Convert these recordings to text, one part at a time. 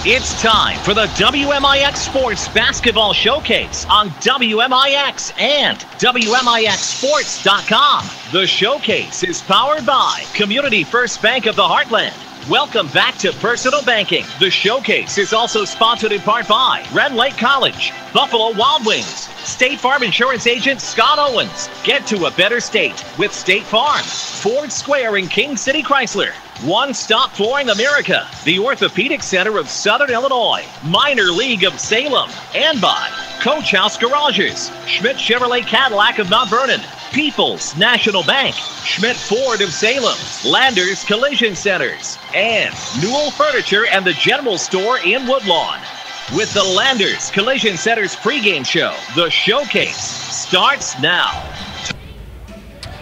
It's time for the WMIX Sports Basketball Showcase on WMIX and WMIXSports.com. The showcase is powered by Community First Bank of the Heartland. Welcome back to Personal Banking. The showcase is also sponsored in part by Red Lake College, Buffalo Wild Wings, State Farm Insurance Agent Scott Owens. Get to a better state with State Farm, Ford Square in King City Chrysler, One Stop Flooring America, the Orthopedic Center of Southern Illinois, Minor League of Salem, and by Coach House Garages, Schmidt Chevrolet Cadillac of Mount Vernon, People's National Bank, Schmidt Ford of Salem, Landers Collision Centers, and Newell Furniture and the General Store in Woodlawn. With the Landers Collision Centers pregame show, the showcase starts now.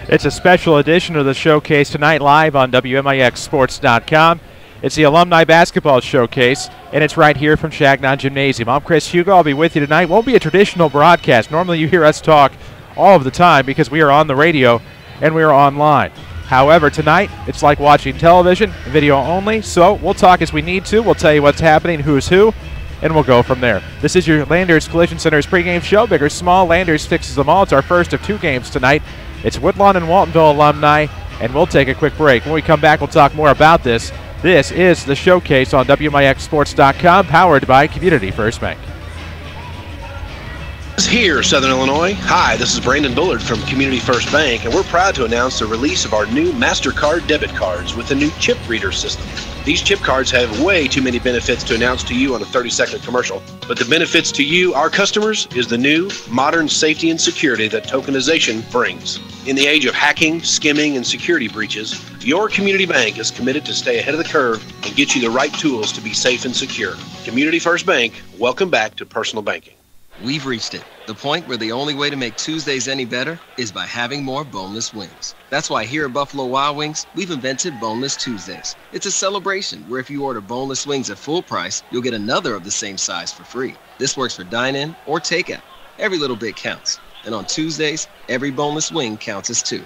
It's a special edition of the showcase tonight, live on WMIXSports.com. It's the Alumni Basketball Showcase, and it's right here from Chagnon Gymnasium. I'm Chris Hugo. I'll be with you tonight. Won't be a traditional broadcast. Normally you hear us talk all of the time because we are on the radio and we are online. However, tonight it's like watching television, video only, so we'll talk as we need to. We'll tell you what's happening, who's who, and we'll go from there. This is your Landers Collision Center's pregame show. Big or small, Landers fixes them all. It's our first of two games tonight. It's Woodlawn and Waltonville alumni, and we'll take a quick break. When we come back, we'll talk more about this. This is the showcase on WMIXSports.com, powered by Community First Bank. Here, Southern Illinois. Hi, this is Brandon Bullard from Community First Bank, and we're proud to announce the release of our new MasterCard debit cards with the new chip reader system. These chip cards have way too many benefits to announce to you on a 30-second commercial, but the benefits to you, our customers, is the new modern safety and security that tokenization brings. In the age of hacking, skimming, and security breaches, your community bank is committed to stay ahead of the curve and get you the right tools to be safe and secure. Community First Bank, welcome back to personal banking. We've reached it, the point where the only way to make Tuesdays any better is by having more boneless wings. That's why here at Buffalo Wild Wings, we've invented Boneless Tuesdays. It's a celebration where if you order boneless wings at full price, you'll get another of the same size for free. This works for dine-in or takeout. Every little bit counts. And on Tuesdays, every boneless wing counts as two.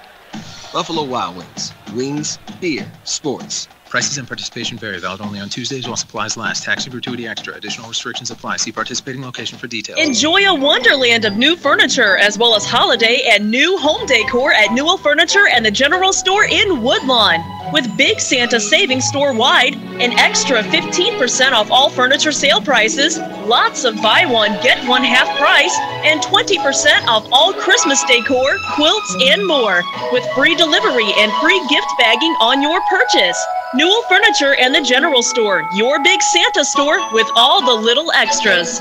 Buffalo Wild Wings. Wings, beer, sports. Prices and participation vary. Valid only on Tuesdays while supplies last. Tax and gratuity extra. Additional restrictions apply. See participating location for details. Enjoy a wonderland of new furniture as well as holiday and new home decor at Newell Furniture and the General Store in Woodlawn. With Big Santa savings store-wide, an extra 15% off all furniture sale prices, lots of buy one, get one half price, and 20% off all Christmas decor, quilts, and more, with free delivery and free gift bagging on your purchase. Newell Furniture and the General Store, your Big Santa store with all the little extras.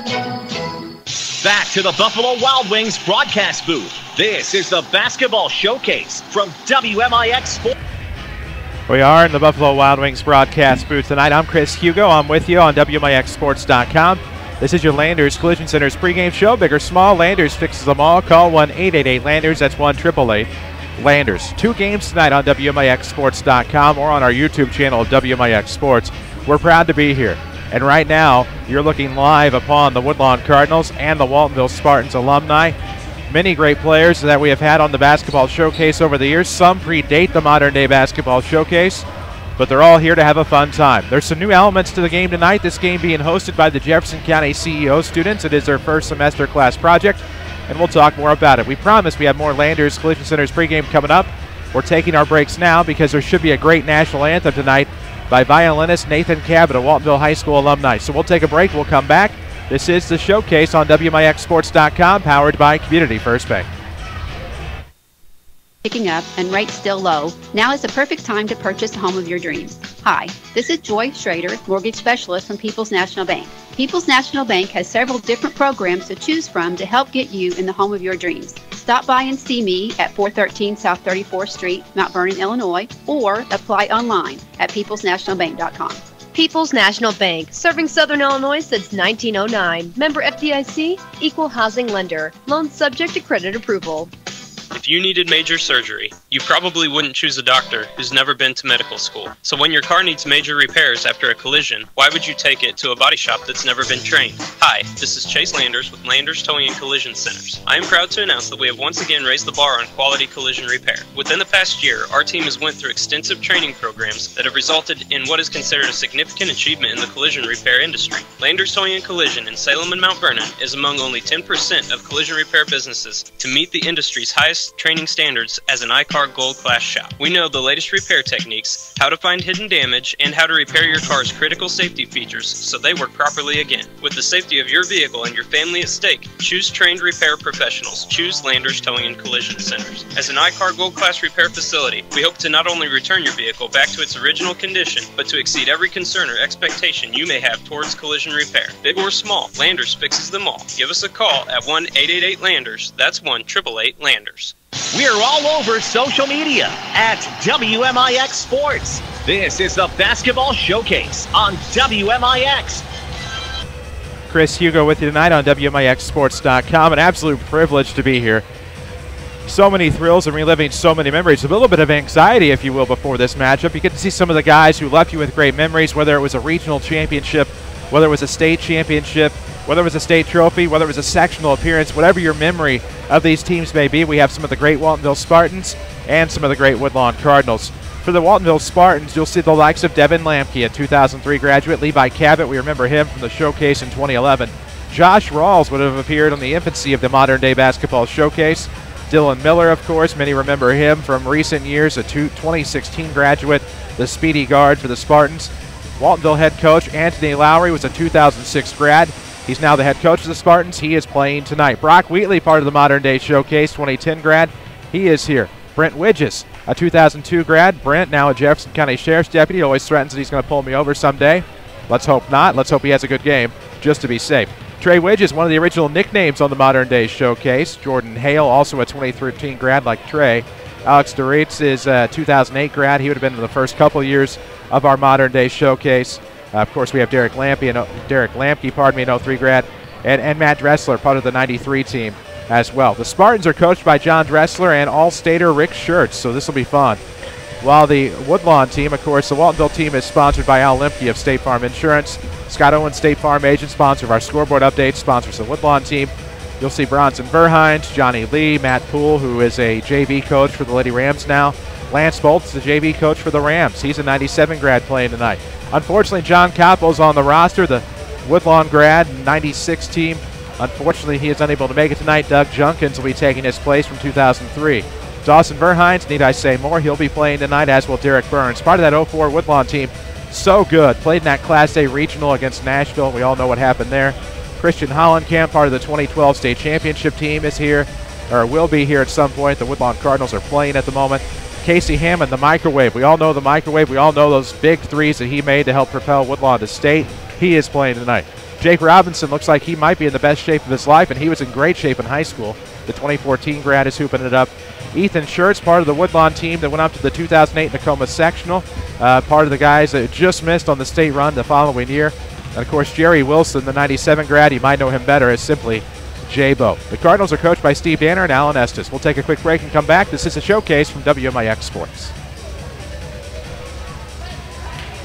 Back to the Buffalo Wild Wings broadcast booth. This is the Basketball Showcase from WMIX Sports. We are in the Buffalo Wild Wings broadcast booth tonight. I'm Chris Hugo. I'm with you on WMIXSports.com. This is your Landers Collision Center's pregame show. Big or small, Landers fixes them all. Call 1-888-LANDERS. That's 1-888-LANDERS. Two games tonight on WMIXSports.com or on our YouTube channel, WMIX Sports. We're proud to be here. And right now, you're looking live upon the Woodlawn Cardinals and the Waltonville Spartans alumni. Many great players that we have had on the Basketball Showcase over the years. Some predate the modern-day Basketball Showcase, but they're all here to have a fun time. There's some new elements to the game tonight, this game being hosted by the Jefferson County CEO Students. It is their first semester class project, and we'll talk more about it. We promise we have more Landers Collision Center's pregame coming up. We're taking our breaks now because there should be a great national anthem tonight by violinist Nathan Cabot, a Waltonville High School alumni. So we'll take a break. We'll come back. This is the showcase on WMIXSports.com, powered by Community First Bank. Picking up and rates still low, now is the perfect time to purchase the home of your dreams. Hi, this is Joy Schrader, mortgage specialist from People's National Bank. People's National Bank has several different programs to choose from to help get you in the home of your dreams. Stop by and see me at 413 South 34th Street, Mount Vernon, Illinois, or apply online at peoplesnationalbank.com. People's National Bank, serving Southern Illinois since 1909. Member FDIC, equal housing lender. Loans subject to credit approval. If you needed major surgery, you probably wouldn't choose a doctor who's never been to medical school. So when your car needs major repairs after a collision, why would you take it to a body shop that's never been trained? Hi, this is Chase Landers with Landers Towing and Collision Centers. I am proud to announce that we have once again raised the bar on quality collision repair. Within the past year, our team has went through extensive training programs that have resulted in what is considered a significant achievement in the collision repair industry. Landers Towing and Collision in Salem and Mount Vernon is among only 10% of collision repair businesses to meet the industry's highest training standards as an iCar Gold Class shop. We know the latest repair techniques, how to find hidden damage, and how to repair your car's critical safety features so they work properly again. With the safety of your vehicle and your family at stake, choose trained repair professionals. Choose Landers Towing and Collision Centers. As an iCar Gold Class repair facility, we hope to not only return your vehicle back to its original condition, but to exceed every concern or expectation you may have towards collision repair. Big or small, Landers fixes them all. Give us a call at 1-888-LANDERS. That's 1-888-LANDERS. We're all over social media at WMIX Sports. This is the Basketball Showcase on WMIX. Chris Hugo with you tonight on WMIXSports.com. An absolute privilege to be here. So many thrills and reliving so many memories. A little bit of anxiety, if you will, before this matchup. You get to see some of the guys who left you with great memories, whether it was a regional championship, whether it was a state championship, whether it was a state trophy, whether it was a sectional appearance, whatever your memory of these teams may be. We have some of the great Waltonville Spartans and some of the great Woodlawn Cardinals. For the Waltonville Spartans, you'll see the likes of Devin Lamke, a 2003 graduate. Levi Cabot, we remember him from the Showcase in 2011. Josh Rawls would have appeared on the infancy of the modern-day basketball showcase. Dylan Miller, of course, many remember him from recent years, a 2016 graduate, the speedy guard for the Spartans. Waltonville head coach Anthony Lowry was a 2006 grad. He's now the head coach of the Spartans. He is playing tonight. Brock Wheatley, part of the modern-day showcase, 2010 grad. He is here. Brent Widges, a 2002 grad. Brent, now a Jefferson County Sheriff's Deputy, always threatens that he's going to pull me over someday. Let's hope not. Let's hope he has a good game, just to be safe. Trey Widges, one of the original nicknames on the modern-day showcase. Jordan Hale, also a 2013 grad like Trey. Alex DeReitz is a 2008 grad. He would have been in the first couple years of our modern-day showcase. Of course, we have Derek Lamke, an 03 grad, and Matt Dressler, part of the 93 team as well. The Spartans are coached by John Dressler and All-Stater Rick Schertz, so this will be fun. While the Woodlawn team, of course, the Waltonville team is sponsored by Al Limke of State Farm Insurance. Scott Owens, State Farm agent, sponsor of our scoreboard updates, sponsors the Woodlawn team. You'll see Bronson Verhines, Johnny Lee, Matt Poole, who is a JV coach for the Lady Rams now. Lance Bolt's the JV coach for the Rams. He's a 97 grad playing tonight. Unfortunately, John Capo's on the roster, the Woodlawn grad, 96 team. Unfortunately, he is unable to make it tonight. Doug Junkins will be taking his place from 2003. Dawson Verhines, need I say more? He'll be playing tonight, as will Derek Burns. Part of that 04 Woodlawn team, so good. Played in that Class A regional against Nashville. We all know what happened there. Christian Hollenkamp, part of the 2012 state championship team, is here, or will be here at some point. The Woodlawn Cardinals are playing at the moment. Casey Hammond, the microwave. We all know the microwave. We all know those big threes that he made to help propel Woodlawn to state. He is playing tonight. Jake Robinson looks like he might be in the best shape of his life, and he was in great shape in high school. The 2014 grad is hooping it up. Ethan Schertz, part of the Woodlawn team that went up to the 2008 Tacoma Sectional. Part of the guys that just missed on the state run the following year. And, of course, Jerry Wilson, the 97 grad. You might know him better as simply J-Bo. The Cardinals are coached by Steve Danner and Alan Estes. We'll take a quick break and come back. This is a showcase from WMIX Sports.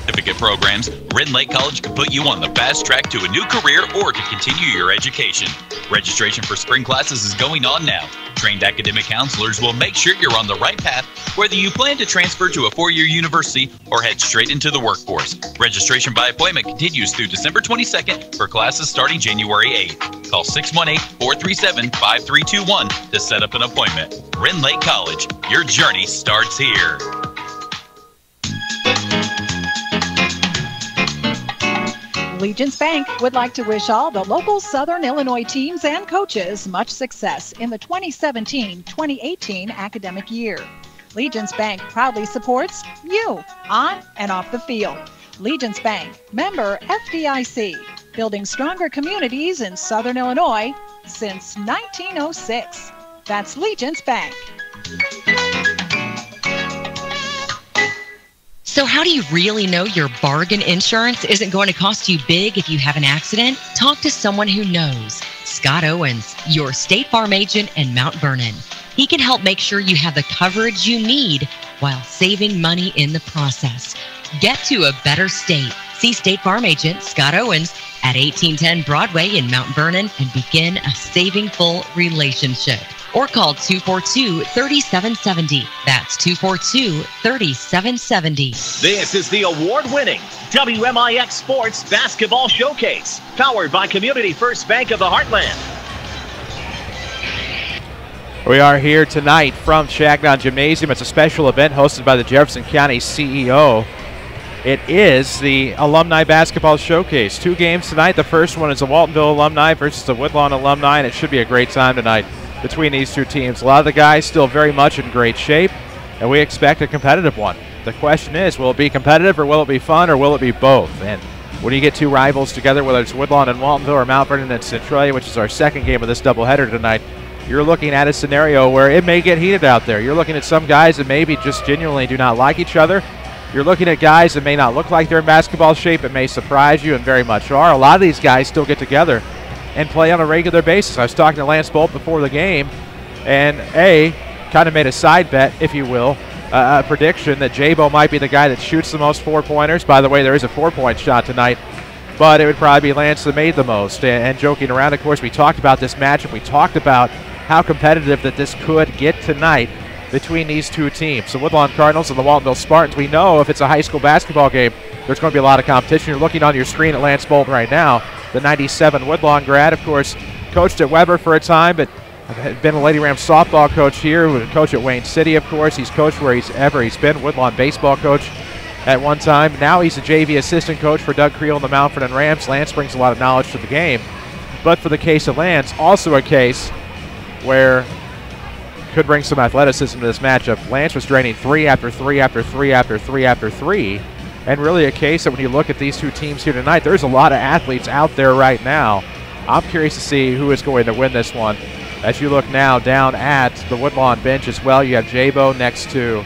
Certificate programs, Red Lake College can put you on the fast track to a new career or to continue your education. Registration for spring classes is going on now. Trained academic counselors will make sure you're on the right path, whether you plan to transfer to a four-year university or head straight into the workforce. Registration by appointment continues through December 22nd for classes starting January 8th. Call 618-437-5321 to set up an appointment. Red Lake College, your journey starts here. Legence Bank would like to wish all the local Southern Illinois teams and coaches much success in the 2017-2018 academic year. Legence Bank proudly supports you on and off the field. Legence Bank, member FDIC, building stronger communities in Southern Illinois since 1906. That's Legence Bank. So how do you really know your bargain insurance isn't going to cost you big if you have an accident? Talk to someone who knows. Scott Owens, your State Farm agent in Mount Vernon. He can help make sure you have the coverage you need while saving money in the process. Get to a better state. See State Farm agent Scott Owens at 1810 Broadway in Mount Vernon and begin a saving-full relationship. Or call 242-3770. That's 242-3770. This is the award-winning WMIX Sports Basketball Showcase, powered by Community First Bank of the Heartland. We are here tonight from Shagnon Gymnasium. It's a special event hosted by the Jefferson County CEO. It is the Alumni Basketball Showcase. 2 games tonight. The first one is the Waltonville alumni versus the Woodlawn alumni, and it should be a great time tonight between these 2 teams. A lot of the guys still very much in great shape, and we expect a competitive one. The question is, will it be competitive, or will it be fun, or will it be both? And when you get 2 rivals together, whether it's Woodlawn and Waltonville or Mount Vernon and Centralia, which is our second game of this doubleheader tonight, you're looking at a scenario where it may get heated out there. You're looking at some guys that maybe just genuinely do not like each other. You're looking at guys that may not look like they're in basketball shape. It may surprise you, and very much are. A lot of these guys still get together and play on a regular basis. I was talking to Lance Bolt before the game, and kind of made a side bet, if you will, a prediction that J-Bo might be the guy that shoots the most 4-pointers. By the way, there is a 4-point shot tonight, but it would probably be Lance that made the most. And joking around, of course, we talked about this matchup. We talked about how competitive that this could get tonight between these 2 teams. The Woodlawn Cardinals and the Waltonville Spartans. We know if it's a high school basketball game, there's going to be a lot of competition. You're looking on your screen at Lance Bolton right now, the 97 Woodlawn grad, of course, coached at Weber for a time, but had been a Lady Rams softball coach here, was a coach at Wayne City, of course. He's coached where he's been, Woodlawn baseball coach at one time. Now he's a JV assistant coach for Doug Creel and the Mount Vernon Rams. Lance brings a lot of knowledge to the game. But for the case of Lance, also a case where could bring some athleticism to this matchup. Lance was draining 3 after 3 after 3 after 3 after 3, and really a case that when you look at these 2 teams here tonight, there's a lot of athletes out there right now. I'm curious to see who is going to win this one. As you look now down at the Woodlawn bench as well, you have J-Bo next to,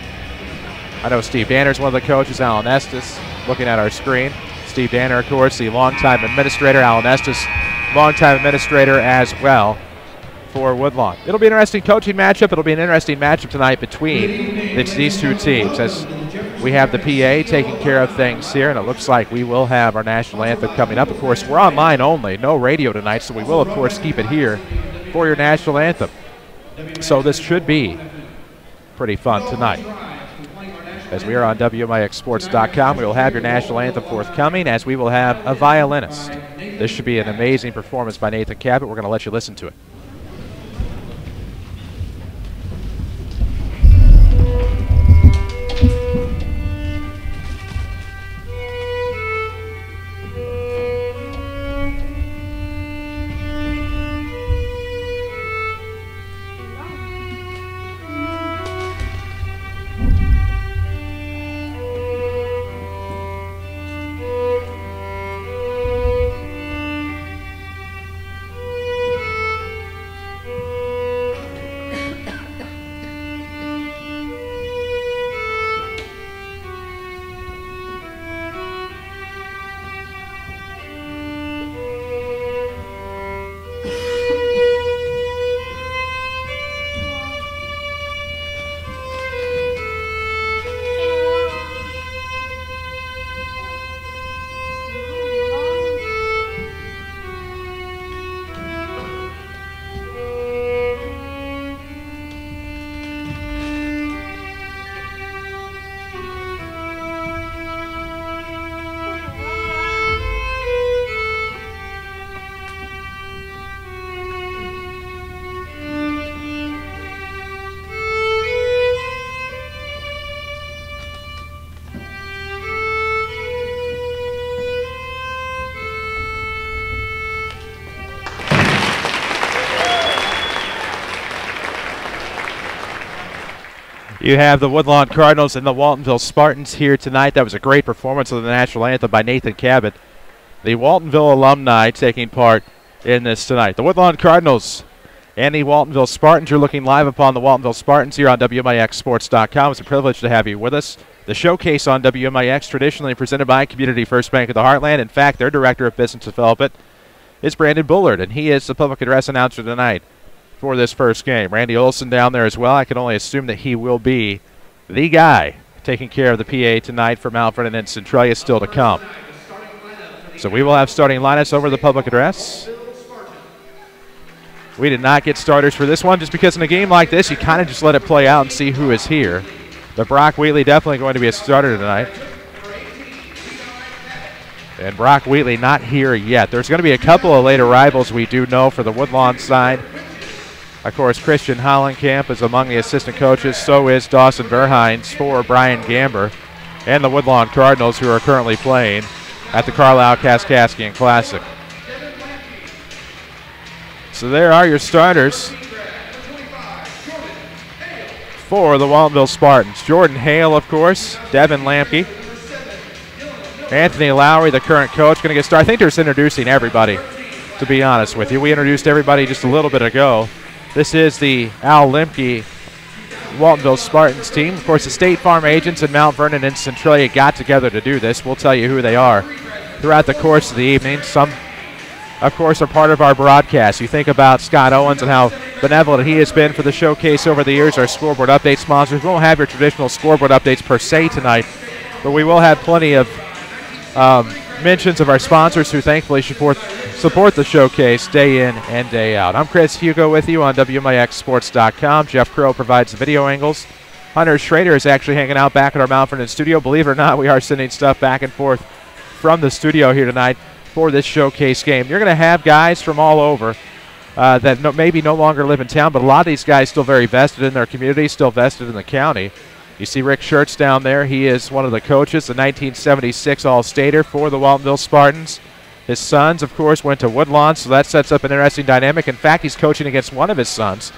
I know Steve Danner's one of the coaches, Alan Estes, looking at our screen. Steve Danner, of course, the longtime administrator, Alan Estes, longtime administrator as well for Woodlawn. It'll be an interesting coaching matchup. It'll be an interesting matchup tonight between these 2 teams as we have the PA taking care of things here, and it looks like we will have our national anthem coming up. Of course, we're online only, no radio tonight, so we will, of course, keep it here for your national anthem. So this should be pretty fun tonight. As we are on WMIXsports.com, we will have your national anthem forthcoming, as we will have a violinist. This should be an amazing performance by Nathan Cabot. We're going to let you listen to it. You have the Woodlawn Cardinals and the Waltonville Spartans here tonight. That was a great performance of the national anthem by Nathan Cabot. The Waltonville alumni taking part in this tonight. The Woodlawn Cardinals and the Waltonville Spartans. You're looking live upon the Waltonville Spartans here on WMIXsports.com. It's a privilege to have you with us. The showcase on WMIX, traditionally presented by Community First Bank of the Heartland. In fact, their Director of Business Development is Brandon Bullard, and he is the public address announcer tonight. for this first game. Randy Olson down there as well. I can only assume that he will be the guy taking care of the PA tonight for Mount Vernon and Centralia still to come. So we will have starting lineups over the public address. We did not get starters for this one just because in a game like this, you kind of just let it play out and see who is here. But Brock Wheatley definitely going to be a starter tonight. And Brock Wheatley not here yet. There's going to be a couple of late arrivals we do know for the Woodlawn side. Of course, Christian Hollenkamp is among the assistant coaches. So is Dawson Verhines for Brian Gamber and the Woodlawn Cardinals, who are currently playing at the Carlisle-Kaskaskian Classic. So there are your starters for the Waltonville Spartans. Jordan Hale, of course, Devin Lamke, Anthony Lowry, the current coach, going to get started. I think they're just introducing everybody, to be honest with you. We introduced everybody just a little bit ago. This is the Al Limke Waltonville Spartans team. Of course, the State Farm agents in Mount Vernon and Centralia got together to do this. We'll tell you who they are throughout the course of the evening. Some, of course, are part of our broadcast. You think about Scott Owens and how benevolent he has been for the showcase over the years, our scoreboard update sponsors. We won't have your traditional scoreboard updates per se tonight, but we will have plenty of mentions of our sponsors who thankfully support the showcase day in and day out. I'm Chris Hugo with you on WMIXSports.com. Jeff Crow provides the video angles. Hunter Schrader is actually hanging out back at our Mount Vernon studio. Believe it or not, we are sending stuff back and forth from the studio here tonight for this showcase game. You're going to have guys from all over that maybe no longer live in town, but a lot of these guys still very vested in their community, still vested in the county. You see Rick Schertz down there. He is one of the coaches, the 1976 All-Stater for the Waltonville Spartans. His sons, of course, went to Woodlawn, so that sets up an interesting dynamic. In fact, he's coaching against one of his sons,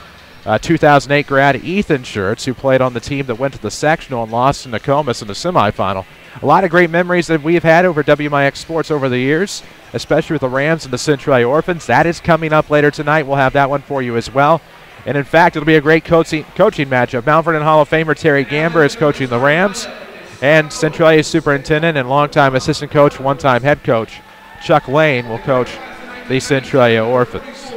2008 grad Ethan Schertz, who played on the team that went to the sectional and lost to Nokomis in the semifinal. A lot of great memories that we've had over WMIX Sports over the years, especially with the Rams and the Centralia Orphans. That is coming up later tonight. We'll have that one for you as well. And, in fact, it'll be a great coaching matchup. Mount Vernon Hall of Famer Terry Gamber is coaching the Rams, and Centralia superintendent and longtime assistant coach, one-time head coach, Chuck Lane, will coach the Centralia Orphans.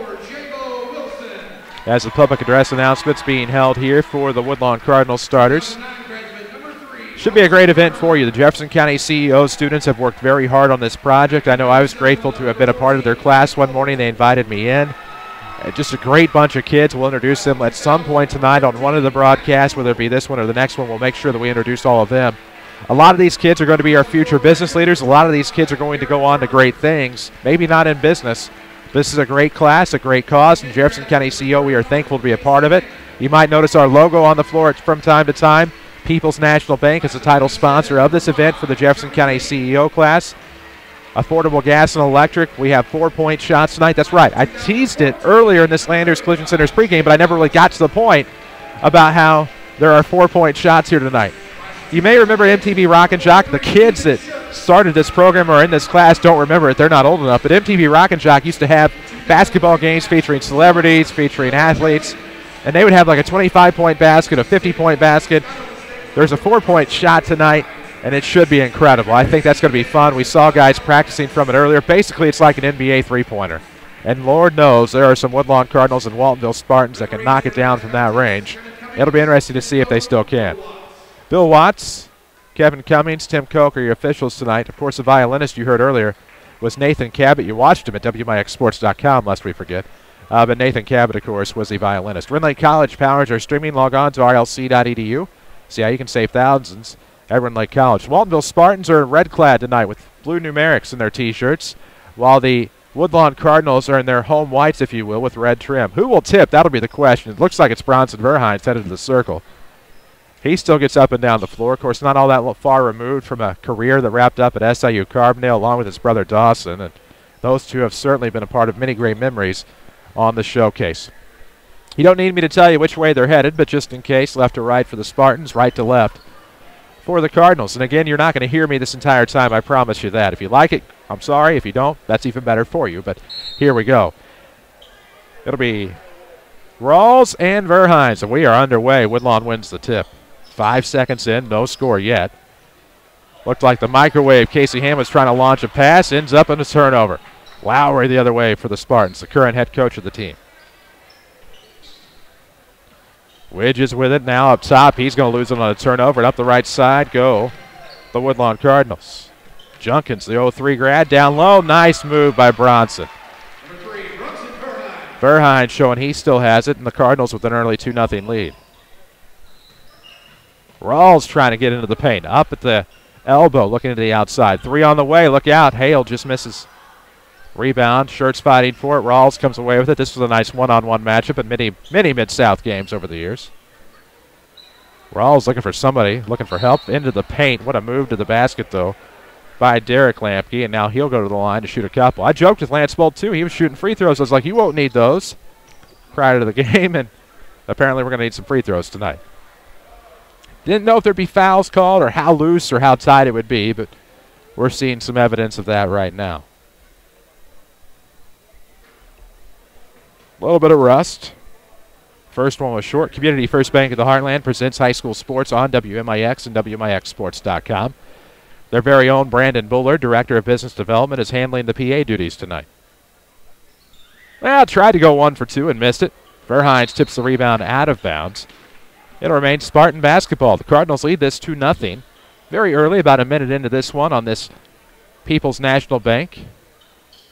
As the public address announcements being held here for the Woodlawn Cardinals starters. Should be a great event for you. The Jefferson County CEO Students have worked very hard on this project. I know I was grateful to have been a part of their class one morning. They invited me in. Just a great bunch of kids. We'll introduce them at some point tonight on one of the broadcasts, whether it be this one or the next one. We'll make sure that we introduce all of them. A lot of these kids are going to be our future business leaders. A lot of these kids are going to go on to great things, maybe not in business. This is a great class, a great cause, and Jefferson County CEO, we are thankful to be a part of it. You might notice our logo on the floor from time to time. People's National Bank is the title sponsor of this event for the Jefferson County CEO class. Affordable gas and electric. We have 4-point shots tonight. That's right. I teased it earlier in this Landers Collision Center's pregame, but I never really got to the point about how there are 4-point shots here tonight. You may remember MTV Rock and Jock. The kids that started this program or in this class don't remember it. They're not old enough. But MTV Rock and Jock used to have basketball games featuring celebrities, featuring athletes, and they would have like a 25-point basket, a 50-point basket. There's a 4-point shot tonight, and it should be incredible. I think that's going to be fun. We saw guys practicing from it earlier. Basically, it's like an NBA three-pointer. And Lord knows there are some Woodlawn Cardinals and Waltonville Spartans that can knock it down from that range. It'll be interesting to see if they still can. Bill Watts, Kevin Cummings, Tim Koch are your officials tonight. Of course, the violinist you heard earlier was Nathan Cabot. You watched him at WMIXSports.com, lest we forget. But Nathan Cabot, of course, was the violinist. Rend Lake College powers are streaming. Log on to rlc.edu. See how you can save thousands at Rend Lake College. Waltonville Spartans are in red clad tonight with blue numerics in their T-shirts, while the Woodlawn Cardinals are in their home whites, if you will, with red trim. Who will tip? That'll be the question. It looks like it's Bronson Verhines headed to the circle. He still gets up and down the floor. Of course, not all that far removed from a career that wrapped up at SIU Carbondale along with his brother Dawson. And those two have certainly been a part of many great memories on the showcase. You don't need me to tell you which way they're headed, but just in case, left to right for the Spartans, right to left for the Cardinals. And again, you're not going to hear me this entire time, I promise you that. If you like it, I'm sorry. If you don't, that's even better for you. But here we go. It'll be Rawls and Verhines, and we are underway. Woodlawn wins the tip. 5 seconds in, no score yet. Looked like the microwave. Casey Ham was trying to launch a pass, ends up in a turnover. Lowry the other way for the Spartans, the current head coach of the team. Widges with it now up top. He's going to lose it on a turnover. And up the right side go the Woodlawn Cardinals. Junkins, the 03 grad, down low. Nice move by Bronson. Vernon showing he still has it, and the Cardinals with an early 2-0 lead. Rawls trying to get into the paint. Up at the elbow, looking to the outside. 3 on the way. Look out. Hale just misses. Rebound. Shirts fighting for it. Rawls comes away with it. This was a nice one-on-one matchup in many Mid-South games over the years. Rawls looking for somebody, looking for help into the paint. What a move to the basket, though, by Derek Lampke, and now he'll go to the line to shoot a couple. I joked with Lance Bolt, too. He was shooting free throws. I was like, you won't need those prior to the game, and apparently we're going to need some free throws tonight. Didn't know if there'd be fouls called or how loose or how tight it would be, but we're seeing some evidence of that right now. A little bit of rust. First one was short. Community First Bank of the Heartland presents high school sports on WMIX and WMIXsports.com. Their very own Brandon Bullard, Director of Business Development, is handling the PA duties tonight. Well, tried to go 1 for 2 and missed it. Verhines tips the rebound out of bounds. It'll remain Spartan basketball. The Cardinals lead this 2-0. Very early, about a minute into this one on this People's National Bank,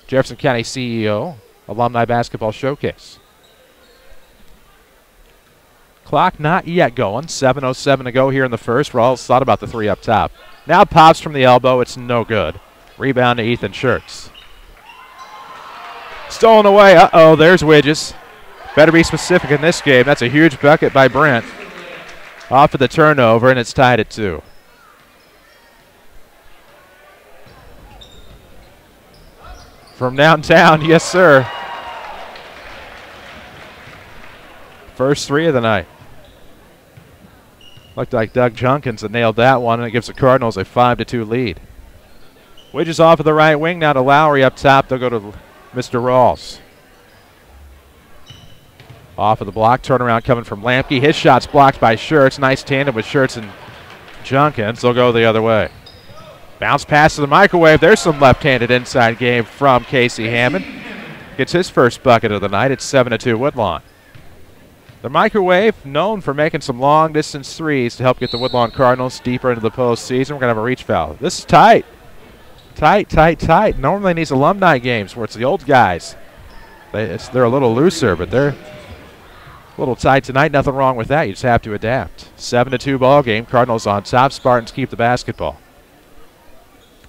Jefferson County CEO, Alumni Basketball Showcase. Clock not yet going. 7:07 to go here in the first. Rawls thought about the 3 up top. Now pops from the elbow. It's no good. Rebound to Ethan Shirts. Stolen away. Uh-oh, there's Widges. Better be specific in this game. That's a huge bucket by Brent. Off of the turnover, and it's tied at 2. From downtown, yes, sir. First 3 of the night. Looked like Doug Junkins that nailed that one, and it gives the Cardinals a 5-2 lead. Widges off of the right wing, now to Lowry up top. They'll go to Mr. Rawls. Off of the block, turnaround coming from Lampke. His shot's blocked by Shirts. Nice tandem with Shirts and Junkins. They'll go the other way. Bounce pass to the microwave. There's some left-handed inside game from Casey Hammond. Gets his first bucket of the night. It's 7-2 Woodlawn. The microwave, known for making some long-distance threes to help get the Woodlawn Cardinals deeper into the postseason. We're going to have a reach foul. This is tight. Tight. Normally in these alumni games where it's the old guys, they're a little looser, but they're a little tight tonight. Nothing wrong with that. You just have to adapt. 7-2 ball game. Cardinals on top. Spartans keep the basketball.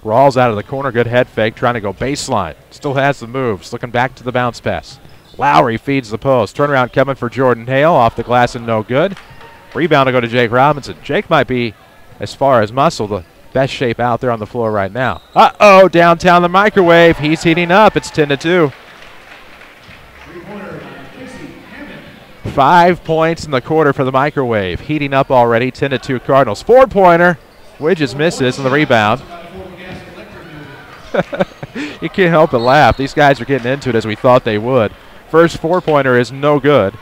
Rawls out of the corner. Good head fake. Trying to go baseline. Still has the moves. Looking back to the bounce pass. Lowry feeds the post. Turnaround coming for Jordan Hale. Off the glass and no good. Rebound to go to Jake Robinson. Jake might be, as far as muscle, the best shape out there on the floor right now. Uh-oh, downtown the microwave. He's heating up. It's 10-2. 5 points in the quarter for the microwave. Heating up already. 10-2 Cardinals. 4-pointer. Widges misses on the rebound. You can't help but laugh. These guys are getting into it as we thought they would. First 4-pointer is no good.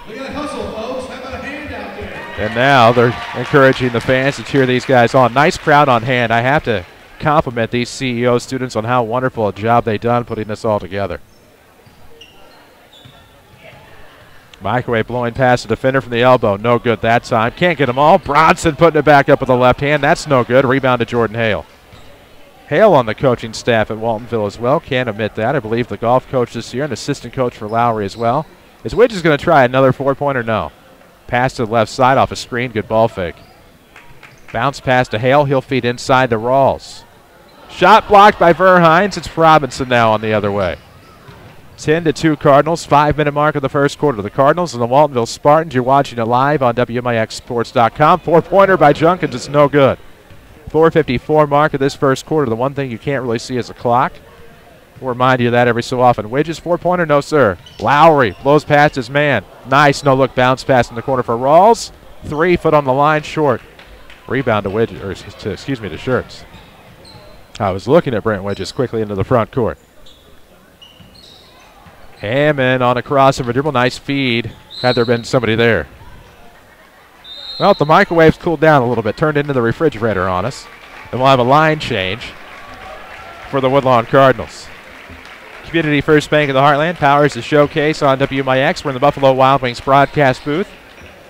And now they're encouraging the fans to cheer these guys on. Nice crowd on hand. I have to compliment these CEO students on how wonderful a job they've done putting this all together. Microwave blowing past the defender from the elbow. No good that time. Can't get them all. Bronson putting it back up with the left hand. That's no good. Rebound to Jordan Hale. Hale on the coaching staff at Waltonville as well. Can't admit that. I believe the golf coach this year and assistant coach for Lowry as well. Is Widges going to try another 4-pointer? No. Pass to the left side off a screen. Good ball fake. Bounce pass to Hale. He'll feed inside to Rawls. Shot blocked by Verhines. It's Robinson now on the other way. 10-2 Cardinals. 5-minute mark of the first quarter. The Cardinals and the Waltonville Spartans. You're watching it live on WMIXsports.com. 4-pointer by Junkins. It's no good. 4:54 mark of this first quarter. The one thing you can't really see is a clock. We'll remind you of that every so often. Widges, 4-pointer, no sir. Lowry blows past his man. Nice no-look bounce pass in the corner for Rawls. 3 foot on the line, short. Rebound to Widges, or excuse me, to Shirts. I was looking at Brent Widges quickly into the front court. Hammond on a crossover dribble. Nice feed. Had there been somebody there. Well, the microwave's cooled down a little bit, turned into the refrigerator on us. And we'll have a line change for the Woodlawn Cardinals. Community First Bank of the Heartland powers the showcase on WMIX. We're in the Buffalo Wild Wings broadcast booth.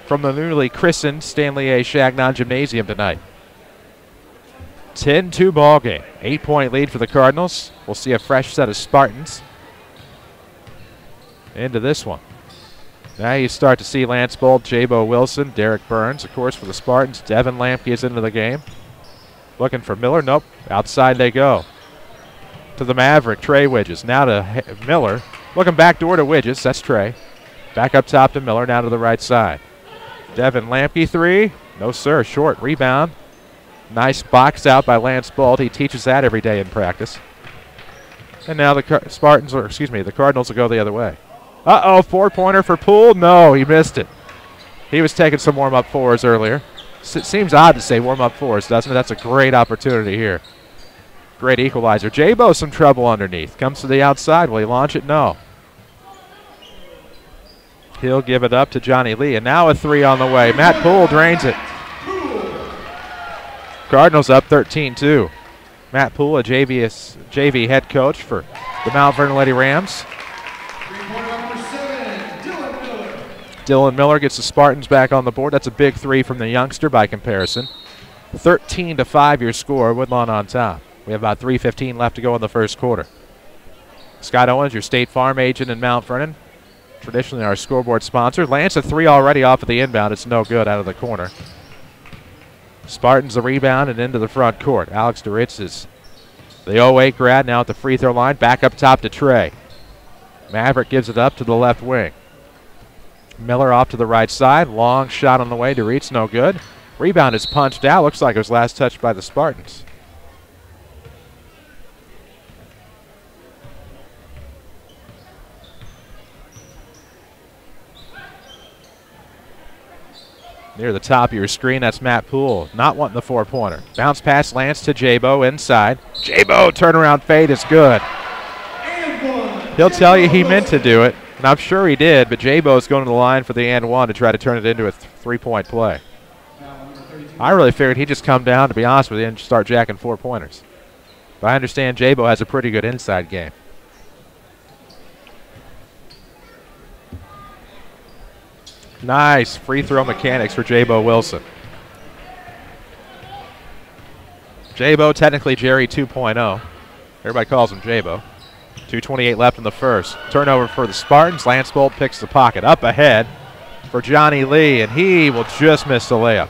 from the newly christened Stanley A. Chagnon Gymnasium tonight. 10-2 ball game. 8-point lead for the Cardinals. We'll see a fresh set of Spartans into this one. Now you start to see Lance Bolt, Jabo Wilson, Derek Burns, of course, for the Spartans. Devin Lampke is into the game. Looking for Miller. Nope. Outside they go. To the Maverick, Trey Widges. Now to Miller. Looking back door to Widges. That's Trey. Back up top to Miller. Now to the right side. Devin Lampke, three. No, sir. Short. Rebound. Nice box out by Lance Bolt. He teaches that every day in practice. And now the the Cardinals will go the other way. Uh-oh, four-pointer for Poole. No, he missed it. He was taking some warm-up fours earlier. It seems odd to say warm-up fours, doesn't it? That's a great opportunity here. Great equalizer. Jabo some trouble underneath. Comes to the outside. Will he launch it? No. He'll give it up to Johnny Lee. And now a three on the way. Matt Poole drains it. Cardinals up 13-2. Matt Poole, a JV head coach for the Mount Vernon Lady Rams. Dylan Miller gets the Spartans back on the board. That's a big three from the youngster by comparison. 13-5 your score. Woodlawn on top. We have about 3:15 left to go in the first quarter. Scott Owens, your State Farm agent in Mount Vernon. Traditionally our scoreboard sponsor. Lance a three already off of the inbound. It's no good out of the corner. Spartans the rebound and into the front court. Alex Duritz is the 08 grad now at the free throw line. Back up top to Trey. Maverick gives it up to the left wing. Miller off to the right side. Long shot on the way. Duritz no good. Rebound is punched out. Looks like it was last touched by the Spartans. Near the top of your screen, that's Matt Poole. Not wanting the four-pointer. Bounce pass Lance to Jabo inside. Jabo turnaround fade is good. He'll tell you he meant to do it, and I'm sure he did, but Jabo's going to the line for the and one to try to turn it into a three-point play. I really figured he'd just come down, to be honest with you, and start jacking four-pointers. But I understand Jabo has a pretty good inside game. Nice free throw mechanics for Jabo Wilson. Jabo, technically Jerry 2.0. Everybody calls him Jabo. 2:28 left in the first. Turnover for the Spartans. Lance Bolt picks the pocket. Up ahead for Johnny Lee, and he will just miss the layup.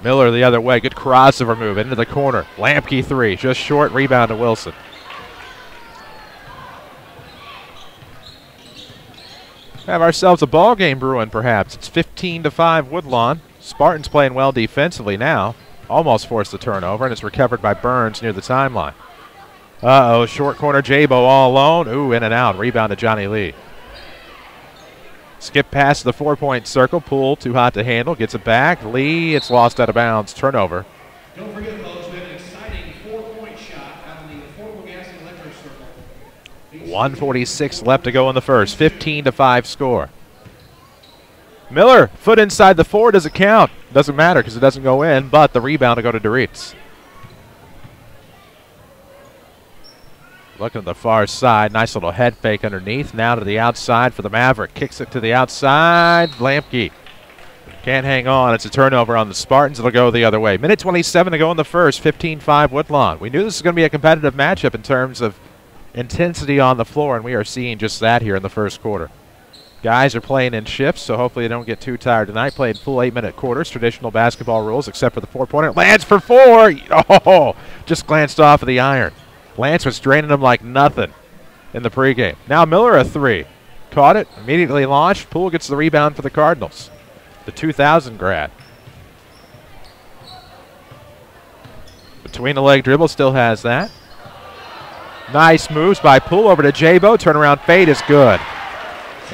Miller the other way. Good crossover move into the corner. Lampke three. Just short. Rebound to Wilson. Have ourselves a ball game brewing, perhaps. It's 15-5 Woodlawn. Spartans playing well defensively now. Almost forced the turnover, and it's recovered by Burns near the timeline. Uh-oh, short corner, Jabo all alone. Ooh, in and out. Rebound to Johnny Lee. Skip past the four-point circle. Poole, too hot to handle. Gets it back. Lee, it's lost out of bounds. Turnover. Don't forget, folks, we have an exciting four-point shot out of the Affordable Gas and Electric Circle. 1:46 left to go in the first. 15-5 score. Miller, foot inside the four. Does it count? Doesn't matter because it doesn't go in, but the rebound to go to Duritz. Looking at the far side. Nice little head fake underneath. Now to the outside for the Maverick. Kicks it to the outside. Lampke can't hang on. It's a turnover on the Spartans. It'll go the other way. Minute 27 to go in the first. 15-5 Woodlawn. We knew this was going to be a competitive matchup in terms of intensity on the floor, and we are seeing just that here in the first quarter. Guys are playing in shifts, so hopefully they don't get too tired tonight. Played full 8-minute quarters, traditional basketball rules, except for the four-pointer. Lance for four. Oh, just glanced off of the iron. Lance was draining him like nothing in the pregame. Now Miller a three. Caught it, immediately launched. Poole gets the rebound for the Cardinals. The 2000 grad. Between the leg dribble, still has that. Nice moves by Poole over to Jabo. Turnaround fade is good.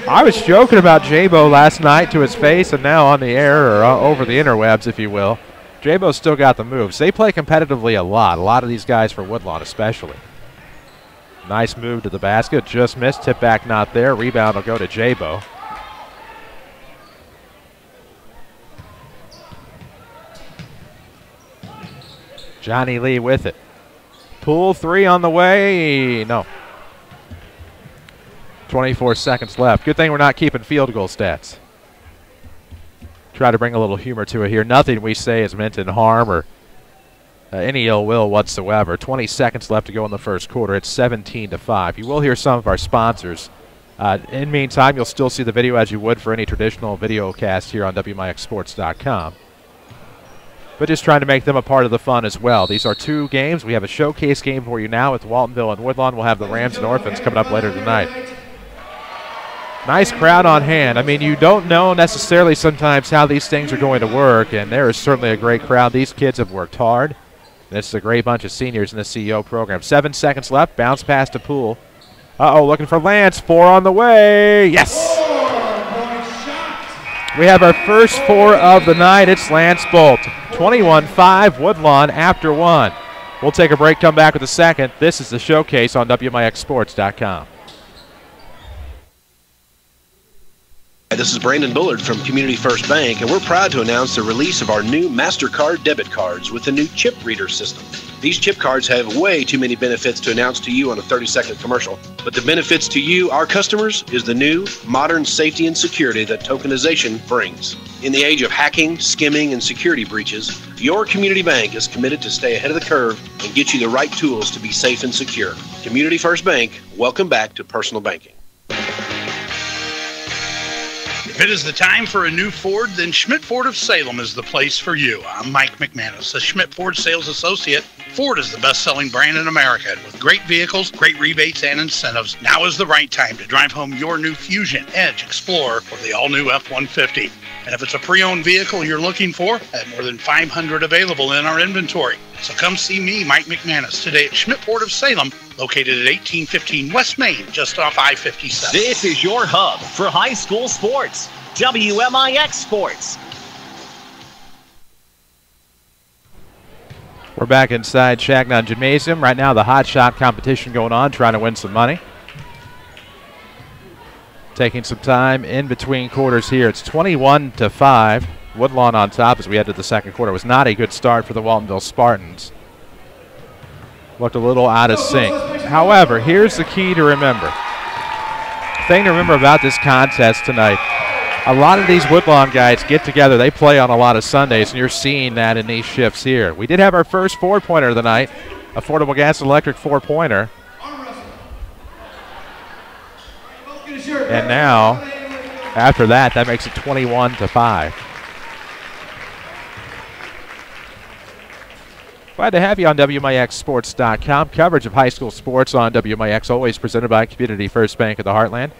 I was joking about Jabo last night to his face, and now on the air, or over the interwebs, if you will. Jabo's still got the moves. They play competitively a lot of these guys for Woodlawn especially. Nice move to the basket. Just missed. Tip back not there. Rebound will go to Jabo. Johnny Lee with it. Poole three on the way. No. 24 seconds left. Good thing we're not keeping field goal stats. Try to bring a little humor to it here. Nothing we say is meant in harm or any ill will whatsoever. 20 seconds left to go in the first quarter. It's 17-5. You will hear some of our sponsors. In the meantime, you'll still see the video as you would for any traditional video cast here on WMIXsports.com. But just trying to make them a part of the fun as well. These are two games. We have a showcase game for you now with Waltonville and Woodlawn. We'll have the Rams and Orphans coming up later tonight. Nice crowd on hand. I mean, you don't know necessarily sometimes how these things are going to work, and there is certainly a great crowd. These kids have worked hard. This is a great bunch of seniors in the CEO program. 7 seconds left. Bounce pass to Poole. Uh-oh, looking for Lance. 4 on the way. Yes! We have our first 4 of the night. It's Lance Bolt. 21-5, Woodlawn after 1. We'll take a break, come back with a second. This is the Showcase on WMIXsports.com. This is Brandon Bullard from Community First Bank, and we're proud to announce the release of our new MasterCard debit cards with the new chip reader system. These chip cards have way too many benefits to announce to you on a 30-second commercial, but the benefits to you, our customers, is the new modern safety and security that tokenization brings. In the age of hacking, skimming, and security breaches, your community bank is committed to stay ahead of the curve and get you the right tools to be safe and secure. Community First Bank, welcome back to personal banking. If it is the time for a new Ford, then Schmidt Ford of Salem is the place for you. I'm Mike McManus, a Schmidt Ford sales associate. Ford is the best-selling brand in America, and with great vehicles, great rebates, and incentives, now is the right time to drive home your new Fusion, Edge, Explorer, or the all-new F-150. And if it's a pre-owned vehicle you're looking for, I have more than 500 available in our inventory. So come see me, Mike McManus, today at Schmidt Ford of Salem, located at 1815 West Main, just off I-57. This is your hub for high school sports. WMIX Sports. We're back inside Shagnon Gymnasium. Right now the hot shot competition going on, trying to win some money. Taking some time in between quarters here. It's 21-5. Woodlawn on top as we head to the second quarter. It was not a good start for the Waltonville Spartans. Looked a little out of sync. However, here's the key to remember. The thing to remember about this contest tonight, a lot of these Woodlawn guys get together. They play on a lot of Sundays, and you're seeing that in these shifts here. We did have our first 4-pointer of the night, Affordable Gas and Electric 4-pointer. And now, after that, that makes it 21-5. Glad to have you on WMIXsports.com. Coverage of high school sports on WMIX, always presented by Community First Bank of the Heartland.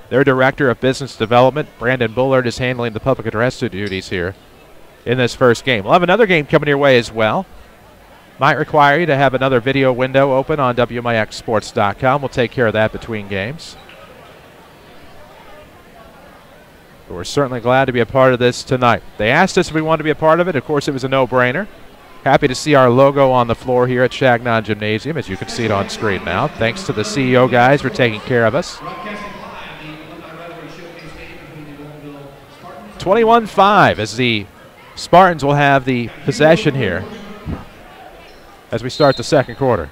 Their Director of Business Development, Brandon Bullard, is handling the public address duties here in this first game. We'll have another game coming your way as well. Might require you to have another video window open on WMIXsports.com. We'll take care of that between games. But we're certainly glad to be a part of this tonight. They asked us if we wanted to be a part of it. Of course, it was a no-brainer. Happy to see our logo on the floor here at Shagnon Gymnasium, as you can see it on screen now. Thanks to the CEO guys for taking care of us. 21-5 as the Spartans will have the possession here as we start the second quarter.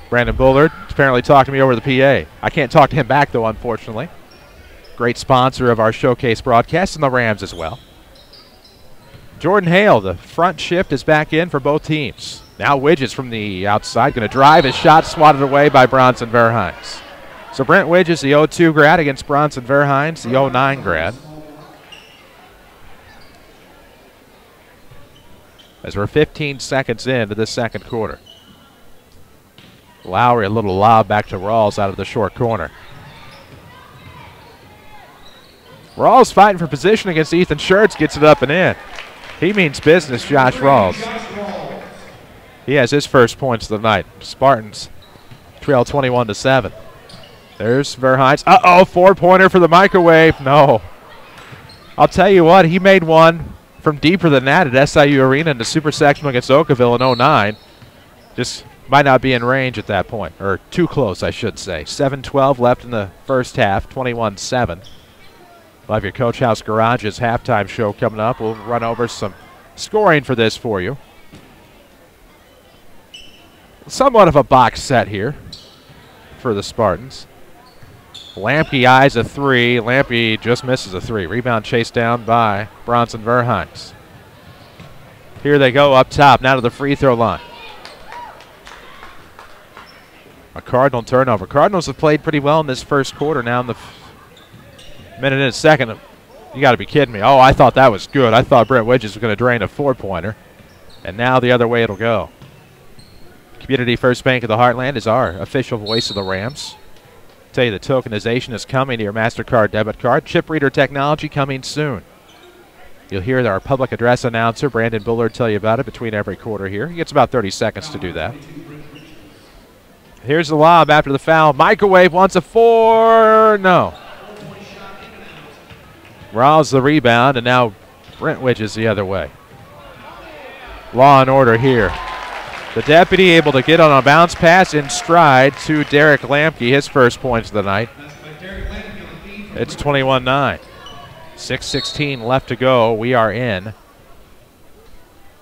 Brandon Bullard apparently talked to me over the PA. I can't talk to him back, though, unfortunately. Great sponsor of our showcase broadcast, and the Rams as well. Jordan Hale, the front shift, is back in for both teams. Now Widges from the outside, going to drive his shot, swatted away by Bronson Verhines. So Brent Widges, the 0-2 grad, against Bronson Verhines, the 0-9 grad. As we're 15 seconds into the second quarter. Lowry, a little lob back to Rawls out of the short corner. Rawls fighting for position against Ethan Schertz, gets it up and in. He means business, Josh Rawls. He has his first points of the night. Spartans trail 21-7. There's Verhines. Uh-oh, 4-pointer for the microwave. No. I'll tell you what, he made one from deeper than that at SIU Arena in the Super Sectional against Oakville in 09. Just might not be in range at that point, or too close, I should say. 7:12 left in the first half, 21-7. We'll have your Coach House Garage's halftime show coming up. We'll run over some scoring for this for you. Somewhat of a box set here for the Spartans. Lamke eyes a three. Lamke just misses a three. Rebound chased down by Bronson Verhines. Here they go up top, now to the free throw line. A Cardinal turnover. Cardinals have played pretty well in this first quarter. Now in the minute and a second. You got to be kidding me. Oh, I thought that was good. I thought Brett Widges was going to drain a four-pointer. And now the other way it'll go. Community First Bank of the Heartland is our official voice of the Rams. Tell you the tokenization is coming to your MasterCard debit card. Chip reader technology coming soon. You'll hear our public address announcer, Brandon Bullard, tell you about it between every quarter here. He gets about 30 seconds to do that. Here's the lob after the foul. Microwave wants a four. No. Rawls the rebound, and now Brent Widges the other way. Law and order here. The deputy able to get on a bounce pass in stride to Derek Lamke, his first points of the night. It's 21-9. 6:16 left to go. We are in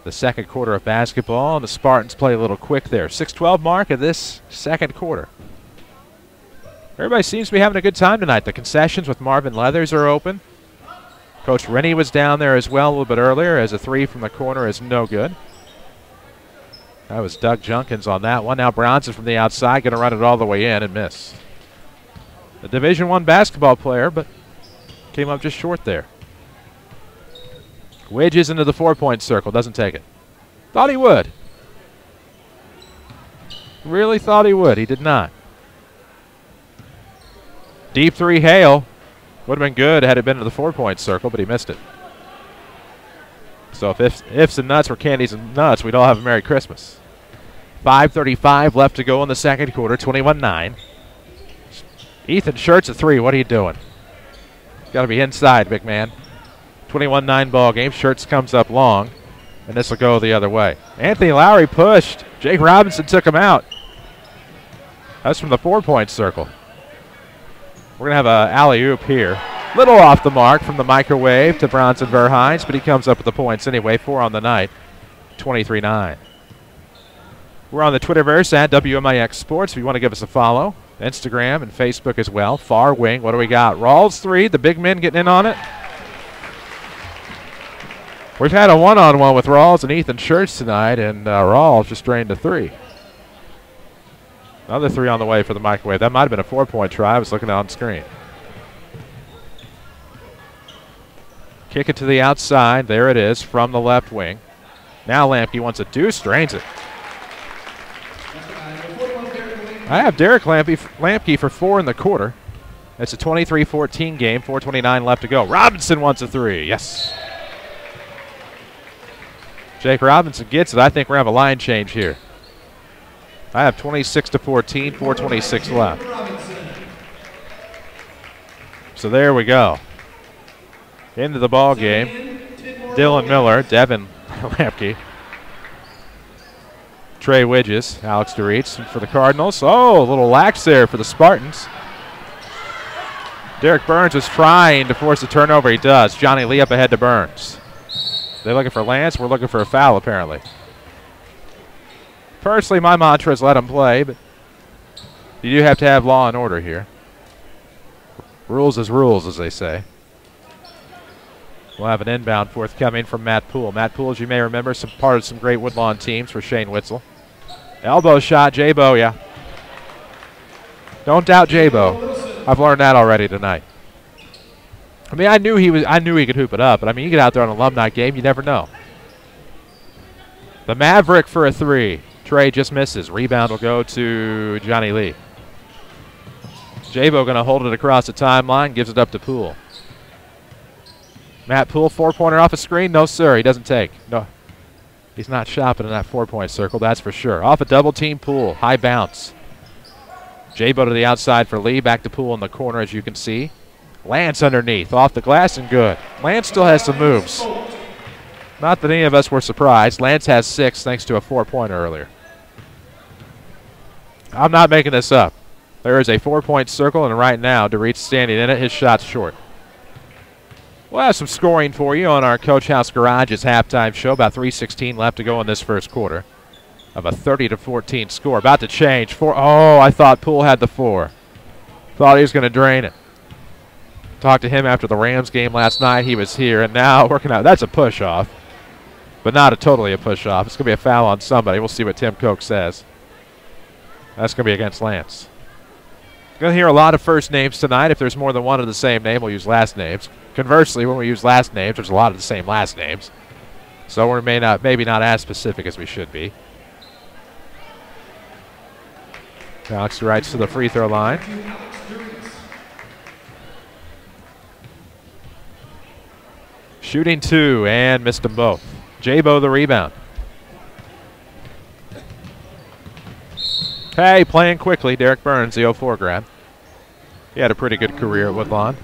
the second quarter of basketball, and the Spartans play a little quick there. 6:12 mark of this second quarter. Everybody seems to be having a good time tonight. The concessions with Marvin Leathers are open. Coach Rennie was down there as well a little bit earlier, as a three from the corner is no good. That was Doug Junkins on that one. Now Bronson from the outside, going to run it all the way in and miss. The Division I basketball player, but came up just short there. Widges into the four-point circle, doesn't take it. Thought he would. Really thought he would. He did not. Deep three, Hale. Would have been good had it been to the four-point circle, but he missed it. So if ifs and nuts were candies and nuts, we'd all have a Merry Christmas. 5:35 left to go in the second quarter, 21-9. Ethan Shirts a three. What are you doing? Got to be inside, big man. 21-9 ball game. Shirts comes up long, and this will go the other way. Anthony Lowry pushed. Jake Robinson took him out. That's from the four-point circle. We're going to have an alley-oop here. Little off the mark from the microwave to Bronson Verhines, but he comes up with the points anyway. 4 on the night, 23-9. We're on the Twitterverse at WMIX Sports if you want to give us a follow. Instagram and Facebook as well. Far wing, what do we got? Rawls three, the big men getting in on it. We've had a one-on-one with Rawls and Ethan Shirts tonight, and Rawls just drained a three. Another three on the way for the microwave. That might have been a four-point try. I was looking on screen. Kick it to the outside. There it is from the left wing. Now Lamke wants a deuce, drains it. I have Derek Lamke for 4 in the quarter. It's a 23-14 game, 4:29 left to go. Robinson wants a three, yes. Jake Robinson gets it. I think we're going to have a line change here. I have 26-14, 4:26 left. So there we go. Into the ball game. Dylan Miller, Devin Lamke, Trey Widges, Alex DeReitz for the Cardinals. Oh, a little lax there for the Spartans. Derek Burns was trying to force a turnover. He does. Johnny Lee up ahead to Burns. They're looking for Lance. We're looking for a foul, apparently. Personally, my mantra is let him play, but you do have to have law and order here. Rules is rules, as they say. We'll have an inbound forthcoming from Matt Poole. Matt Poole, as you may remember, part of some great Woodlawn teams for Shane Witzel. Elbow shot, J-Bo, yeah. Don't doubt J-Bo. I've learned that already tonight. I mean, I knew he could hoop it up, but I mean, you get out there on an alumni game, you never know. The Maverick for a three. Trey just misses. Rebound will go to Johnny Lee. J-Bo going to hold it across the timeline, gives it up to Poole. Matt Poole, four-pointer off a screen. No, sir, he doesn't take. No, he's not shopping in that four-point circle, that's for sure. Off a double-team Poole, high bounce. J-Bo to the outside for Lee, back to Poole in the corner, as you can see. Lance underneath, off the glass and good. Lance still has some moves. Not that any of us were surprised. Lance has 6 thanks to a four-pointer earlier. I'm not making this up. There is a four-point circle, and right now, DeReitz standing in it. His shot's short. We'll have some scoring for you on our Coach House Garage's halftime show. About 3:16 left to go in this first quarter of a 30-14 score. About to change. Oh, I thought Poole had the 4. Thought he was going to drain it. Talked to him after the Rams game last night. He was here, and now working out. That's a push-off, but not totally a push-off. It's going to be a foul on somebody. We'll see what Tim Koch says. That's going to be against Lance. Going to hear a lot of first names tonight. If there's more than one of the same name, we'll use last names. Conversely, when we use last names, there's a lot of the same last names. So we're maybe not as specific as we should be. Alex Wrights to the free throw line. Shooting 2 and missed them both. Jabo the rebound. Hey, playing quickly. Derek Burns, the 0-4 grab. He had a pretty good career at Woodlawn.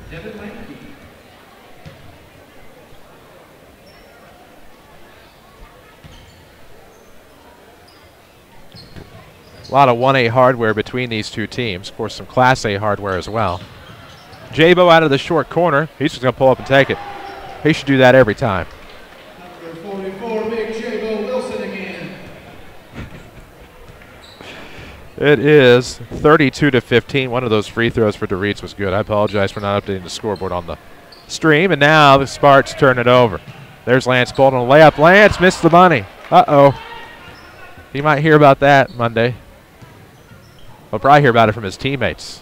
A lot of 1A hardware between these two teams. Of course, some Class A hardware as well. Jabo out of the short corner. He's just going to pull up and take it. He should do that every time. Number 44, big Jabo Wilson again. It is 32-15. One of those free throws for DeReitz was good. I apologize for not updating the scoreboard on the stream. And now the Sparts turn it over. There's Lance Bolton on a layup. Lance missed the money. Uh-oh. He might hear about that Monday. We'll probably hear about it from his teammates.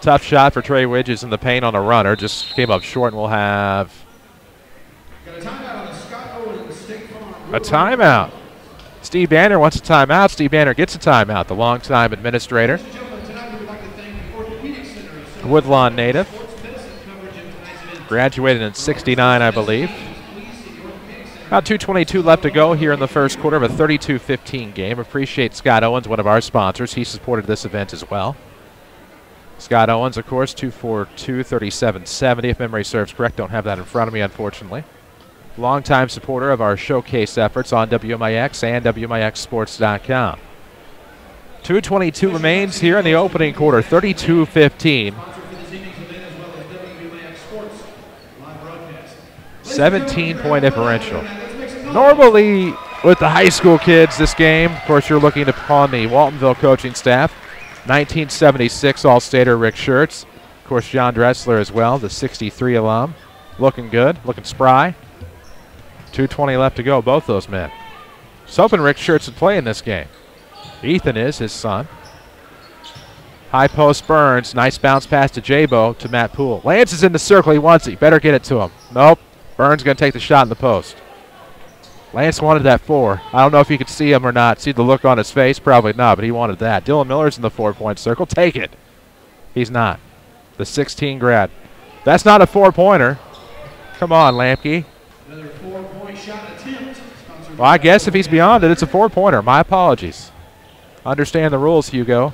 Tough shot for Trey Widges in the paint on a runner. Just came up short, and we'll have a timeout. Steve Banner wants a timeout. Steve Banner gets a timeout. The longtime administrator. Woodlawn native. Graduated in '69, I believe. About 2:22 left to go here in the first quarter of a 32-15 game. Appreciate Scott Owens, one of our sponsors. He supported this event as well. Scott Owens, of course, 242-3770, if memory serves correct. Don't have that in front of me, unfortunately. Longtime supporter of our showcase efforts on WMIX and WMIXsports.com. 2:22 remains here in the opening quarter, 32-15. 17-point differential. Normally, with the high school kids, this game, of course, you're looking upon the Waltonville coaching staff. 1976 All-Stater Rick Schertz. Of course, John Dressler as well, the 63 alum. Looking good, looking spry. 2:20 left to go, both those men. Just hoping Rick Schertz would play in this game. Ethan is, his son. High post Burns, nice bounce pass to Jabo to Matt Poole. Lance is in the circle, he wants it, better get it to him. Nope, Burns going to take the shot in the post. Lance wanted that 4. I don't know if you could see him or not. See the look on his face? Probably not, but he wanted that. Dylan Miller's in the 4-point circle. Take it. He's not. The 16 grad. That's not a 4-pointer. Come on, Lampke. Another 4-point shot attempt. Well, I guess if he's beyond it, it's a 4-pointer. My apologies. Understand the rules, Hugo.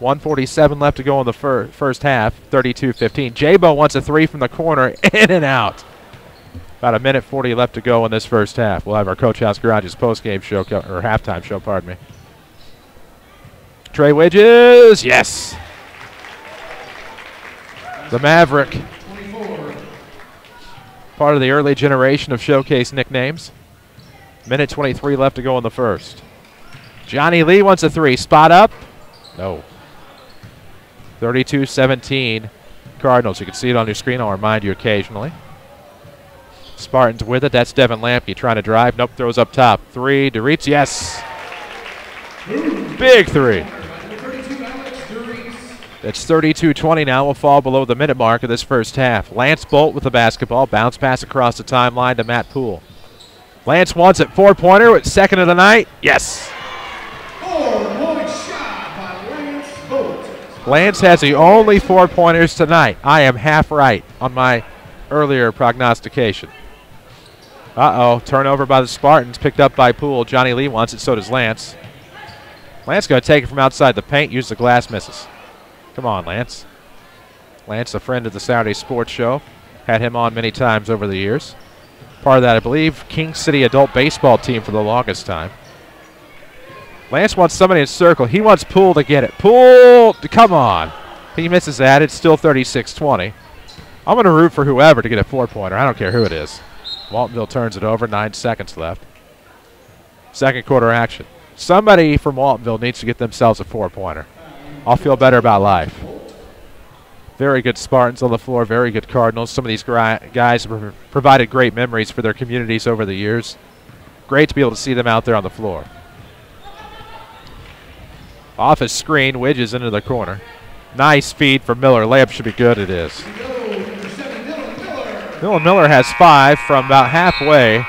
1:47 left to go in the first half. 32-15. Jabo wants a 3 from the corner. In and out. About a minute 40 left to go in this first half. We'll have our Coach House Garage's post-game show, or halftime show, pardon me. Trey Widges, yes. The Maverick. Part of the early generation of showcase nicknames. Minute 23 left to go in the first. Johnny Lee wants a 3. Spot up. No. 32-17 Cardinals. You can see it on your screen. I'll remind you occasionally. Spartans with it. That's Devin Lampke trying to drive. Nope, throws up top. 3, DeReitz, yes. Big 3. It's 32-20 now. We'll fall below the minute mark of this first half. Lance Bolt with the basketball. Bounce pass across the timeline to Matt Poole. Lance wants it. 4-pointer with second of the night. Yes. 4-point shot by Lance Bolt. Lance has the only 4-pointers tonight. I am half right on my earlier prognostication. Uh-oh, turnover by the Spartans, picked up by Poole. Johnny Lee wants it, so does Lance. Lance going to take it from outside the paint, use the glass, misses. Come on, Lance. Lance, a friend of the Saturday Sports Show. Had him on many times over the years. Part of that, I believe, King City adult baseball team for the longest time. Lance wants somebody in circle. He wants Poole to get it. Poole, come on. He misses that. It's still 36-20. I'm going to root for whoever to get a 4-pointer. I don't care who it is. Waltonville turns it over. 9 seconds left. Second quarter action. Somebody from Waltonville needs to get themselves a 4-pointer. I'll feel better about life. Very good Spartans on the floor, very good Cardinals. Some of these guys have provided great memories for their communities over the years. Great to be able to see them out there on the floor. Off his screen, wedges into the corner. Nice feed for Miller. Layup should be good. It is. Miller has 5 from about halfway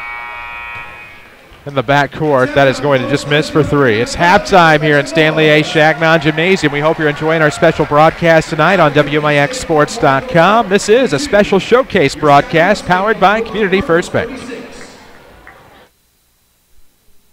in the backcourt. That is going to just miss for 3. It's halftime here in Stanley A. Shagnon Gymnasium. We hope you're enjoying our special broadcast tonight on WMIXsports.com. This is a special showcase broadcast powered by Community First Bank.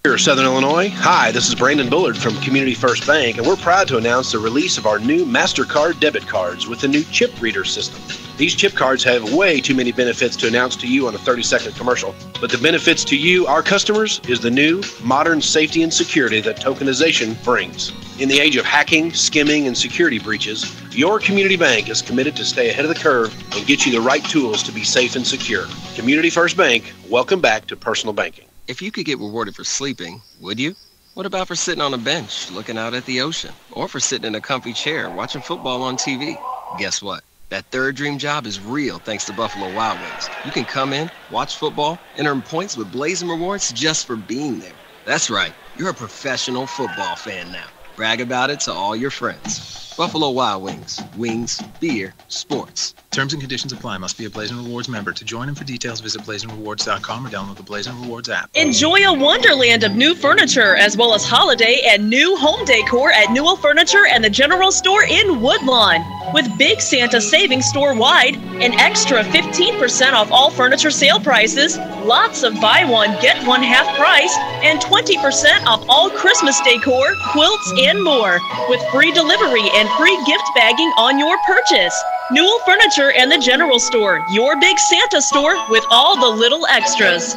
Here, Southern Illinois. Hi, this is Brandon Bullard from Community First Bank, and we're proud to announce the release of our new MasterCard debit cards with the new chip reader system. These chip cards have way too many benefits to announce to you on a 30-second commercial, but the benefits to you, our customers, is the new modern safety and security that tokenization brings. In the age of hacking, skimming, and security breaches, your community bank is committed to stay ahead of the curve and get you the right tools to be safe and secure. Community First Bank, welcome back to personal banking. If you could get rewarded for sleeping, would you? What about for sitting on a bench looking out at the ocean? Or for sitting in a comfy chair watching football on TV? Guess what? That third dream job is real thanks to Buffalo Wild Wings. You can come in, watch football, and earn points with Blazing Rewards just for being there. That's right. You're a professional football fan now. Brag about it to all your friends. Buffalo Wild Wings. Wings, beer, sports. Terms and conditions apply. Must be a Blazing Rewards member. To join and for details, visit blazingrewards.com or download the Blazing Rewards app. Enjoy a wonderland of new furniture as well as holiday and new home decor at Newell Furniture and the General Store in Woodlawn. With Big Santa savings store-wide, an extra 15% off all furniture sale prices, lots of buy one, get one half price, and 20% off all Christmas decor, quilts, and more, with free delivery and free gift bagging on your purchase. Newell Furniture and the General Store, your Big Santa store with all the little extras.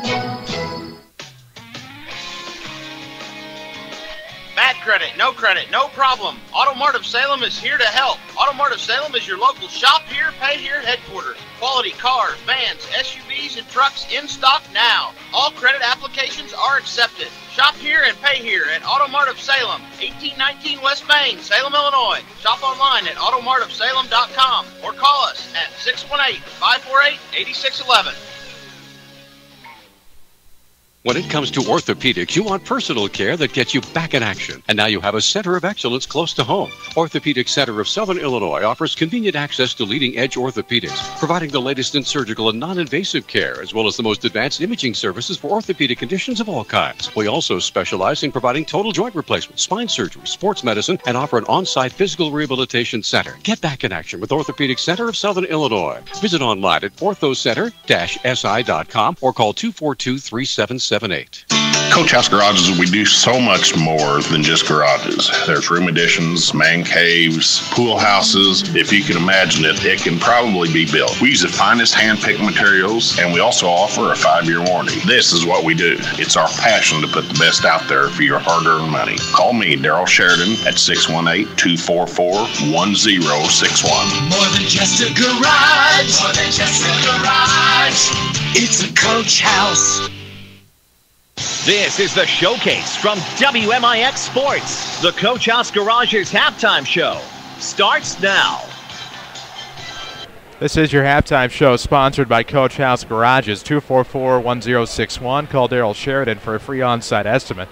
Bad credit, no problem. Auto Mart of Salem is here to help. Auto Mart of Salem is your local shop here, pay here headquarters. Quality cars, vans, SUVs, and trucks in stock now. All credit applications are accepted. Shop here and pay here at Auto Mart of Salem, 1819 West Main, Salem, Illinois. Shop online at automartofsalem.com or call us at 618-548-8611. When it comes to orthopedics, you want personal care that gets you back in action. And now you have a center of excellence close to home. Orthopedic Center of Southern Illinois offers convenient access to leading-edge orthopedics, providing the latest in surgical and non-invasive care, as well as the most advanced imaging services for orthopedic conditions of all kinds. We also specialize in providing total joint replacement, spine surgery, sports medicine, and offer an on-site physical rehabilitation center. Get back in action with Orthopedic Center of Southern Illinois. Visit online at orthocenter-si.com or call 242-3778. Coach House Garages, we do so much more than just garages. There's room additions, man caves, pool houses. If you can imagine it, it can probably be built. We use the finest hand-picked materials, and we also offer a 5-year warranty. This is what we do. It's our passion to put the best out there for your hard-earned money. Call me, Daryl Sheridan, at 618-244-1061. More than just a garage. More than just a garage. It's a Coach House. This is the Showcase from WMIX Sports. The Coach House Garage's halftime show starts now. This is your halftime show sponsored by Coach House Garages. 244-1061. Call Daryl Sheridan for a free on-site estimate.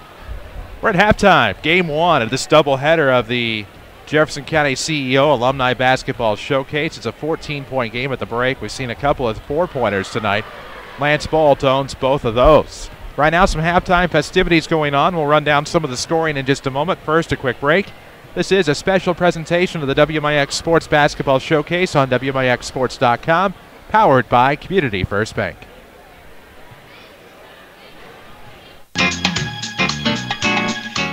We're at halftime, game 1 of this doubleheader of the Jefferson County CEO Alumni Basketball Showcase. It's a 14-point game at the break. We've seen a couple of 4-pointers tonight. Lance Balt owns both of those. Right now, some halftime festivities going on. We'll run down some of the scoring in just a moment. First, a quick break. This is a special presentation of the WMIX Sports Basketball Showcase on WMIXsports.com, powered by Community First Bank.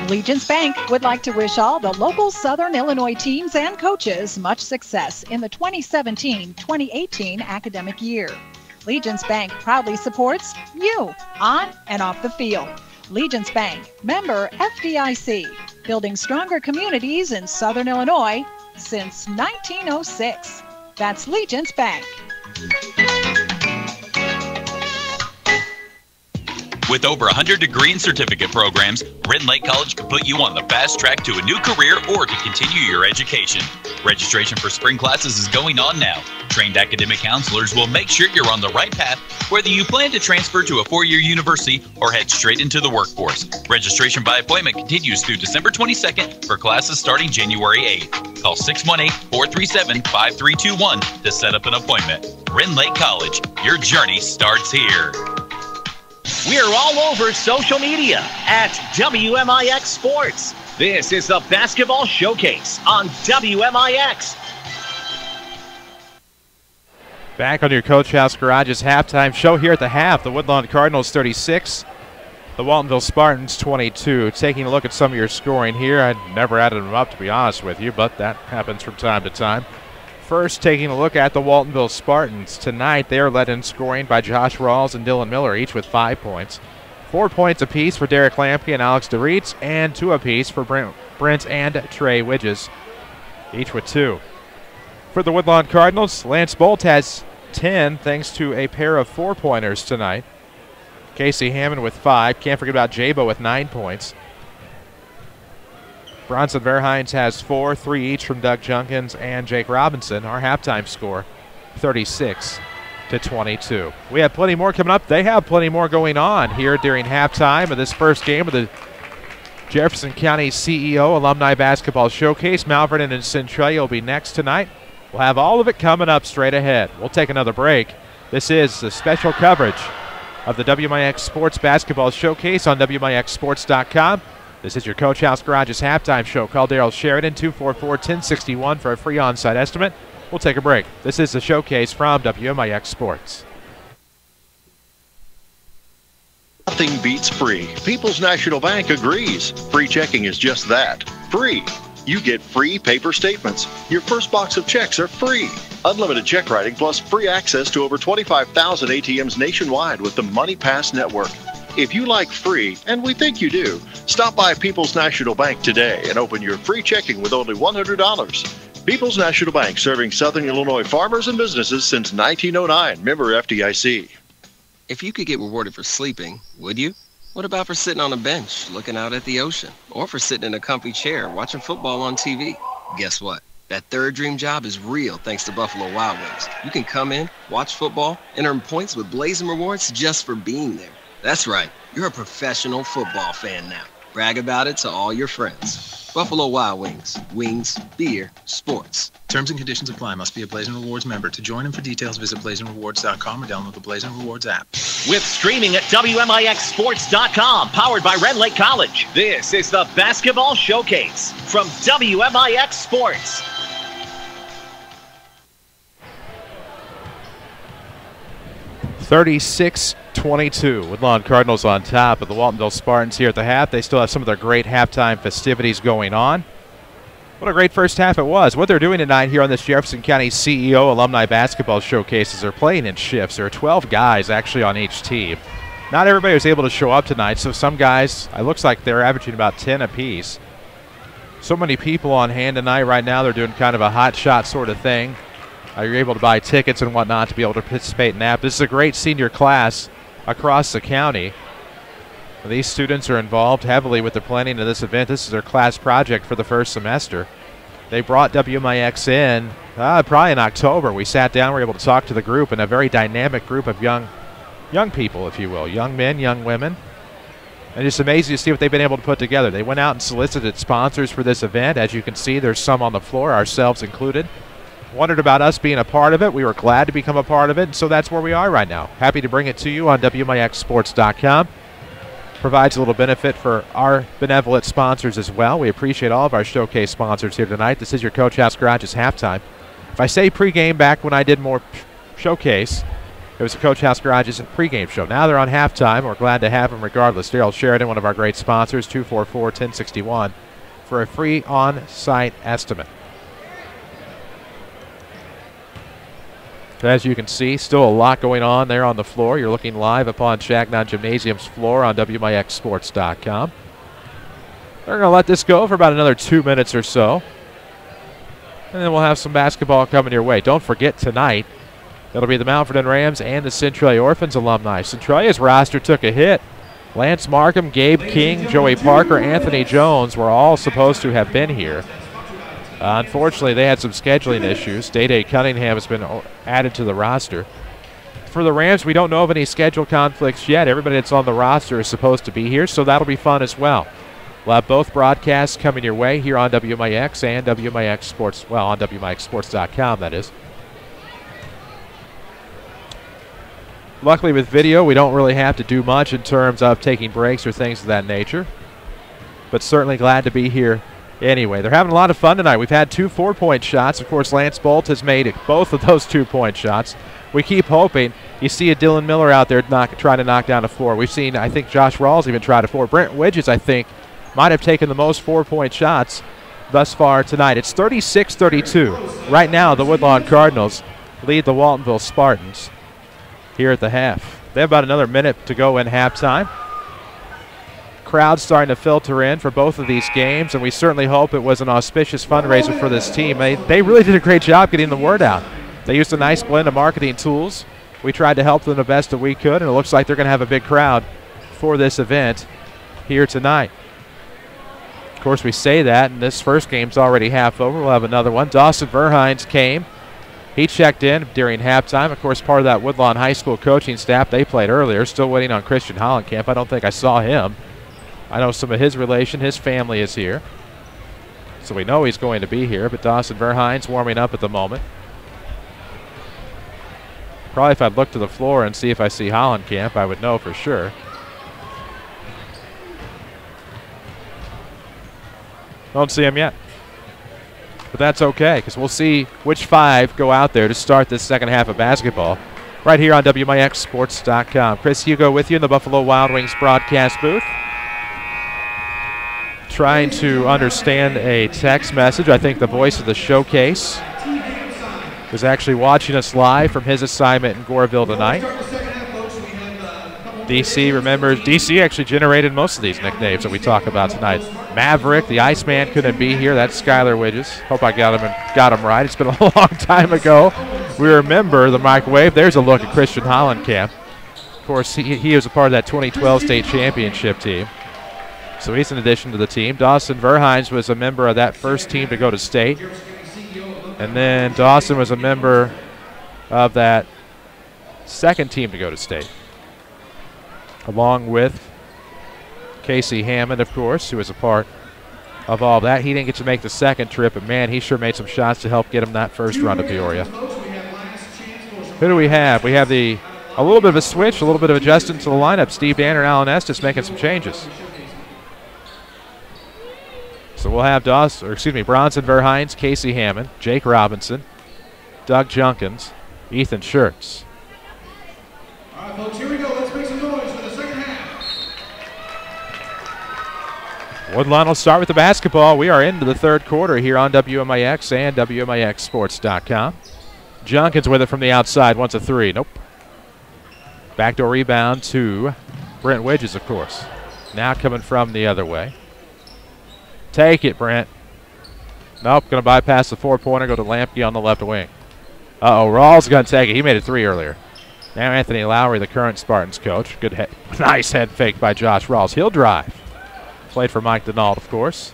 Legence Bank would like to wish all the local Southern Illinois teams and coaches much success in the 2017-2018 academic year. Legence Bank proudly supports you on and off the field. Legence Bank, member FDIC, building stronger communities in Southern Illinois since 1906. That's Legence Bank. With over 100 degree and certificate programs, Red Lake College can put you on the fast track to a new career or to continue your education. Registration for spring classes is going on now. Trained academic counselors will make sure you're on the right path, whether you plan to transfer to a four-year university or head straight into the workforce. Registration by appointment continues through December 22nd for classes starting January 8th. Call 618-437-5321 to set up an appointment. Ren Lake College, your journey starts here. We're all over social media at WMIX Sports. This is the Basketball Showcase on WMIX. Back on your Coach House Garage's halftime show here at the half. The Woodlawn Cardinals 36, the Waltonville Spartans 22. Taking a look at some of your scoring here. I never added them up, to be honest with you, but that happens from time to time. First, taking a look at the Waltonville Spartans. Tonight, they are led in scoring by Josh Rawls and Dylan Miller, each with 5 points. 4 points apiece for Derek Lampke and Alex DeReitz, and 2 apiece for Brent and Trey Widges, each with 2. For the Woodlawn Cardinals, Lance Bolt has 10 thanks to a pair of 4-pointers tonight. Casey Hammond with 5. Can't forget about Jabo with 9 points. Bronson Verhines has 4, 3 each from Doug Junkins and Jake Robinson. Our halftime score, 36-22. We have plenty more coming up. They have plenty more going on here during halftime of this first game of the Jefferson County CEO Alumni Basketball Showcase. Mount Vernon and Centralia will be next tonight. We'll have all of it coming up straight ahead. We'll take another break. This is the special coverage of the WMIX Sports Basketball Showcase on WMIXSports.com. This is your Coach House Garage's halftime show. Call Darryl Sheridan, 244-1061 for a free on-site estimate. We'll take a break. This is the Showcase from WMIX Sports. Nothing beats free. People's National Bank agrees. Free checking is just that, free. You get free paper statements. Your first box of checks are free. Unlimited check writing plus free access to over 25,000 ATMs nationwide with the Money Pass Network. If you like free, and we think you do, stop by People's National Bank today and open your free checking with only $100. People's National Bank, serving Southern Illinois farmers and businesses since 1909. Member FDIC. If you could get rewarded for sleeping, would you? What about for sitting on a bench looking out at the ocean? Or for sitting in a comfy chair watching football on TV? Guess what? That third dream job is real thanks to Buffalo Wild Wings. You can come in, watch football, and earn points with Blazing Rewards just for being there. That's right. You're a professional football fan now. Brag about it to all your friends. Buffalo Wild Wings. Wings, beer, sports. Terms and conditions apply. Must be a Blazing Rewards member. To join and for details, visit blazingrewards.com or download the Blazing Rewards app. With streaming at WMIXSports.com, powered by Red Lake College, this is the Basketball Showcase from WMIX Sports. (36-22). Woodlawn Cardinals on top of the Waltonville Spartans here at the half. They still have some of their great halftime festivities going on. What a great first half it was. What they're doing tonight here on this Jefferson County CEO Alumni Basketball Showcase is they're playing in shifts. There are 12 guys actually on each team. Not everybody was able to show up tonight, so some guys, it looks like they're averaging about 10 apiece. So many people on hand tonight. Right now they're doing kind of a hot shot sort of thing. You're able to buy tickets and whatnot to be able to participate in that. This is a great senior class across the county. These students are involved heavily with the planning of this event. This is their class project for the first semester. They brought WMIX in probably in October. We sat down, we were able to talk to the group, and a very dynamic group of young people, if you will, young men, young women. And it's amazing to see what they've been able to put together. They went out and solicited sponsors for this event. As you can see, there's some on the floor, ourselves included. Wondered about us being a part of it. We were glad to become a part of it, and so that's where we are right now. Happy to bring it to you on WMIXSports.com. Provides a little benefit for our benevolent sponsors as well. We appreciate all of our showcase sponsors here tonight. This is your Coach House Garage's halftime. If I say pregame, back when I did more showcase, it was the Coach House Garage's pregame show. Now they're on halftime. We're glad to have them regardless. Darryl Sheridan, one of our great sponsors, 244-1061 for a free on-site estimate. As you can see, still a lot going on there on the floor. You're looking live upon Shagnon Gymnasium's floor on WMIXSports.com. They're going to let this go for about another 2 minutes or so. And then we'll have some basketball coming your way. Don't forget tonight, it'll be the Mount Vernon Rams and the Centralia Orphans alumni. Centralia's roster took a hit Lance Markham, Gabe King, Joey Parker, Anthony Jones were all supposed to have been here. Unfortunately, they had some scheduling issues. Day-Day Cunningham has been added to the roster. For the Rams, we don't know of any schedule conflicts yet. Everybody that's on the roster is supposed to be here, so that'll be fun as well. We'll have both broadcasts coming your way here on WMIX and WMIX Sports, well, on WMIXsports.com, that is. Luckily with video, we don't really have to do much in terms of taking breaks or things of that nature. But certainly glad to be here anyway. They're having a lot of fun tonight. We've had 2 4-point shots. Of course, Lance Bolt has made both of those 2-point shots. We keep hoping. You see a Dylan Miller out there trying to knock down a 4. We've seen, I think, Josh Rawls even try a 4. Brent Widges, I think, might have taken the most 4-point shots thus far tonight. It's 36-32. Right now, the Woodlawn Cardinals lead the Waltonville Spartans here at the half. They have about another minute to go in halftime. Crowd starting to filter in for both of these games, and we certainly hope it was an auspicious fundraiser for this team. They really did a great job getting the word out. They used a nice blend of marketing tools. We tried to help them the best that we could, and it looks like they're going to have a big crowd for this event here tonight. Of course, we say that, and this first game's already half over. We'll have another one. Dawson Verhines came. He checked in during halftime. Of course, part of that Woodlawn High School coaching staff. They played earlier. Still waiting on Christian Hollenkamp. I don't think I saw him. I know some of his relation. His family is here. So we know he's going to be here. But Dawson Verhines warming up at the moment. Probably if I'd look to the floor and see if I see Hollenkamp, I would know for sure. Don't see him yet. But that's okay, because we'll see which 5 go out there to start this second half of basketball right here on WMIXsports.com. Chris Hugo with you in the Buffalo Wild Wings broadcast booth. Trying to understand a text message. I think the voice of the showcase is actually watching us live from his assignment in Goreville tonight. DC, remember, DC actually generated most of these nicknames that we talk about tonight. Maverick, the Iceman couldn't be here. That's Skylar Widges. Hope I got him right. It's been a long time ago. We remember the microwave. There's a look at Christian Hollenkamp. Of course, he was a part of that 2012 state championship team. So he's an addition to the team. Dawson Verhines was a member of that first team to go to state. And then Dawson was a member of that second team to go to state, along with Casey Hammond, of course, who was a part of all that. He didn't get to make the second trip, but, man, he sure made some shots to help get him that first run to Peoria. Who do we have? We have a little bit of a switch, a little bit of adjustment to the lineup. Steve Danner and Alan Estes making some changes. So we'll have Bronson Verhines, Casey Hammond, Jake Robinson, Doug Junkins, Ethan Schertz. All right, folks, here we go. Let's make some noise for the second half. Woodlawn will start with the basketball. We are into the third quarter here on WMIX and WMIXsports.com. Junkins with it from the outside. Wants a 3. Nope. Backdoor rebound to Brent Widges, of course. Now coming from the other way. Take it, Brent. Nope, going to bypass the 4-pointer, go to Lampke on the left wing. Uh-oh, Rawls going to take it. He made a 3 earlier. Now Anthony Lowry, the current Spartans coach. Good nice head fake by Josh Rawls. He'll drive. Played for Mike Denault, of course.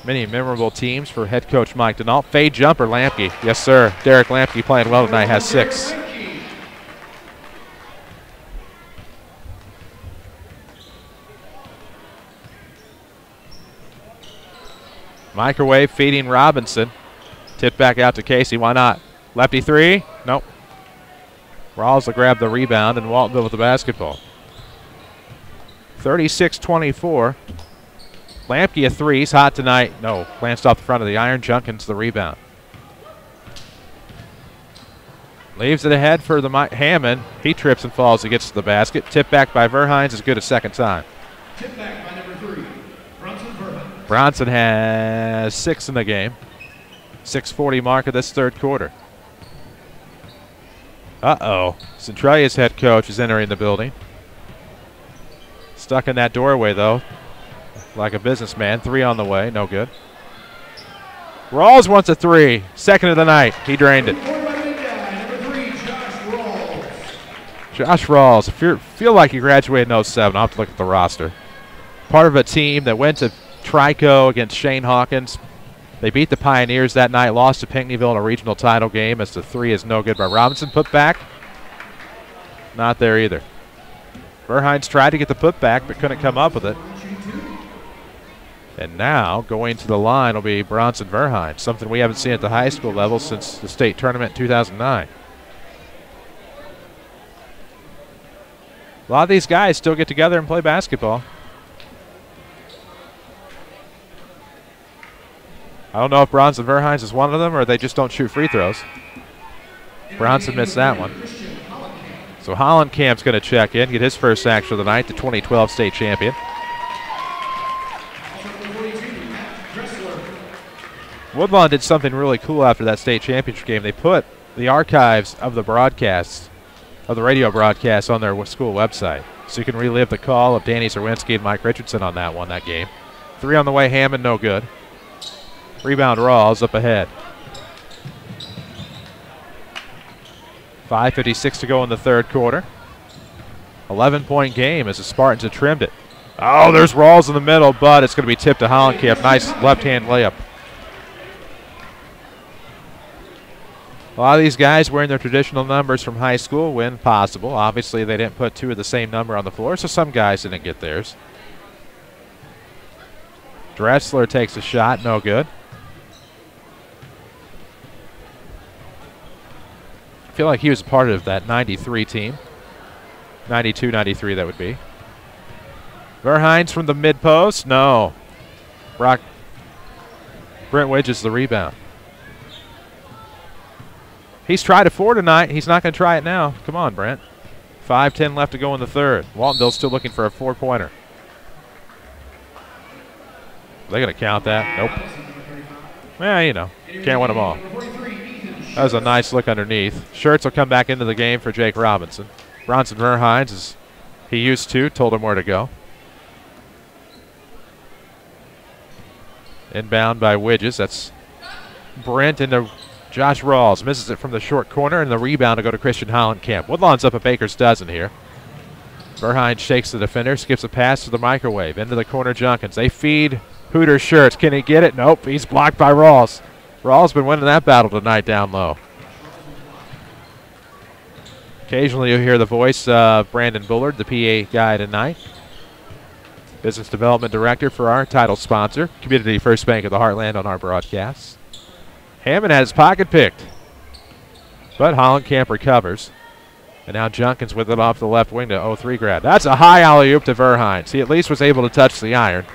Many memorable teams for head coach Mike Denault. Fade jumper, Lampke. Yes, sir. Derek Lampke playing well tonight, has 6. Microwave feeding Robinson. Tip back out to Casey. Why not? Lefty 3. Nope. Rawls will grab the rebound and Waltonville with the basketball. 36-24. Lampke a 3. He's hot tonight. No. Glanced off the front of the iron. Junkins the rebound. Leaves it ahead for the Hammond. He trips and falls. He gets to the basket. Tip back by Verhines is good a second time. Tip back by number 3. Bronson has 6 in the game. 6:40 mark of this third quarter. Uh-oh. Centralia's head coach is entering the building. Stuck in that doorway, though, like a businessman. 3 on the way. No good. Rawls wants a 3. Second of the night. He drained it. Josh Rawls, if you feel like he graduated in 07, I'll have to look at the roster. Part of a team that went to Trico against Shane Hawkins. They beat the Pioneers that night, lost to Pinckneyville in a regional title game as the three is no good by Robinson. Put back, not there either. Verhines tried to get the putback but couldn't come up with it. And now going to the line will be Bronson Verhines, something we haven't seen at the high school level since the state tournament in 2009. A lot of these guys still get together and play basketball. I don't know if Bronson Verhines is one of them or they just don't shoot free throws. Bronson missed that one. So Hollenkamp's going to check in, get his first action of the night, the 2012 state champion. Woodlawn did something really cool after that state championship game. They put the archives of the broadcasts, of the radio broadcasts, on their school website. So you can relive the call of Danny Zerwinski and Mike Richardson on that game. 3 on the way, Hammond, no good. Rebound Rawls up ahead. 5:56 to go in the third quarter. 11-point game as the Spartans have trimmed it. Oh, there's Rawls in the middle, but it's going to be tipped to Hollenkamp. Nice left-hand layup. A lot of these guys wearing their traditional numbers from high school when possible. Obviously, they didn't put 2 of the same number on the floor, so some guys didn't get theirs. Dressler takes a shot, no good. I feel like he was part of that 93 team. 92, 93 that would be. Verhines from the mid-post, no. Brent Widges the rebound. He's tried it 4 tonight. He's not going to try it now. Come on, Brent. 5:10 left to go in the third. Waltonville's still looking for a 4-pointer. They're going to count that. Nope. Well, you know, can't win them all. That was a nice look underneath. Shirts will come back into the game for Jake Robinson. Bronson Verhines, as he used to, told him where to go. Inbound by Widges. That's Brent into Josh Rawls. Misses it from the short corner, and the rebound to go to Christian Hollenkamp. Woodlawn's up a baker's dozen here. Verhines shakes the defender, skips a pass to the microwave. Into the corner, Junkins. They feed Hooters Shirts. Can he get it? Nope. He's blocked by Rawls. Rawls been winning that battle tonight down low. Occasionally you'll hear the voice of Brandon Bullard, the PA guy tonight. Business Development Director for our title sponsor, Community First Bank of the Heartland, on our broadcasts. Hammond had his pocket picked, but Hollenkamp recovers. And now Junkins with it off the left wing to 03 grad. That's a high alley-oop to Verhines. He at least was able to touch the iron.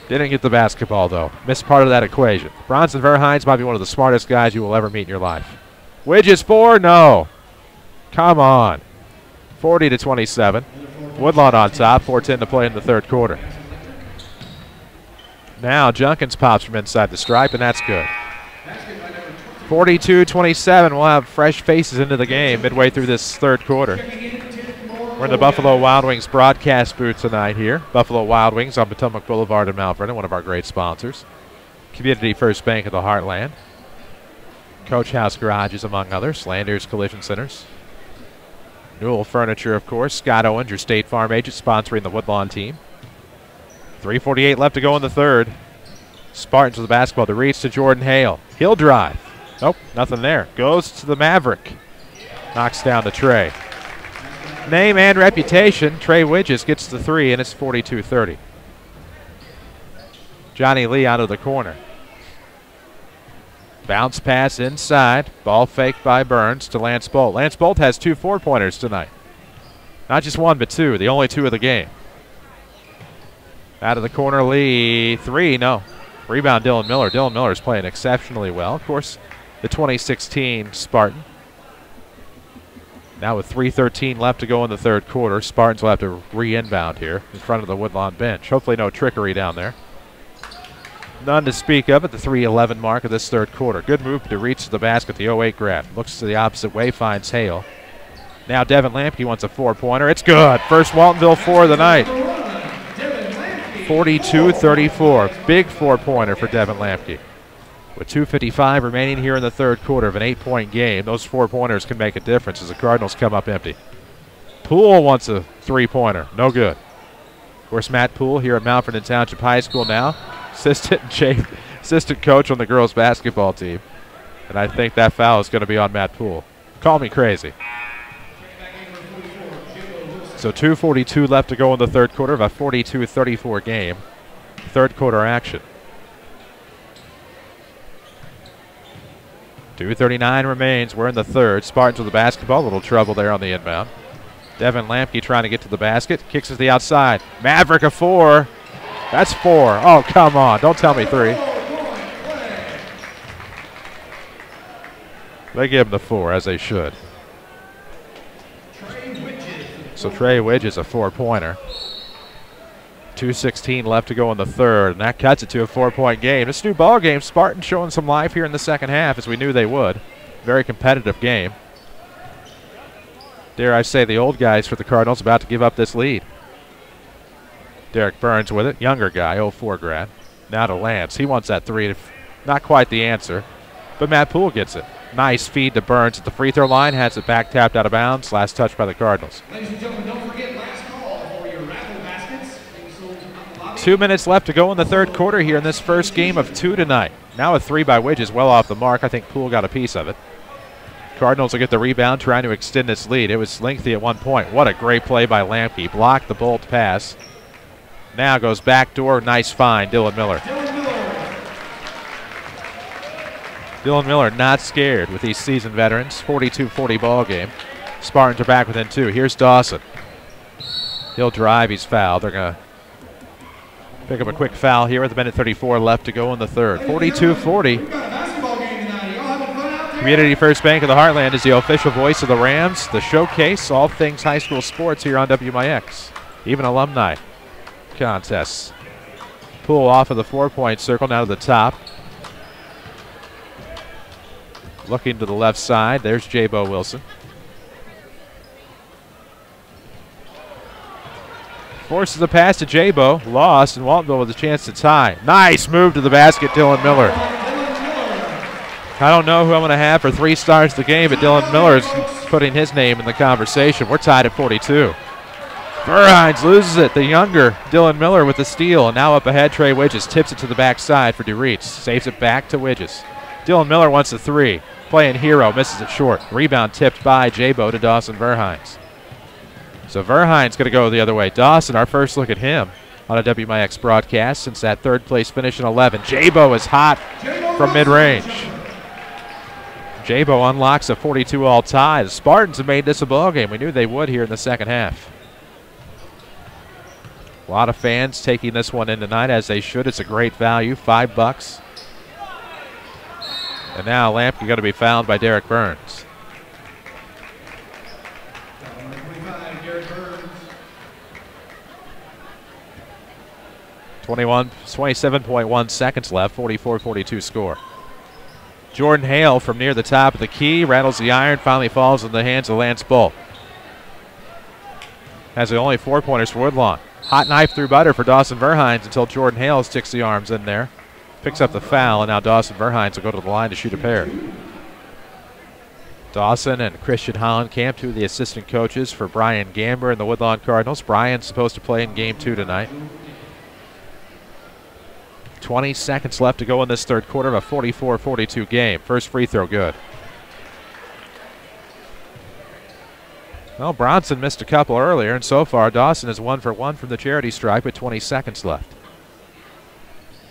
Didn't get the basketball, though. Missed part of that equation. Bronson Verhines might be one of the smartest guys you will ever meet in your life. Widges 4? No. Come on. 40-27. Woodlawn on top. 4:10 to play in the third quarter. Now Junkins pops from inside the stripe, and that's good. 42-27. We'll have fresh faces into the game midway through this third quarter. We're in the Buffalo Wild Wings broadcast booth tonight here. Buffalo Wild Wings on Potomac Boulevard in Mount Vernon, one of our great sponsors. Community First Bank of the Heartland. Coach House Garages, among others. Landers Collision Centers. Newell Furniture, of course. Scott Owens, your State Farm agent, sponsoring the Woodlawn team. 3:48 left to go in the third. Spartans with the basketball to reach to Jordan Hale. He'll drive. Nope, nothing there. Goes to the Maverick. Knocks down to Trey. Name and reputation. Trey Widges gets the 3, and it's 42-30. Johnny Lee out of the corner. Bounce pass inside. Ball faked by Burns to Lance Bolt. Lance Bolt has 2 4-pointers tonight. Not just 1, but 2. The only 2 of the game. Out of the corner, Lee. 3, no. Rebound, Dylan Miller. Dylan Miller's playing exceptionally well. Of course, the 2016 Spartan. Now with 3:13 left to go in the third quarter, Spartans will have to re-inbound here in front of the Woodlawn bench. Hopefully no trickery down there. None to speak of at the 3:11 mark of this third quarter. Good move to reach the basket, the 08 grad. Looks to the opposite way, finds Hale. Now Devin Lampke wants a 4-pointer. It's good. First Waltonville 4 of the night. 42-34. Big 4-pointer for Devin Lampke. With 2:55 remaining here in the third quarter of an 8-point game, those 4-pointers can make a difference as the Cardinals come up empty. Poole wants a three-pointer. No good. Of course, Matt Poole here at Mount Vernon Township High School now. Assistant coach on the girls basketball team. And I think that foul is going to be on Matt Poole. Call me crazy. So 2:42 left to go in the third quarter of a 42-34 game. Third quarter action. 2:39 remains. We're in the third. Spartans with the basketball. A little trouble there on the inbound. Devin Lampke trying to get to the basket. Kicks to the outside. Maverick a 4. That's 4. Oh, come on. Don't tell me 3. They give him the 4, as they should. So Trey Widges a 4-pointer. 2:16 left to go in the third, and that cuts it to a 4-point game. This new ball game, Spartans showing some life here in the second half, as we knew they would. Very competitive game. Dare I say the old guys for the Cardinals about to give up this lead. Derek Burns with it, younger guy, 04 grad. Now to Lance. He wants that 3. Not quite the answer, but Matt Poole gets it. Nice feed to Burns at the free throw line. Has it back tapped out of bounds. Last touch by the Cardinals. Ladies and gentlemen, don't forget last call for your raffle baskets. 2 minutes left to go in the third quarter here in this first game of 2 tonight. Now a 3 by Widges, well off the mark. I think Poole got a piece of it. Cardinals will get the rebound, trying to extend this lead. It was lengthy at one point. What a great play by Lampke. Blocked the bolt pass. Now goes back door. Nice find, Dylan Miller. Dylan Miller not scared with these seasoned veterans. 42-40 ball game. Spartans are back within 2. Here's Dawson. He'll drive. He's fouled. They're going to pick up a quick foul here with a minute 34 left to go in the third. 42-40. Community First Bank of the Heartland is the official voice of the Rams. The Showcase, all things high school sports here on WMIX. Even alumni contests. Poole off of the 4-point circle, now to the top. Looking to the left side, there's J-Bo Wilson. Forces a pass to J-Bo, lost, and Waltonville with a chance to tie. Nice move to the basket, Dylan Miller. I don't know who I'm going to have for 3 stars of the game, but Dylan Miller is putting his name in the conversation. We're tied at 42. Verhines loses it. The younger Dylan Miller with the steal, and now up ahead, Trey Widges tips it to the backside for DeReitz. Saves it back to Widges. Dylan Miller wants a 3. Playing hero, misses it short. Rebound tipped by J-Bo to Dawson Verhines. So Verhines going to go the other way. Dawson, our first look at him on a WMIX broadcast since that third place finish in 11. J-Bo is hot from mid-range. J-Bo unlocks a 42-all tie. The Spartans have made this a ball game. We knew they would here in the second half. A lot of fans taking this one in tonight, as they should. It's a great value, $5. And now Lampke going to be fouled by Derek Burns. Burns. 27.1 seconds left, 44-42 score. Jordan Hale from near the top of the key, rattles the iron, finally falls in the hands of Lance Bull. Has the only 4-pointers for Woodlawn. Hot knife through butter for Dawson Verhines until Jordan Hale sticks the arms in there. Picks up the foul, and now Dawson Verhines will go to the line to shoot a pair. Dawson and Christian Hollenkamp, 2 of the assistant coaches for Brian Gamber and the Woodlawn Cardinals. Brian's supposed to play in game 2 tonight. 20 seconds left to go in this third quarter of a 44-42 game. First free throw good. Well, Bronson missed a couple earlier, and so far Dawson is 1 for 1 from the charity stripe with 20 seconds left.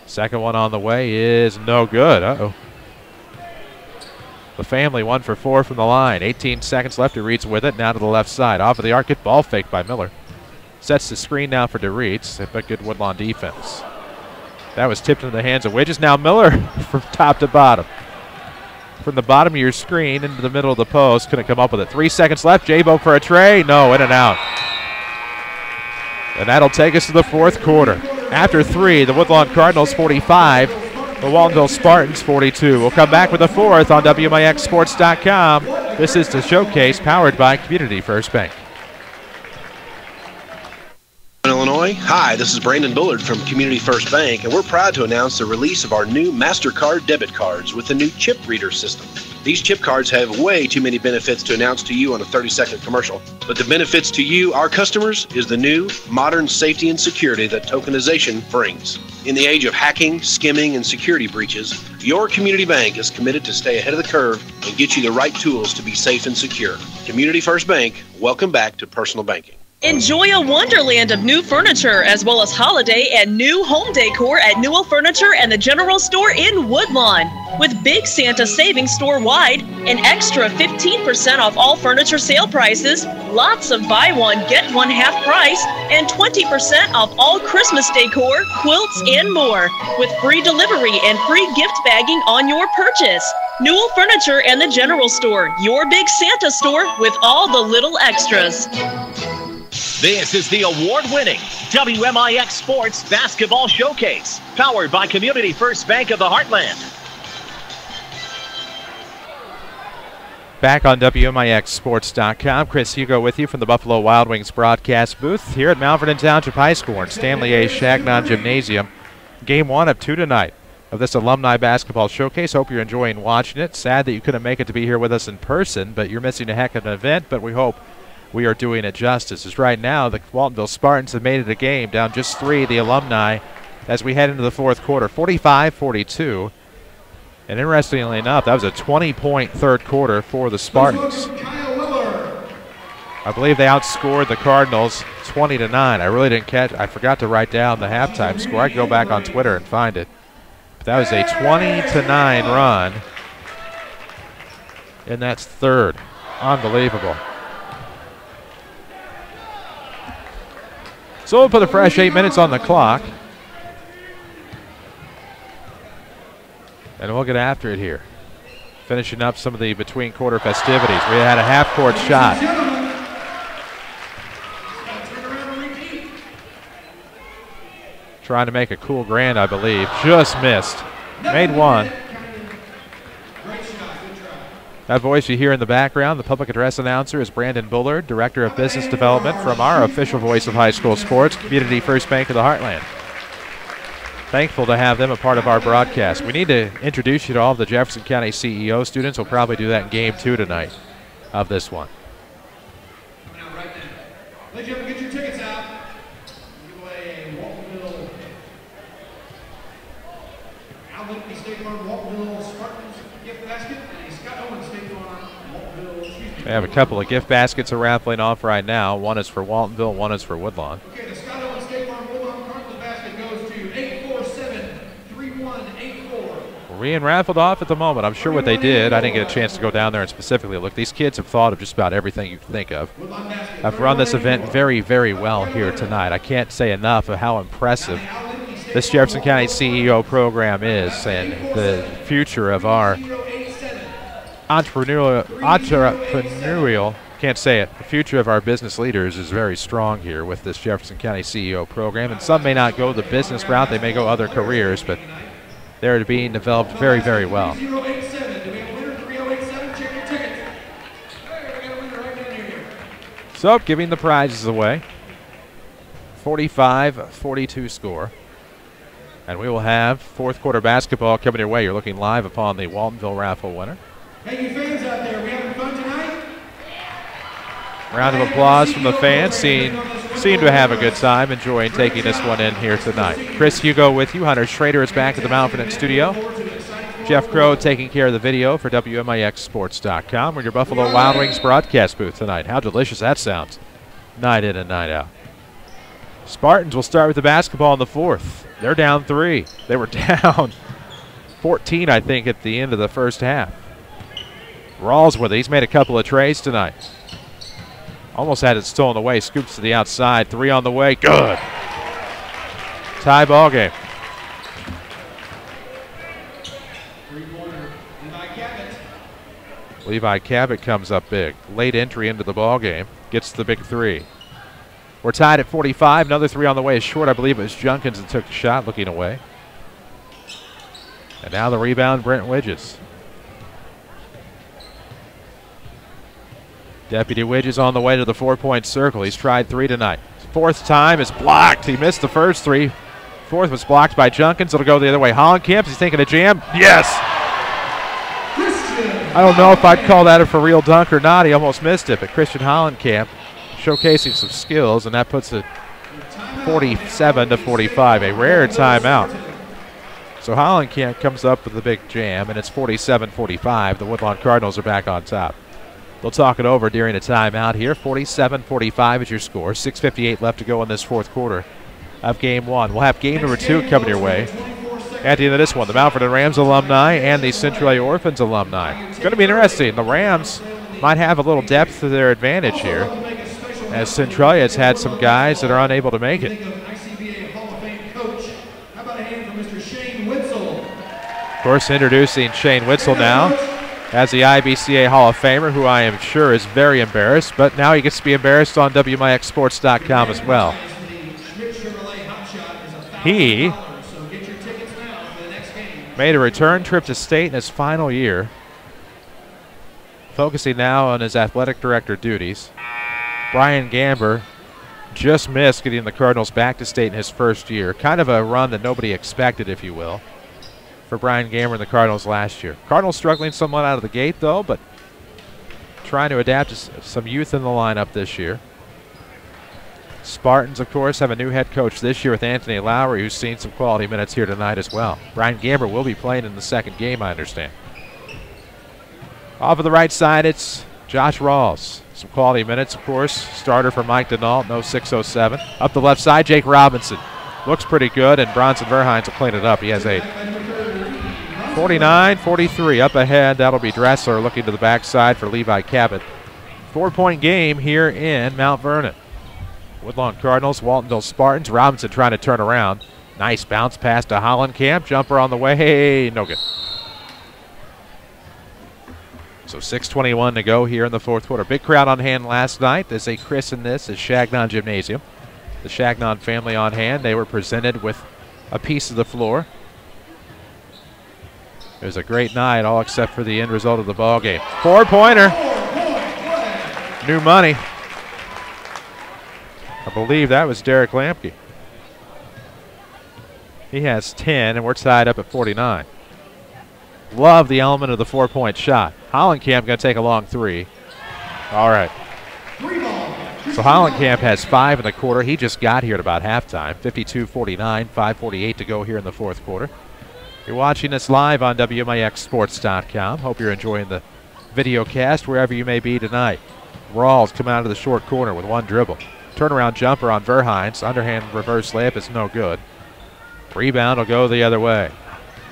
Second one on the way is no good. Uh-oh. The family 1 for 4 from the line. 18 seconds left. DeReitz with it. Now to the left side. Off of the arc, get ball faked by Miller. Sets the screen now for DeReitz, but good Woodlawn defense. That was tipped into the hands of Widges. Now Miller from top to bottom. From the bottom of your screen into the middle of the post. Couldn't come up with it. 3 seconds left. J-Bo for a tray. No, in and out. And that'll take us to the fourth quarter. After 3, the Woodlawn Cardinals 45, the Waltonville Spartans 42. We'll come back with the fourth on WMIXSports.com. This is the Showcase powered by Community First Bank. Illinois. Hi, this is Brandon Bullard from Community First Bank, and we're proud to announce the release of our new MasterCard debit cards with the new chip reader system. These chip cards have way too many benefits to announce to you on a 30-second commercial. But the benefits to you, our customers, is the new modern safety and security that tokenization brings. In the age of hacking, skimming, and security breaches, your community bank is committed to stay ahead of the curve and get you the right tools to be safe and secure. Community First Bank, welcome back to personal banking. Enjoy a wonderland of new furniture as well as holiday and new home decor at Newell Furniture and the General Store in Woodlawn. With Big Santa savings store-wide, an extra 15% off all furniture sale prices, lots of buy one, get one half price, and 20% off all Christmas decor, quilts, and more, with free delivery and free gift bagging on your purchase. Newell Furniture and the General Store, your Big Santa store with all the little extras. This is the award-winning WMIX Sports Basketball Showcase, powered by Community First Bank of the Heartland. Back on WMIXSports.com, Chris Hugo with you from the Buffalo Wild Wings broadcast booth here at Mount Vernon Township High School in Stanley A. Shagnon Gymnasium. Game 1 of 2 tonight of this Alumni Basketball Showcase. Hope you're enjoying watching it. Sad that you couldn't make it to be here with us in person, but you're missing a heck of an event, but we hope we are doing it justice. As right now, the Waltonville Spartans have made it a game, down just 3, the Alumni, as we head into the fourth quarter, 45-42. And interestingly enough, that was a 20-point third quarter for the Spartans. I believe they outscored the Cardinals 20-9. I really didn't catch, I forgot to write down the halftime score. I can go back on Twitter and find it. But that was a 20-9 run, and that's third. Unbelievable. So we'll put a fresh 8 minutes on the clock. And we'll get after it here. Finishing up some of the between quarter festivities. We had a half court shot. Trying to make a cool grand, I believe. Just missed. Made one. That voice you hear in the background, the public address announcer, is Brandon Bullard, Director of Business Development from our official voice of high school sports, Community First Bank of the Heartland. Thankful to have them a part of our broadcast. We need to introduce you to all of the Jefferson County CEO students. We'll probably do that in Game 2 tonight of this one. Ladies and gentlemen, get your tickets out. Give away a Waltonville, Alumni State Farm Waltonville Spartans gift basket and a Scott Owens State Farm Waltonville. We have a couple of gift baskets are raffling off right now. One is for Waltonville, one is for Woodlawn. Okay, the Scott Owens State Farm Woodlawn Cardinals basket goes to 847-3184. We're being raffled off at the moment. I'm sure what they did, I didn't get a chance to go down there and specifically look. These kids have thought of just about everything you can think of. I've run this event very, very well here tonight. I can't say enough of how impressive this Jefferson County CEO program is, and the future of our entrepreneurial, can't say it, the future of our business leaders is very strong here with this Jefferson County CEO program. And some may not go the business route, they may go other careers, but they're being developed very, very well. So, giving the prizes away. 45-42 score. And we will have fourth quarter basketball coming your way. You're looking live upon the Waltonville raffle winner. Hey, you fans out there, we having fun tonight? Round of applause from the fans. Seem to have a good time, enjoying taking this one in here tonight. Chris Hugo with you. Hunter Schrader is back at the Mount Vernon studio. Jeff Crow taking care of the video for WMIXSports.com. We're in your Buffalo Wild Wings broadcast booth tonight. How delicious that sounds. Night in and night out. Spartans will start with the basketball in the fourth. They're down 3. They were down 14, I think, at the end of the first half. Rawls with it. He's made a couple of trays tonight. Almost had it stolen away. Scoops to the outside. 3 on the way. Good. Tie ball game. Levi Cabot comes up big. Late entry into the ball game. Gets the big 3. We're tied at 45. Another 3 on the way is short. I believe it was Junkins that took the shot, looking away. And now the rebound, Brent Widges. Deputy Widges on the way to the 4-point circle. He's tried 3 tonight. Fourth time is blocked. He missed the first 3. Fourth was blocked by Junkins. It'll go the other way. Hollenkamp, he's taking a jam. Yes! Christian I don't know if I'd call that a for real dunk or not. He almost missed it, but Christian Hollenkamp showcasing some skills, and that puts it 47-45, a rare timeout. So Hollenkamp comes up with the big jam, and it's 47-45. The Woodlawn Cardinals are back on top. They'll talk it over during a timeout here. 47-45 is your score. 6:58 left to go in this fourth quarter of game one. We'll have game number 2 coming your way. At the end of this one, the Mount Vernon Rams alumni and the Centralia Orphans alumni. It's going to be interesting. The Rams might have a little depth to their advantage here, as Centralia has had some guys that are unable to make it. Of course, introducing Shane Witzel now as the IBCA Hall of Famer, who I am sure is very embarrassed, but now he gets to be embarrassed on WMIXsports.com as well. He made a return trip to state in his final year, focusing now on his athletic director duties. Brian Gamber just missed getting the Cardinals back to state in his first year. Kind of a run that nobody expected, if you will, for Brian Gamber and the Cardinals last year. Cardinals struggling somewhat out of the gate, though, but trying to adapt to some youth in the lineup this year. Spartans, of course, have a new head coach this year with Anthony Lowry, who's seen some quality minutes here tonight as well. Brian Gamber will be playing in the second game, I understand. Off of the right side, it's Josh Rawls. Some quality minutes, of course. Starter for Mike Denault, no 607. Up the left side, Jake Robinson. Looks pretty good, and Bronson Verhines will clean it up. He has 8. 49-43 up ahead. That'll be Dressler looking to the backside for Levi Cabot. 4-point game here in Mount Vernon. Woodlawn Cardinals, Waltonville Spartans. Robinson trying to turn around. Nice bounce pass to Hollenkamp. Jumper on the way. Hey, no good. So 6:21 to go here in the fourth quarter. Big crowd on hand last night as they christened this as Chagnon Gymnasium. The Chagnon family on hand. They were presented with a piece of the floor. It was a great night, all except for the end result of the ball game. 4-pointer. New money. I believe that was Derek Lampke. He has 10, and we're tied up at 49. Love the element of the 4-point shot. Hollenkamp going to take a long 3. All right. So Hollenkamp has 5 in the quarter. He just got here at about halftime. 52-49, 5:48 to go here in the fourth quarter. You're watching us live on WMIXsports.com. Hope you're enjoying the video cast wherever you may be tonight. Rawls coming out of the short corner with 1 dribble. Turnaround jumper on Verhines. Underhand reverse layup is no good. Rebound will go the other way.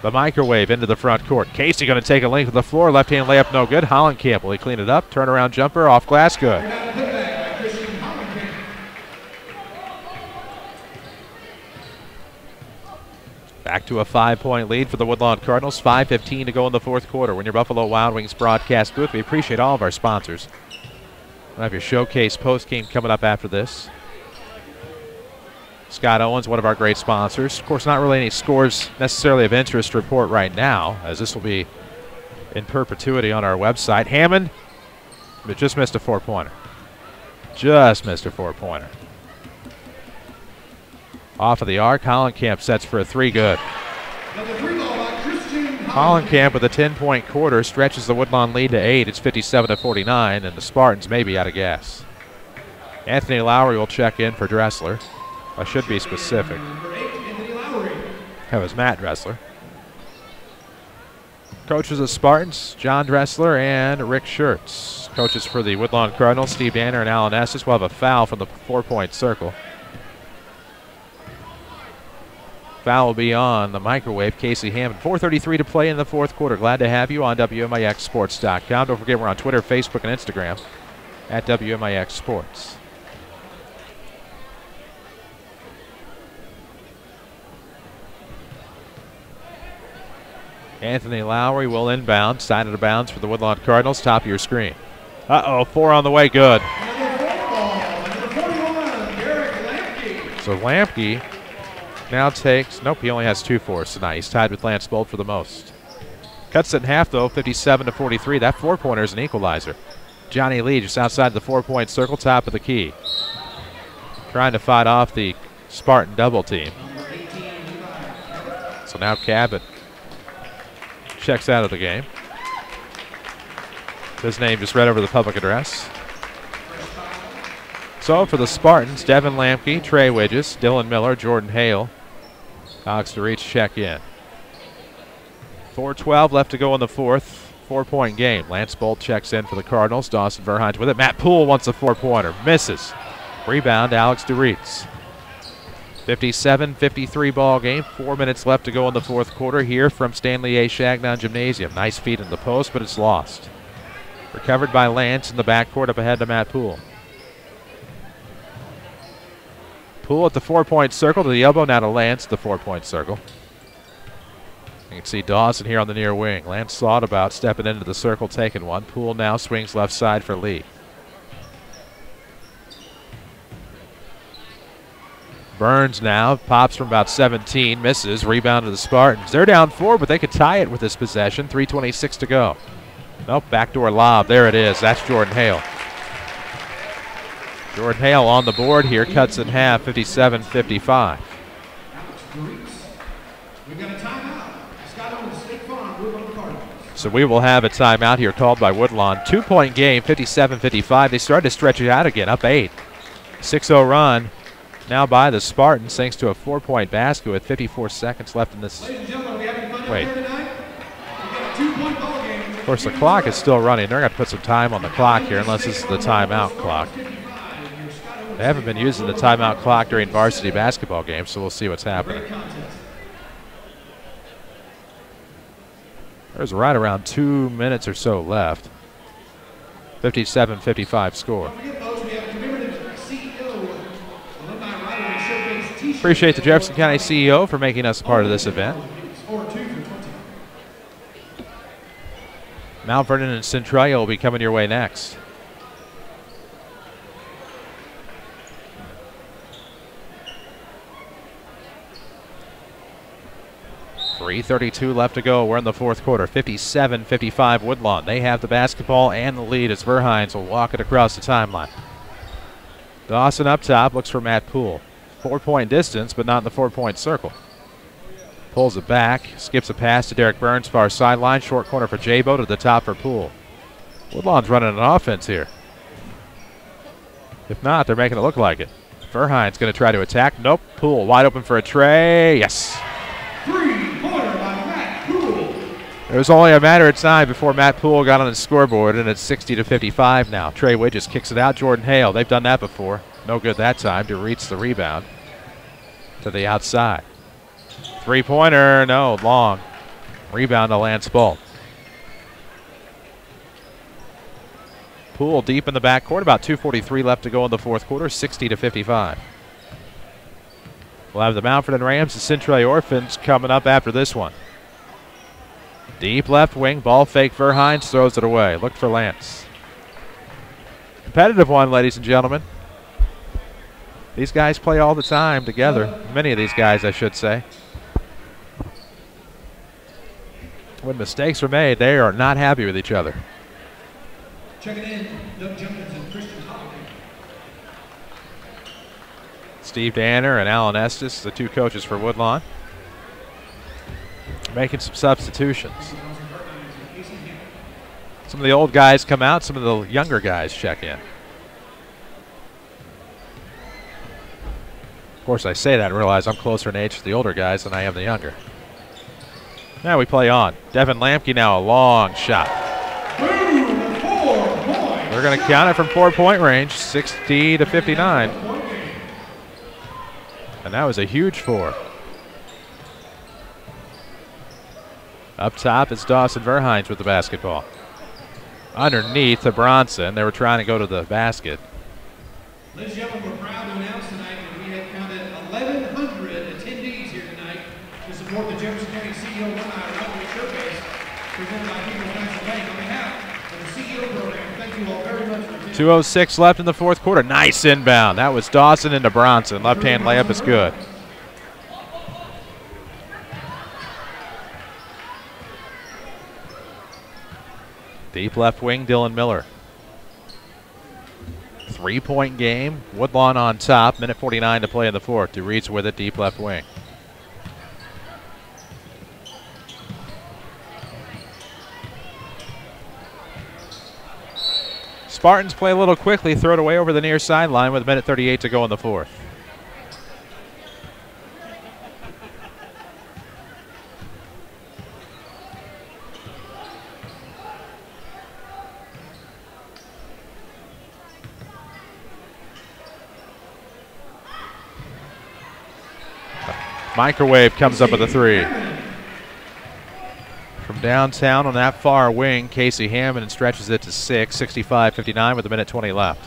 The microwave into the front court. Casey going to take a length of the floor. Left-hand layup no good. Hollenkamp, will he clean it up? Turnaround jumper off glass, good. Back to a 5-point lead for the Woodlawn Cardinals. 5:15 to go in the fourth quarter. We're in your Buffalo Wild Wings broadcast booth. We appreciate all of our sponsors. We'll have your showcase post-game coming up after this. Scott Owens, one of our great sponsors. Of course, not really any scores necessarily of interest to report right now, as this will be in perpetuity on our website. Hammond, but just missed a 4-pointer. Just missed a 4-pointer. Off of the arc, Hollenkamp sets for a 3, good. Hollenkamp with a 10-point quarter stretches the Woodlawn lead to 8. It's 57-49, and the Spartans may be out of gas. Anthony Lowry will check in for Dressler. I should be specific. That was Matt Dressler. Coaches of Spartans, John Dressler and Rick Schertz. Coaches for the Woodlawn Cardinals, Steve Danner and Alan Estes, will have a foul from the 4-point circle. Foul will be on the microwave, Casey Hammond. 4:33 to play in the fourth quarter. Glad to have you on WMIXsports.com. Don't forget we're on Twitter, Facebook, and Instagram at WMIX Sports. Anthony Lowry will inbound. Side of the bounds for the Woodlawn Cardinals. Top of your screen. Uh-oh, 4 on the way, good. So Lampke now takes, nope, he only has 2 fours tonight. He's tied with Lance Bolt for the most. Cuts it in half, though, 57-43. That 4-pointer is an equalizer. Johnny Lee just outside the 4-point circle, top of the key. Trying to fight off the Spartan double team. So now Cabot checks out of the game. His name just read over the public address. So for the Spartans, Devin Lamke, Trey Widges, Dylan Miller, Jordan Hale, Alex DeReach check in. 4:12 left to go in the fourth. 4-point game. Lance Bolt checks in for the Cardinals. Dawson Verhines with it. Matt Poole wants a 4-pointer. Misses. Rebound, Alex DeReach. 57-53 ball game. 4 minutes left to go in the fourth quarter here from Stanley A. Shagnon Gymnasium. Nice feed in the post, but it's lost. Recovered by Lance in the backcourt up ahead to Matt Poole. Poole at the 4-point circle to the elbow, now to Lance at the 4-point circle. You can see Dawson here on the near wing. Lance thought about stepping into the circle, taking one. Poole now swings left side for Lee. Burns now pops from about 17, misses, rebound to the Spartans. They're down 4, but they could tie it with this possession. 3:26 to go. Nope, backdoor lob. There it is. That's Jordan Hale. Jordan Hale on the board here, cuts in half, 57-55. So we will have a timeout here called by Woodlawn. 2-point game, 57-55. They started to stretch it out again, up 8. 6-0 run now by the Spartans thanks to a 4-point basket with 54 seconds left in this. Wait. Of course, the clock is still running. They're going to put some time on the clock here unless this is the timeout clock. They haven't been using the timeout clock during varsity basketball games, so we'll see what's happening. There's right around 2 minutes or so left. 57-55 score. Appreciate the Jefferson County CEO for making us a part of this event. Mount Vernon and Centralia will be coming your way next. .332 left to go. We're in the fourth quarter. 57-55 Woodlawn. They have the basketball and the lead as Verhines will walk it across the timeline. Dawson up top looks for Matt Poole. 4-point distance, but not in the 4-point circle. Pulls it back, skips a pass to Derek Burns, far sideline. Short corner for Jabo, to the top for Poole. Woodlawn's running an offense here. If not, they're making it look like it. Verhines going to try to attack. Nope. Poole wide open for a tray. Yes. It was only a matter of time before Matt Poole got on the scoreboard, and it's 60-55 now. Trey Widges kicks it out. Jordan Hale, they've done that before. No good that time to reach the rebound to the outside. 3-pointer, no, long. Rebound to Lance Bolt. Poole deep in the backcourt, about 2:43 left to go in the fourth quarter, 60-55. We'll have the Mount Vernon Rams and Centralia Orphans coming up after this one. Deep left wing, ball fake, Verhines throws it away. Looked for Lance. Competitive one, ladies and gentlemen. These guys play all the time together. Many of these guys, I should say. When mistakes are made, they are not happy with each other. Checking in, Doug Jenkins and Christian Holiday. Steve Danner and Alan Estes, the two coaches for Woodlawn, making some substitutions. Some of the old guys come out, some of the younger guys check in. Of course, I say that and realize I'm closer in age to the older guys than I am the younger. Now we play on. Devin Lamke now a long shot. They're going to count it from 4-point range, 60-59. And that was a huge 4. Up top is Dawson Verhines with the basketball. Underneath to Bronson. They were trying to go to the basket. Ladies and gentlemen, we're proud to announce tonight that we have counted 1,100 attendees here tonight to support the Jefferson County CEO Students Showcase presented by People's National Bank. On behalf of the CEO program, thank you all very much for attending. 2:06 left in the fourth quarter. Nice inbound. That was Dawson into Bronson. Left-hand layup is good. Deep left wing, Dylan Miller. 3-point game. Woodlawn on top. Minute 49 to play in the fourth. DeReach with it, deep left wing. Spartans play a little quickly, throw it away over the near sideline with 1:38 to go in the fourth. Microwave comes up with a three. From downtown on that far wing, Casey Hammond stretches it to 6, 65-59 with 1:20 left.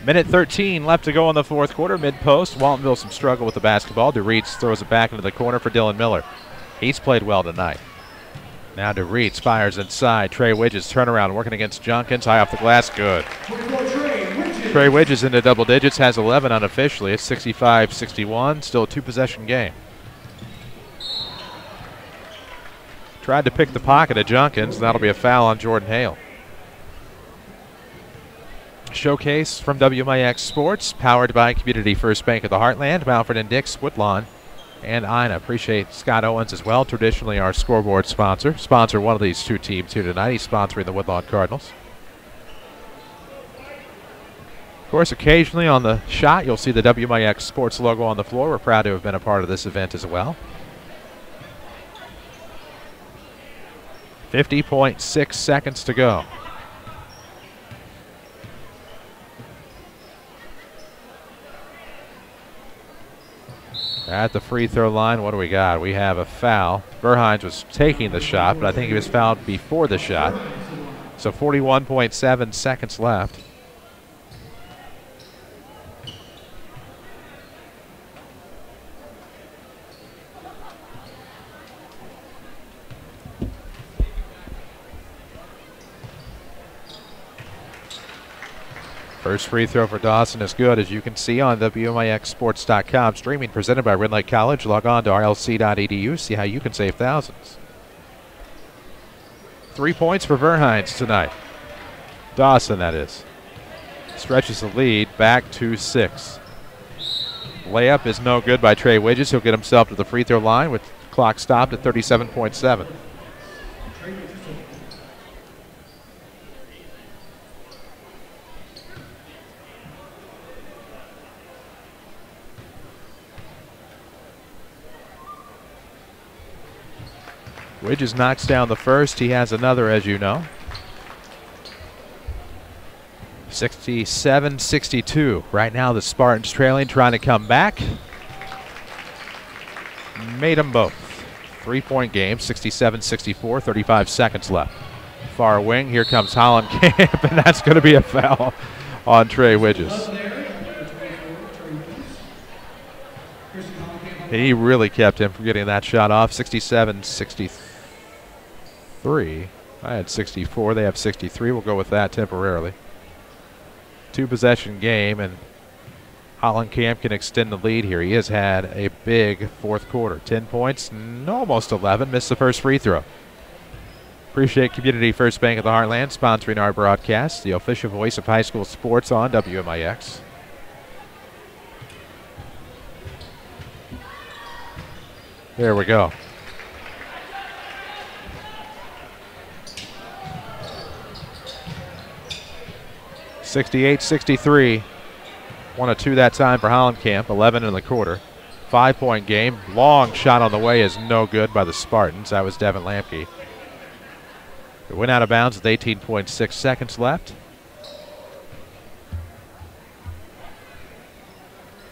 Minute 13 left to go in the fourth quarter. Mid-post, Waltonville some struggle with the basketball. DeReitz throws it back into the corner for Dylan Miller. He's played well tonight. Now DeReitz fires inside. Trey Widges turnaround working against Junkins. High off the glass, good. Trey Widges into double digits, has 11 unofficially. It's 65-61, still a two-possession game. Tried to pick the pocket of Junkins, and that'll be a foul on Jordan Hale. Showcase from WMIX Sports, powered by Community First Bank of the Heartland, Mountford and Dix, Woodlawn, and Ina. Appreciate Scott Owens as well, traditionally our scoreboard sponsor. Sponsor one of these two teams here tonight. He's sponsoring the Woodlawn Cardinals. Of course, occasionally on the shot, you'll see the WMIX Sports logo on the floor. We're proud to have been a part of this event as well. 50.6 seconds to go. At the free throw line, what do we got? We have a foul. Verhines was taking the shot, but I think he was fouled before the shot. So 41.7 seconds left. First free throw for Dawson is good, as you can see on WMIXsports.com. Streaming presented by Red Lake College. Log on to rlc.edu. See how you can save thousands. 3 points for Verhines tonight. Dawson, that is. Stretches the lead back to 6. Layup is no good by Trey Widges. He'll get himself to the free throw line with clock stopped at 37.7. Widges knocks down the first. He has another, as you know. 67-62. Right now the Spartans trailing, trying to come back. Made them both. 3-point game, 67-64, 35 seconds left. Far wing, here comes Holland Camp, and that's going to be a foul on Trey Widges. He really kept him from getting that shot off. 67-63. I had 64. They have 63. We'll go with that temporarily. Two-possession game, and Holland Camp can extend the lead here. He has had a big fourth quarter. 10 points, almost 11. Missed the first free throw. Appreciate Community First Bank of the Heartland sponsoring our broadcast, the official voice of high school sports on WMIX. There we go. (68-63). 1-2 that time for Holland Camp. 11 in the quarter. 5-point game. Long shot on the way is no good by the Spartans. That was Devin Lamke. It went out of bounds with 18.6 seconds left.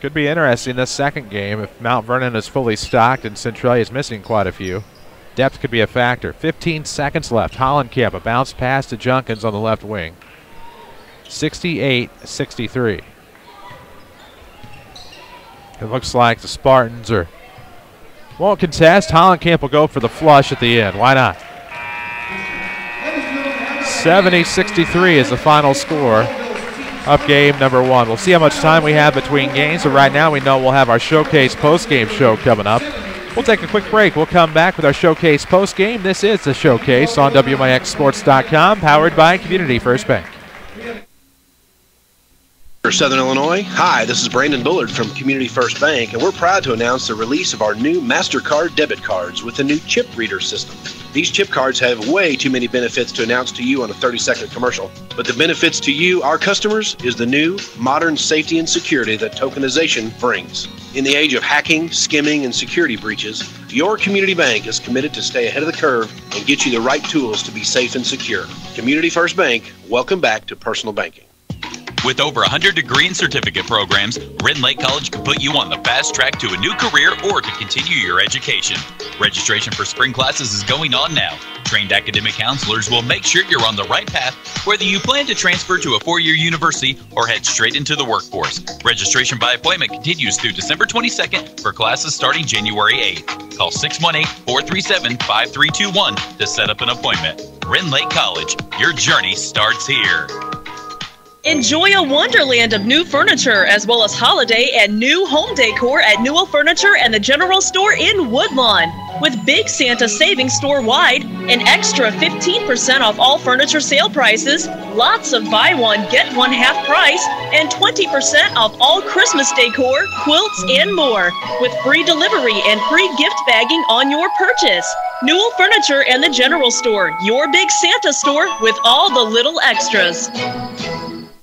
Could be interesting this second game if Mount Vernon is fully stocked and Centralia is missing quite a few. Depth could be a factor. 15 seconds left. Holland Camp, a bounce pass to Junkins on the left wing. 68-63. It looks like the Spartans won't contest. Holland Camp will go for the flush at the end. Why not? 70-63 is the final score of game number one. We'll see how much time we have between games, but right now we know we'll have our Showcase post-game show coming up. We'll take a quick break. We'll come back with our Showcase post-game. This is the Showcase on WMIXsports.com, powered by Community First Bank. Southern Illinois. Hi, this is Brandon Bullard from Community First Bank, and we're proud to announce the release of our new MasterCard debit cards with the new chip reader system. These chip cards have way too many benefits to announce to you on a 30-second commercial. But the benefits to you, our customers, is the new modern safety and security that tokenization brings. In the age of hacking, skimming, and security breaches, your community bank is committed to stay ahead of the curve and get you the right tools to be safe and secure. Community First Bank, welcome back to personal banking. With over 100 degree and certificate programs, Red Lake College can put you on the fast track to a new career or to continue your education. Registration for spring classes is going on now. Trained academic counselors will make sure you're on the right path, whether you plan to transfer to a four-year university or head straight into the workforce. Registration by appointment continues through December 22nd for classes starting January 8th. Call 618-437-5321 to set up an appointment. Red Lake College, your journey starts here. Enjoy a wonderland of new furniture as well as holiday and new home decor at Newell Furniture and the General Store in Woodlawn. With Big Santa savings store-wide, an extra 15% off all furniture sale prices, lots of buy one, get one half price, and 20% off all Christmas decor, quilts, and more, with free delivery and free gift bagging on your purchase. Newell Furniture and the General Store, your Big Santa store with all the little extras.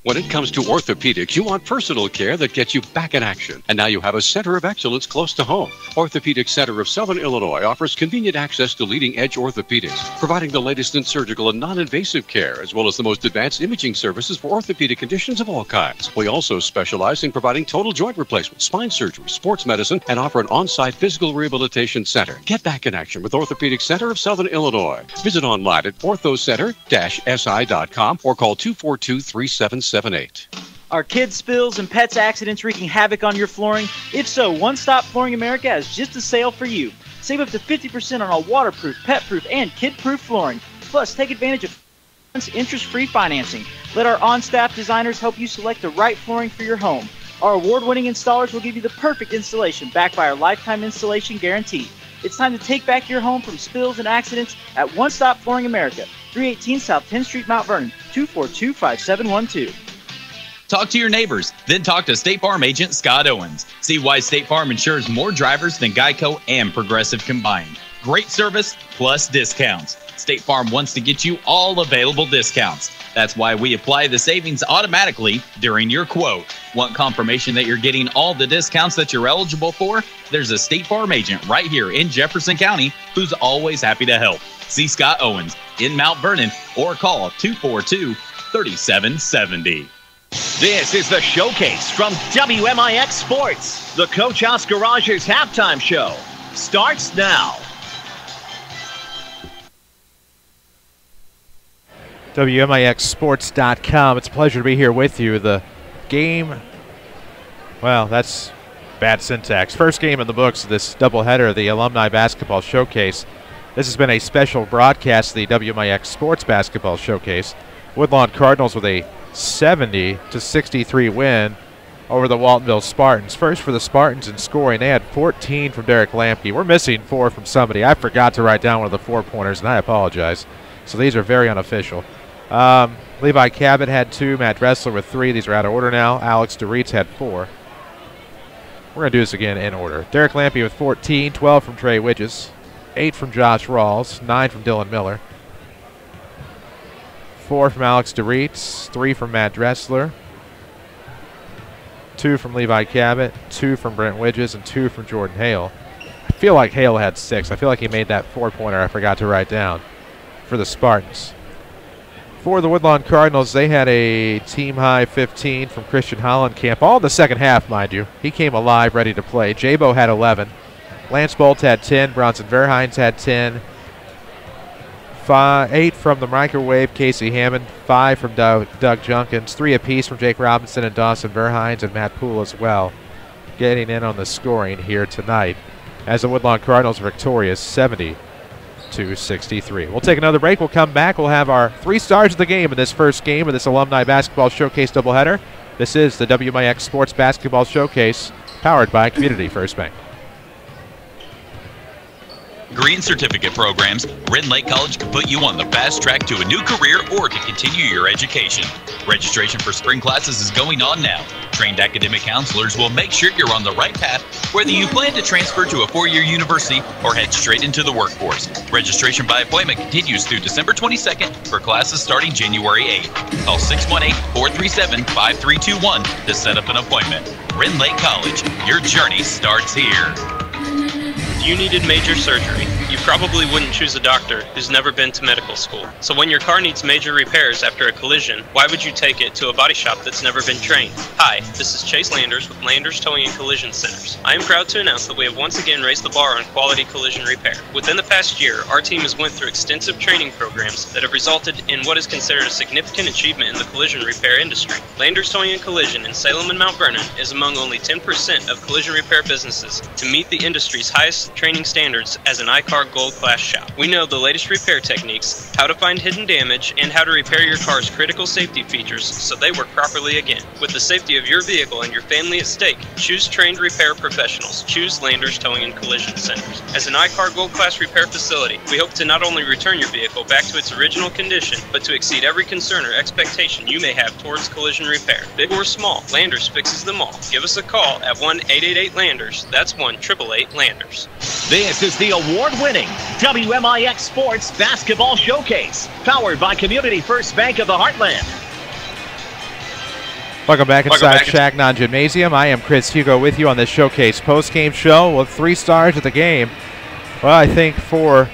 When it comes to orthopedics, you want personal care that gets you back in action. And now you have a center of excellence close to home. Orthopedic Center of Southern Illinois offers convenient access to leading-edge orthopedics, providing the latest in surgical and non-invasive care, as well as the most advanced imaging services for orthopedic conditions of all kinds. We also specialize in providing total joint replacement, spine surgery, sports medicine, and offer an on-site physical rehabilitation center. Get back in action with Orthopedic Center of Southern Illinois. Visit online at orthocenter-si.com or call 242-3778. Are kids' spills and pets' accidents wreaking havoc on your flooring? If so, One Stop Flooring America has just a sale for you. Save up to 50% on all waterproof, pet-proof, and kid-proof flooring. Plus, take advantage of interest-free financing. Let our on-staff designers help you select the right flooring for your home. Our award-winning installers will give you the perfect installation backed by our lifetime installation guarantee. It's time to take back your home from spills and accidents at One Stop Flooring America, 318 South 10th Street, Mount Vernon, 242-5712. Talk to your neighbors, then talk to State Farm agent Scott Owens. See why State Farm insures more drivers than Geico and Progressive combined. Great service plus discounts. State Farm wants to get you all available discounts. That's why we apply the savings automatically during your quote. Want confirmation that you're getting all the discounts that you're eligible for? There's a State Farm agent right here in Jefferson County who's always happy to help. See Scott Owens in Mount Vernon or call 242-3770. This is the Showcase from WMIX Sports. The Coach House Garage's halftime show starts now. WMIXsports.com. It's a pleasure to be here with you. The game, well, that's bad syntax. First game in the books of this doubleheader of the Alumni Basketball Showcase. This has been a special broadcast of the WMIX Sports Basketball Showcase. Woodlawn Cardinals with a 70-63 win over the Waltonville Spartans. First for the Spartans in scoring. They had 14 from Derek Lampke. We're missing 4 from somebody. I forgot to write down one of the 4-pointers, and I apologize. So these are very unofficial. Levi Cabot had 2. Matt Dressler with 3. These are out of order now. Alex DeReitz had 4. We're going to do this again in order. Derek Lampke with 14. 12 from Trey Widges. 8 from Josh Rawls. 9 from Dylan Miller. 4 from Alex DeReitz, 3 from Matt Dressler, 2 from Levi Cabot, 2 from Brent Widges, and 2 from Jordan Hale. I feel like Hale had 6. I feel like he made that 4-pointer I forgot to write down for the Spartans. For the Woodlawn Cardinals, they had a team-high 15 from Christian Hollenkamp, all in the second half, mind you. He came alive, ready to play. Jabo had 11. Lance Bolt had 10. Bronson Verhines had 10. 8 from the microwave, Casey Hammond. 5 from Doug Junkins. 3 apiece from Jake Robinson and Dawson Verhines and Matt Poole as well, getting in on the scoring here tonight as the Woodlawn Cardinals are victorious 70-63. We'll take another break. We'll come back. We'll have our 3 stars of the game in this first game of this Alumni Basketball Showcase doubleheader. This is the WMIX Sports Basketball Showcase, powered by Community First Bank. degree and certificate programs, Red Lake College can put you on the fast track to a new career or to continue your education. Registration for spring classes is going on now. Trained academic counselors will make sure you're on the right path, whether you plan to transfer to a four-year university or head straight into the workforce. Registration by appointment continues through December 22nd for classes starting January 8th. Call 618-437-5321 to set up an appointment. Red Lake College, your journey starts here. If you needed major surgery, you probably wouldn't choose a doctor who's never been to medical school. So when your car needs major repairs after a collision, why would you take it to a body shop that's never been trained? Hi, this is Chase Landers with Landers Towing and Collision Centers. I am proud to announce that we have once again raised the bar on quality collision repair. Within the past year, our team has went through extensive training programs that have resulted in what is considered a significant achievement in the collision repair industry. Landers Towing and Collision in Salem and Mount Vernon is among only 10% of collision repair businesses to meet the industry's highest training standards as an iCar Gold Class shop. We know the latest repair techniques, how to find hidden damage, and how to repair your car's critical safety features so they work properly again. With the safety of your vehicle and your family at stake, choose trained repair professionals. Choose Landers Towing and Collision Centers. As an iCar Gold Class repair facility, we hope to not only return your vehicle back to its original condition, but to exceed every concern or expectation you may have towards collision repair. Big or small, Landers fixes them all. Give us a call at 1-888-LANDERS. That's 1-888-LANDERS. This is the award-winning WMIX Sports Basketball Showcase, powered by Community First Bank of the Heartland. Welcome back inside Shagnon Gymnasium. I am Chris Hugo with you on this Showcase post-game show with 3 stars of the game. Well, I think for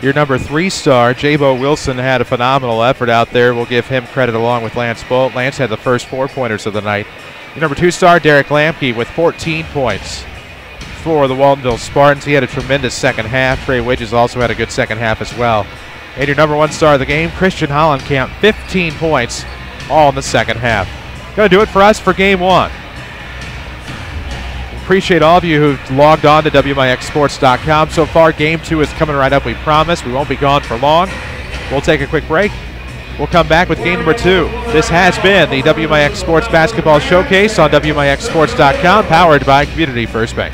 your number 3 star, Jabo Wilson had a phenomenal effort out there. We'll give him credit along with Lance Bolt. Lance had the first 4-pointers of the night. Your number 2 star, Derek Lamke, with 14 points. For the Waltonville Spartans, he had a tremendous second half. Trey Widges also had a good second half as well. And your number 1 star of the game, Christian Hollenkamp, 15 points, all in the second half. Going to do it for us for Game 1. Appreciate all of you who've logged on to WMIXsports.com. So far, Game 2 is coming right up, we promise. We won't be gone for long. We'll take a quick break. We'll come back with Game number 2. This has been the WMIX Sports Basketball Showcase on WMIXsports.com, powered by Community First Bank.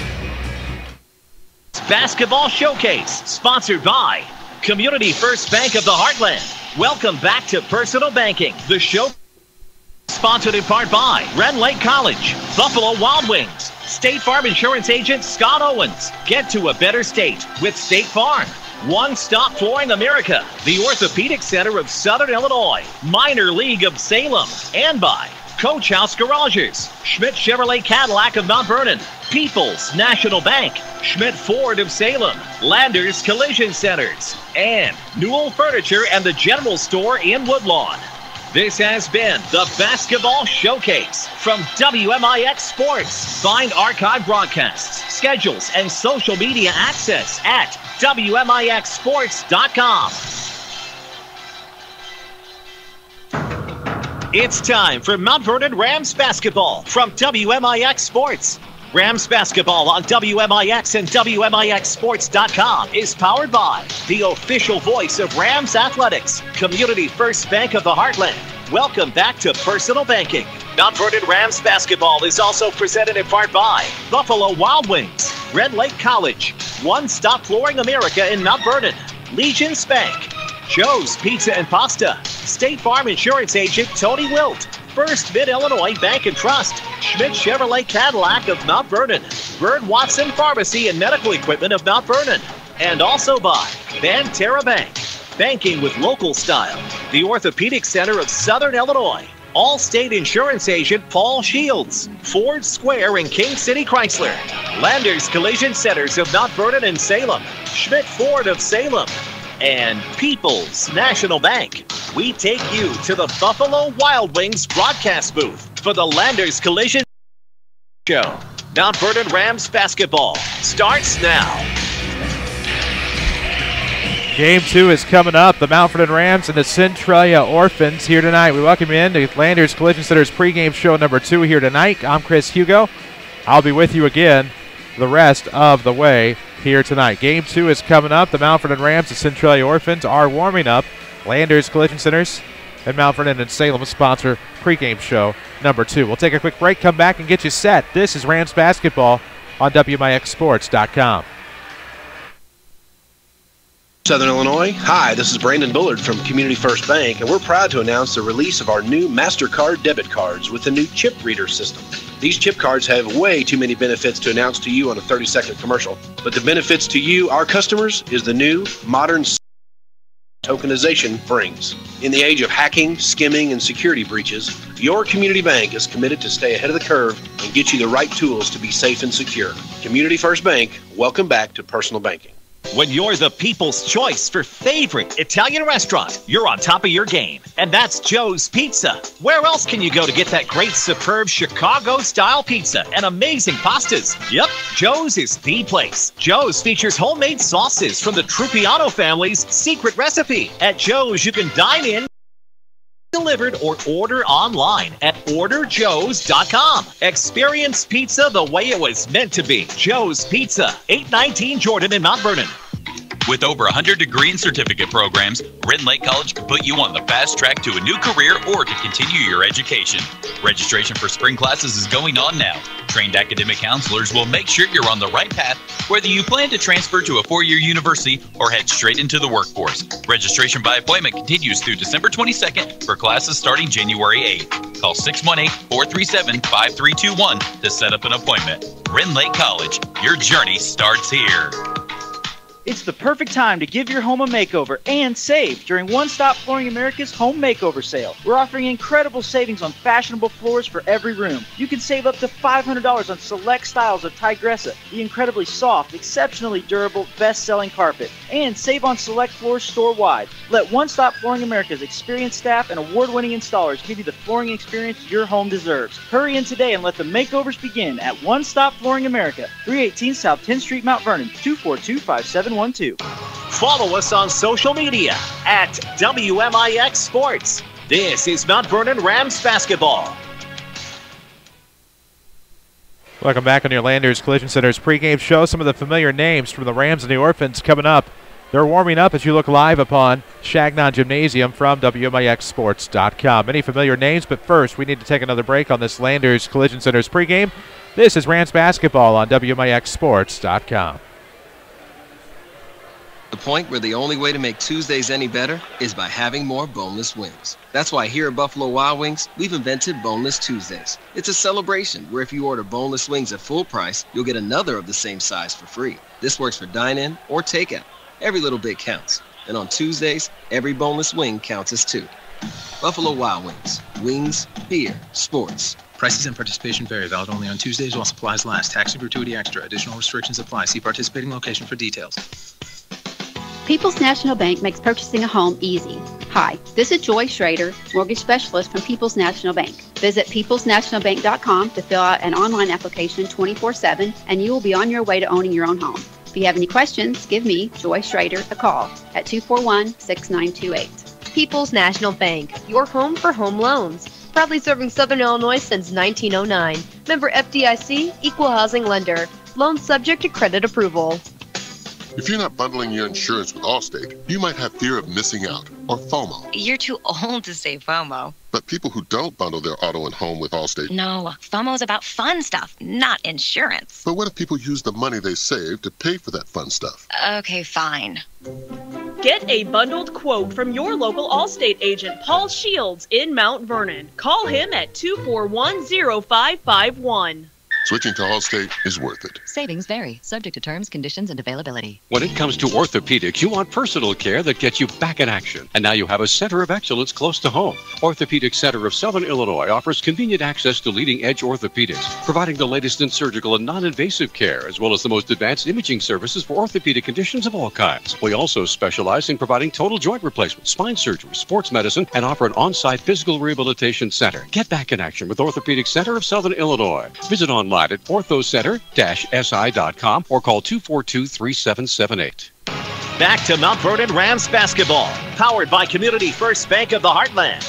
Basketball Showcase, sponsored by Community First Bank of the Heartland. Welcome back to Personal Banking, the show sponsored in part by Red Lake College, Buffalo Wild Wings, State Farm Insurance Agent Scott Owens. Get to a better state with State Farm. One Stop Flooring America, the Orthopedic Center of Southern Illinois, Minor League of Salem, and by Coach House Garages, Schmidt Chevrolet Cadillac of Mount Vernon, People's National Bank, Schmidt Ford of Salem, Landers Collision Centers, and Newell Furniture and the General Store in Woodlawn. This has been the Basketball Showcase from WMIX Sports. Find archive broadcasts, schedules, and social media access at WMIXsports.com. It's time for Mount Vernon Rams basketball from WMIX Sports. Rams basketball on WMIX and WMIXsports.com is powered by the official voice of Rams Athletics, Community First Bank of the Heartland. Welcome back to Personal Banking. Mount Vernon Rams basketball is also presented in part by Buffalo Wild Wings, Red Lake College, One Stop Flooring America in Mount Vernon, Legion's Bank, Joe's Pizza and Pasta, State Farm Insurance Agent Tony Wilt, First Mid-Illinois Bank and Trust, Schmidt Chevrolet Cadillac of Mount Vernon, Bird Watson Pharmacy and Medical Equipment of Mount Vernon, and also by Banterra Bank, banking with local style, the Orthopedic Center of Southern Illinois, Allstate Insurance Agent Paul Shields, Ford Square and King City Chrysler, Landers Collision Centers of Mount Vernon and Salem, Schmidt Ford of Salem, and People's National Bank. We take you to the Buffalo Wild Wings broadcast booth for the Landers Collision Show. Mount Vernon Rams basketball starts now. Game 2 is coming up. The Mount Vernon Rams and the Centralia Orphans here tonight. We welcome you in to Landers Collision Center's pregame show number 2 here tonight. I'm Chris Hugo. I'll be with you again the rest of the way here tonight. Game 2 is coming up. The Mount Vernon Rams and Centralia Orphans are warming up. Landers Collision Centers and Mount Vernon and Salem sponsor pregame show number 2. We'll take a quick break, come back and get you set. This is Rams basketball on WMIXsports.com. Southern Illinois. Hi, this is Brandon Bullard from Community First Bank, and we're proud to announce the release of our new MasterCard debit cards with the new chip reader system. These chip cards have way too many benefits to announce to you on a 30-second commercial, but the benefits to you, our customers, is the new modern tokenization brings. In the age of hacking, skimming, and security breaches, your community bank is committed to stay ahead of the curve and get you the right tools to be safe and secure. Community First Bank, welcome back to personal banking. When you're the people's choice for favorite Italian restaurant, you're on top of your game. And that's Joe's Pizza. Where else can you go to get that great, superb Chicago-style pizza and amazing pastas? Yep, Joe's is the place. Joe's features homemade sauces from the Trupiano family's secret recipe. At Joe's, you can dine in, delivered, or order online at orderjoes.com. Experience pizza the way it was meant to be. Joe's Pizza, 819 Jordan in Mount Vernon. With over 100 degree and certificate programs, Ridden Lake College can put you on the fast track to a new career or to continue your education. Registration for spring classes is going on now. Trained academic counselors will make sure you're on the right path, whether you plan to transfer to a four-year university or head straight into the workforce. Registration by appointment continues through December 22nd for classes starting January 8th. Call 618-437-5321 to set up an appointment. Ridden Lake College, your journey starts here. It's the perfect time to give your home a makeover and save during One Stop Flooring America's Home Makeover Sale. We're offering incredible savings on fashionable floors for every room. You can save up to $500 on select styles of Tigressa, the incredibly soft, exceptionally durable, best-selling carpet, and save on select floors store-wide. Let One Stop Flooring America's experienced staff and award-winning installers give you the flooring experience your home deserves. Hurry in today and let the makeovers begin at One Stop Flooring America, 318 South 10th Street, Mount Vernon, 242-5712. Follow us on social media at WMIX Sports. This is Mount Vernon Rams basketball. Welcome back on your Landers Collision Center's pregame show. Some of the familiar names from the Rams and the Orphans coming up. They're warming up as you look live upon Chagnon Gymnasium from WMIXsports.com. Many familiar names, but first we need to take another break on this Landers Collision Center's pregame. This is Rams basketball on WMIXsports.com. The point where the only way to make Tuesdays any better is by having more boneless wings. That's why here at Buffalo Wild Wings, we've invented Boneless Tuesdays. It's a celebration where if you order boneless wings at full price, you'll get another of the same size for free. This works for dine-in or takeout. Every little bit counts. And on Tuesdays, every boneless wing counts as two. Buffalo Wild Wings. Wings, beer, sports. Prices and participation vary. Valid only on Tuesdays while supplies last. Tax and gratuity extra. Additional restrictions apply. See participating location for details. People's National Bank makes purchasing a home easy. Hi, this is Joy Schrader, mortgage specialist from People's National Bank. Visit peoplesnationalbank.com to fill out an online application 24/7, and you will be on your way to owning your own home. If you have any questions, give me, Joy Schrader, a call at 241-6928. People's National Bank, your home for home loans. Proudly serving Southern Illinois since 1909. Member FDIC, equal housing lender. Loans subject to credit approval. If you're not bundling your insurance with Allstate, you might have fear of missing out, or FOMO. You're too old to say FOMO. But people who don't bundle their auto and home with Allstate... No, FOMO is about fun stuff, not insurance. But what if people use the money they save to pay for that fun stuff? Okay, fine. Get a bundled quote from your local Allstate agent, Paul Shields, in Mount Vernon. Call him at 241-0551. Switching to Allstate is worth it. Savings vary, subject to terms, conditions, and availability. When it comes to orthopedics, you want personal care that gets you back in action. And now you have a center of excellence close to home. Orthopedic Center of Southern Illinois offers convenient access to leading-edge orthopedics, providing the latest in surgical and non-invasive care, as well as the most advanced imaging services for orthopedic conditions of all kinds. We also specialize in providing total joint replacement, spine surgery, sports medicine, and offer an on-site physical rehabilitation center. Get back in action with Orthopedic Center of Southern Illinois. Visit online at orthocenter-si.com or call 242-3778. Back to Mount Vernon Rams basketball, powered by Community First Bank of the Heartland.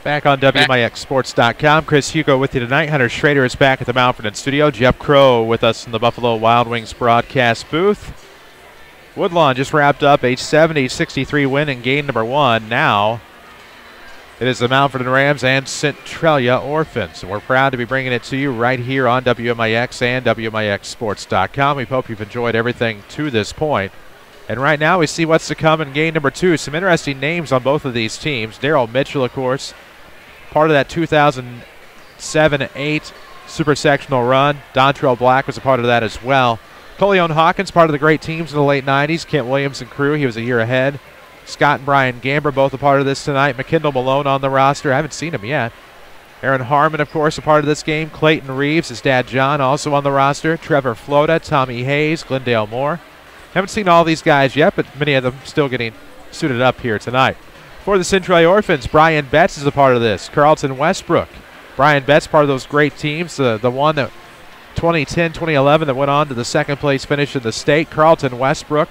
Back on WMIXsports.com. Chris Hugo with you tonight. Hunter Schrader is back at the Mount Vernon studio. Jeff Crow with us in the Buffalo Wild Wings broadcast booth. Woodlawn just wrapped up a 70-63 win in game number one. Now It is the Mount Rams and Centralia Orphans. And we're proud to be bringing it to you right here on WMIX and WMIXsports.com. We hope you've enjoyed everything to this point. And right now we see what's to come in game number 2. Some interesting names on both of these teams. Daryl Mitchell, of course, part of that 2007-8 Super Sectional run. Dontrell Black was a part of that as well. Coleon Hawkins, part of the great teams in the late 90s. Kent Williams and crew, he was a year ahead. Scott and Brian Gamber, both a part of this tonight. McKindle Malone on the roster. I haven't seen him yet. Aaron Harmon, of course, a part of this game. Clayton Reeves, his dad John, also on the roster. Trevor Flota, Tommy Hayes, Glendale Moore. Haven't seen all these guys yet, but many of them still getting suited up here tonight. For the Centralia Orphans, Brian Betts is a part of this. Carlton Westbrook. Brian Betts, part of those great teams. The one that 2010-2011 that went on to the second place finish in the state. Carlton Westbrook.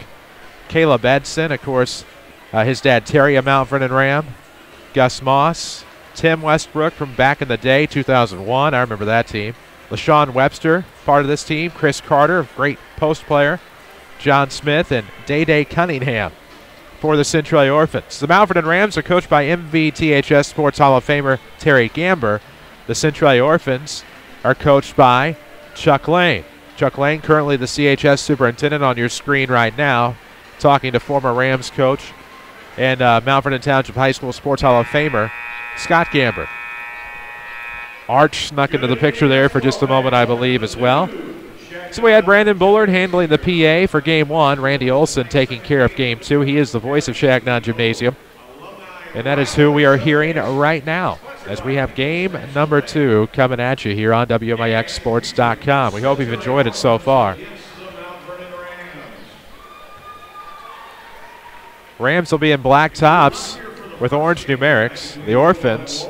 Caleb Edson, of course, his dad Terry, a Mount Vernon Ram. Gus Moss. Tim Westbrook from back in the day, 2001. I remember that team. LaShawn Webster, part of this team. Chris Carter, great post player. John Smith and Day Cunningham for the Centralia Orphans. The Mount Vernon Rams are coached by MVTHS Sports Hall of Famer Terry Gamber. The Centralia Orphans are coached by Chuck Lane. Chuck Lane, currently the CHS superintendent on your screen right now, talking to former Rams coach and Mount Vernon Township High School Sports Hall of Famer Scott Gamber. Arch snuck into the picture there for just a moment, I believe, as well. So we had Brandon Bullard handling the PA for Game 1. Randy Olson taking care of Game 2. He is the voice of Shagnon Gymnasium. And that is who we are hearing right now as we have game number 2 coming at you here on WMIXsports.com. We hope you've enjoyed it so far. Rams will be in black tops with orange numerics. The Orphans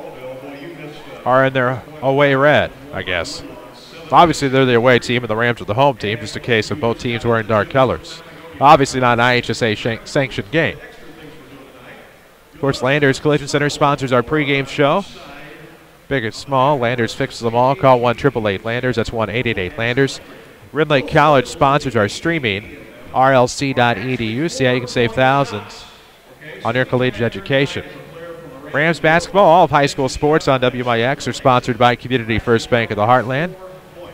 are in their away red, I guess. Obviously, they're the away team and the Rams are the home team, just a case of both teams wearing dark colors. Obviously not an IHSA sanctioned game. Of course, Landers Collision Center sponsors our pregame show. Big and small, Landers fixes them all. Call 1-888-LANDERS, that's 1-888-LANDERS. Red Lake College sponsors our streaming, rlc.edu. See how you can save thousands on your collegiate education. Rams basketball, all of high school sports on WMIX are sponsored by Community First Bank of the Heartland.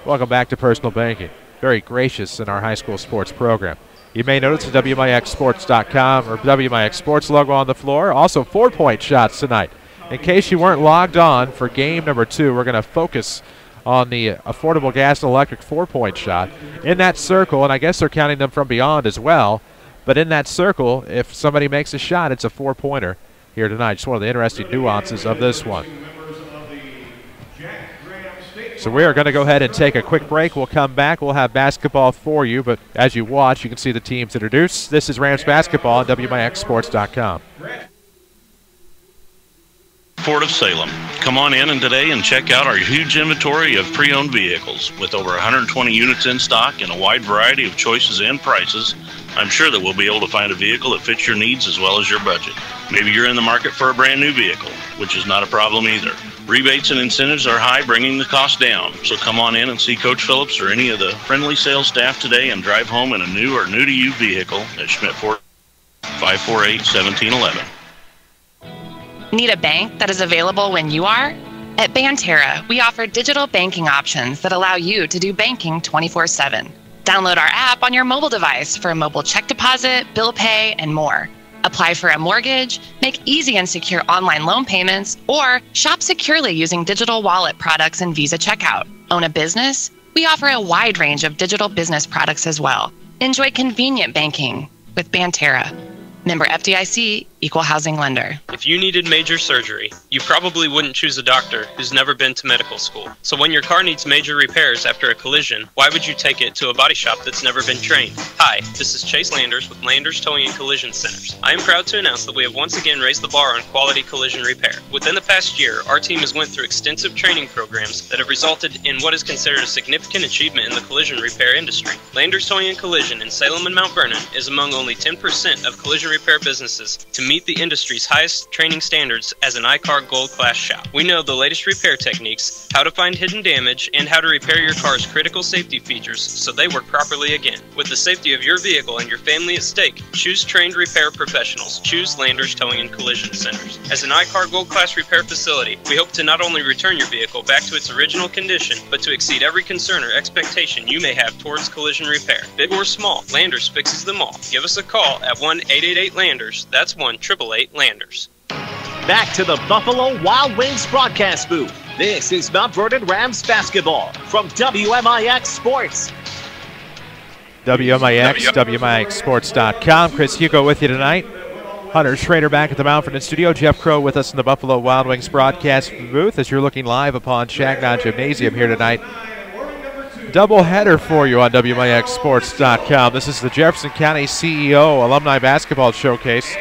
Welcome back to Personal Banking. Very gracious in our high school sports program. You may notice the WMIXsports.com or WMIX Sports logo on the floor. Also 4-point shots tonight. In case you weren't logged on for game number 2, we're going to focus on the affordable gas and electric 4-point shot. In that circle, and I guess they're counting them from beyond as well, but in that circle, if somebody makes a shot, it's a 4-pointer here tonight. Just one of the interesting nuances of this one. So we are going to go ahead and take a quick break. We'll come back. We'll have basketball for you, but as you watch, you can see the teams introduced. This is Rams basketball on WMIXsports.com. Port of Salem. Come on in today and check out our huge inventory of pre-owned vehicles. With over 120 units in stock and a wide variety of choices and prices, I'm sure that we'll be able to find a vehicle that fits your needs as well as your budget. Maybe you're in the market for a brand new vehicle, which is not a problem either. Rebates and incentives are high, bringing the cost down. So come on in and see Coach Phillips or any of the friendly sales staff today and drive home in a new or new-to-you vehicle at Schmidt Ford, 548-1711. Need a bank that is available when you are? At Banterra, we offer digital banking options that allow you to do banking 24/7. Download our app on your mobile device for a mobile check deposit, bill pay, and more. Apply for a mortgage, make easy and secure online loan payments, or shop securely using digital wallet products and Visa checkout. Own a business? We offer a wide range of digital business products as well. Enjoy convenient banking with Banterra. Member FDIC, Equal Housing Lender. If you needed major surgery, you probably wouldn't choose a doctor who's never been to medical school. So when your car needs major repairs after a collision, why would you take it to a body shop that's never been trained? Hi, this is Chase Landers with Landers Towing and Collision Centers. I am proud to announce that we have once again raised the bar on quality collision repair. Within the past year, our team has went through extensive training programs that have resulted in what is considered a significant achievement in the collision repair industry. Landers Towing and Collision in Salem and Mount Vernon is among only 10% of collision repair businesses to meet meet the industry's highest training standards as an iCar Gold Class shop. We know the latest repair techniques, how to find hidden damage, and how to repair your car's critical safety features so they work properly again. With the safety of your vehicle and your family at stake, choose trained repair professionals. Choose Landers Towing and Collision Centers. As an iCar Gold Class repair facility, we hope to not only return your vehicle back to its original condition, but to exceed every concern or expectation you may have towards collision repair. Big or small, Landers fixes them all. Give us a call at 1-888-LANDERS. That's 1-888-LANDERS. Back to the Buffalo Wild Wings broadcast booth. This is Mount Vernon Rams basketball from WMIX Sports. WMIX, WMIXsports.com. Chris Hugo with you tonight. Hunter Schrader back at the Mount Vernon studio. Jeff Crow with us in the Buffalo Wild Wings broadcast booth as you're looking live upon Shagnon Gymnasium here tonight. Double header for you on WMIXsports.com. This is the Jefferson County CEO Alumni Basketball Showcase.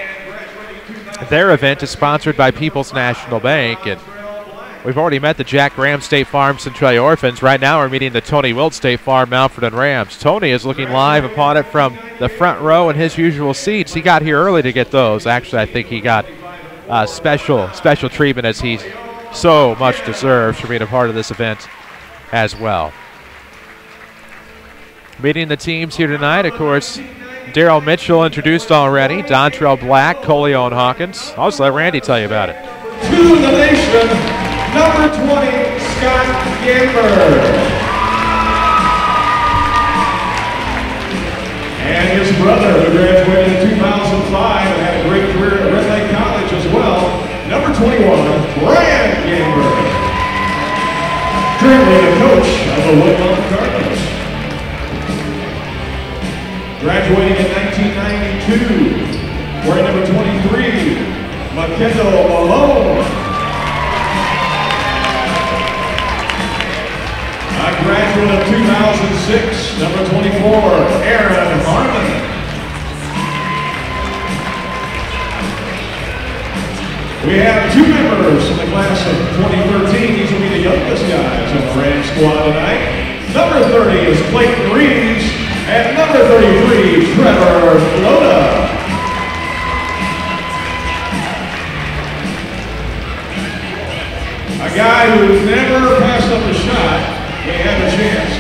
Their event is sponsored by People's National Bank, and we've already met the Jack Graham State Farm Centralia Orphans. Right now we're meeting the Tony Wilt State Farm Mount Vernon Rams. Tony is looking live upon it from the front row in his usual seats. He got here early to get those. Actually, I think he got special treatment, as he so much deserves for being a part of this event as well. Meeting the teams here tonight, of course, Daryl Mitchell introduced already. Dontrell Black, Coleon Hawkins. I'll just let Randy tell you about it. To the nation, number 20, Scott Gamber. And his brother, who graduated in 2005 and had a great career at Red Lake College as well, number 21, Brian Gamber. Currently the coach of the Woodlawn Cardinals. Graduating in 1992, wearing number 23, McKendall Malone. A graduate of 2006, number 24, Aaron Harmon. We have two members from the class of 2013. These will be the youngest guys on the Rams squad tonight. Number 30 is Clayton Reeves. At number 33, Trevor Loda. A guy who never passed up a shot when he had a chance.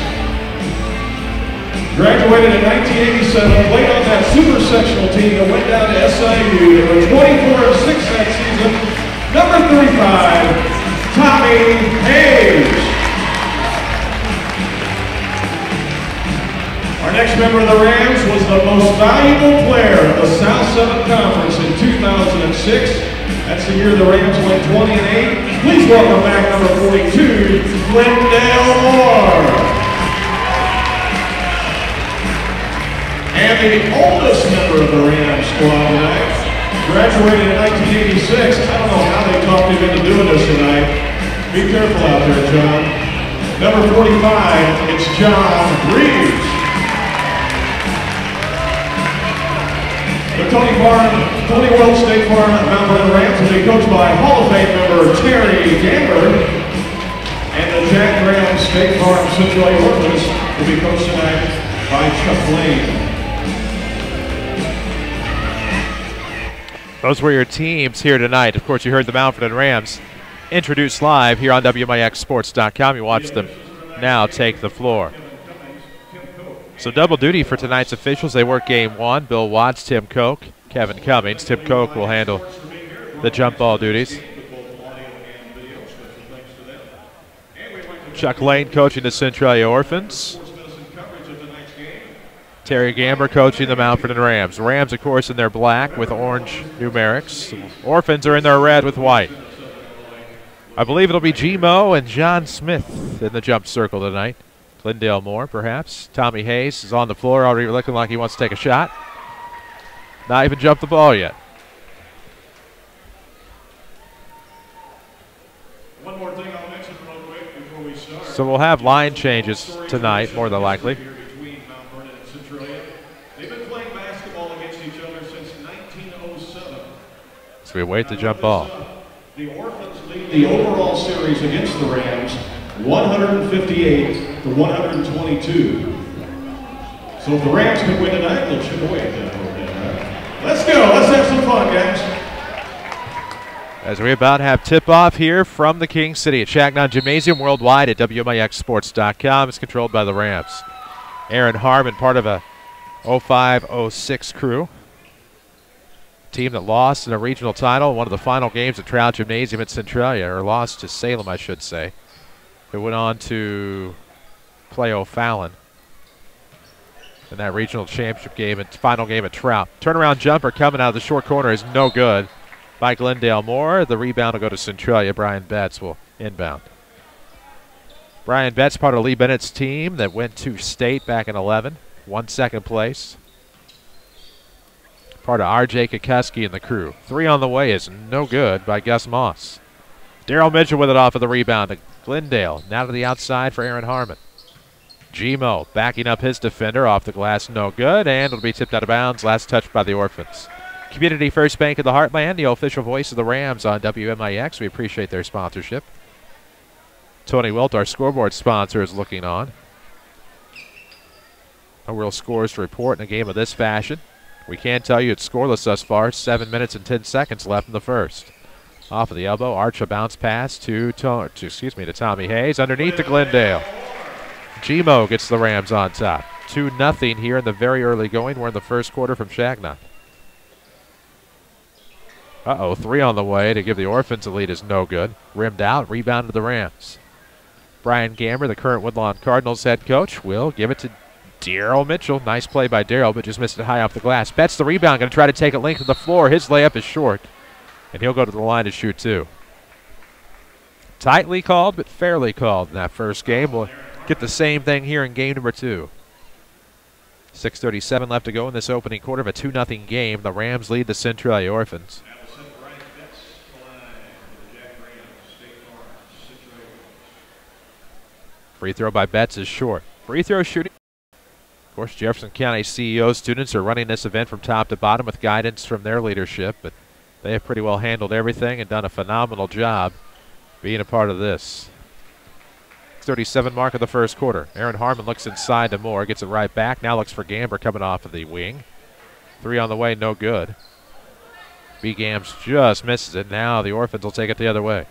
Graduated in 1987, played on that super sectional team that went down to SIU. They were 24-6 that season. Number 35, Tommy Hayes. Our next member of the Rams was the most valuable player of the South 7 Conference in 2006. That's the year the Rams went 20-8. Please welcome back number 42, Glendale Moore. And the oldest member of the Rams squad tonight, graduated in 1986. I don't know how they talked him into doing this tonight. Be careful out there, John. Number 45, it's John Reeves. The Tony Wilt State Farm Mount Vernon Rams will be coached by Hall of Fame member Terry Gamber, and the Jack Graham State Farm Centralia Orphans will be coached tonight by Chuck Lane. Those were your teams here tonight. Of course, you heard the Mount Vernon Rams introduced live here on WMIXsports.com. You watch them now take the floor. So double duty for tonight's officials. They work game one. Bill Watts, Tim Koch, Kevin Cummings. Tim Koch will handle the jump ball duties. Chuck Lane coaching the Centralia Orphans. Terry Gamber coaching the Mount Vernon Rams. Rams, of course, in their black with orange numerics. Orphans are in their red with white. I believe it'll be G-Mo and John Smith in the jump circle tonight. Glendale Moore, perhaps. Tommy Hayes is on the floor, already looking like he wants to take a shot. Not even jumped the ball yet. One more thing I'll mention real quick before we start. So we'll have line changes tonight, more than likely. They've been playing basketball against each other since 1907. So we await the jump ball. The Orphans lead the overall series against the Rams 158 to 122. So if the Rams can win tonight, they'll chip away at that. Let's go. Let's have some fun, guys. As we about have tip-off here from the King City at Shagnon Gymnasium, worldwide at WMIXsports.com. It's controlled by the Rams. Aaron Harmon, part of a 05-06 crew. Team that lost in a regional title, one of the final games at Trout Gymnasium at Centralia, or lost to Salem, I should say. It went on to play O'Fallon in that regional championship game and final game at Trout. Turnaround jumper coming out of the short corner is no good by Glendale Moore. The rebound will go to Centralia. Brian Betts will inbound. Brian Betts, part of Lee Bennett's team that went to state back in 11, won second place. Part of R.J. Kukuski and the crew. 3 on the way is no good by Gus Moss. Daryl Mitchell with it off of the rebound to Glendale. Now to the outside for Aaron Harmon. Gmo backing up his defender off the glass, no good, and it'll be tipped out of bounds. Last touch by the Orphans. Community First Bank of the Heartland, the official voice of the Rams on WMIX. We appreciate their sponsorship. Tony Wilt, our scoreboard sponsor, is looking on. No real scores to report in a game of this fashion. We can tell you it's scoreless thus far. 7 minutes and 10 seconds left in the first. Off of the elbow, Arch a bounce pass to Tommy Hayes underneath to Glendale. Gmo gets the Rams on top. 2-0 here in the very early going. We're in the first quarter from Shagnon. 3 on the way to give the Orphans a lead is no good. Rimmed out, rebound to the Rams. Brian Gamber, the current Woodlawn Cardinals head coach, will give it to Daryl Mitchell. Nice play by Daryl, but just missed it high off the glass. Betts the rebound, going to try to take it length of the floor. His layup is short, and he'll go to the line to shoot 2. Tightly called, but fairly called in that first game. We'll get the same thing here in game number 2. 6:37 left to go in this opening quarter of a 2-0 game. The Rams lead the Centralia Orphans. Free throw by Betts is short. Free throw shooting. Of course, Jefferson County CEO students are running this event from top to bottom with guidance from their leadership, but they have pretty well handled everything and done a phenomenal job being a part of this. 37 mark of the first quarter. Aaron Harmon looks inside to Moore, gets it right back. Now looks for Gamber coming off of the wing. 3 on the way, no good. B. Gams just misses it. Now the Orphans will take it the other way.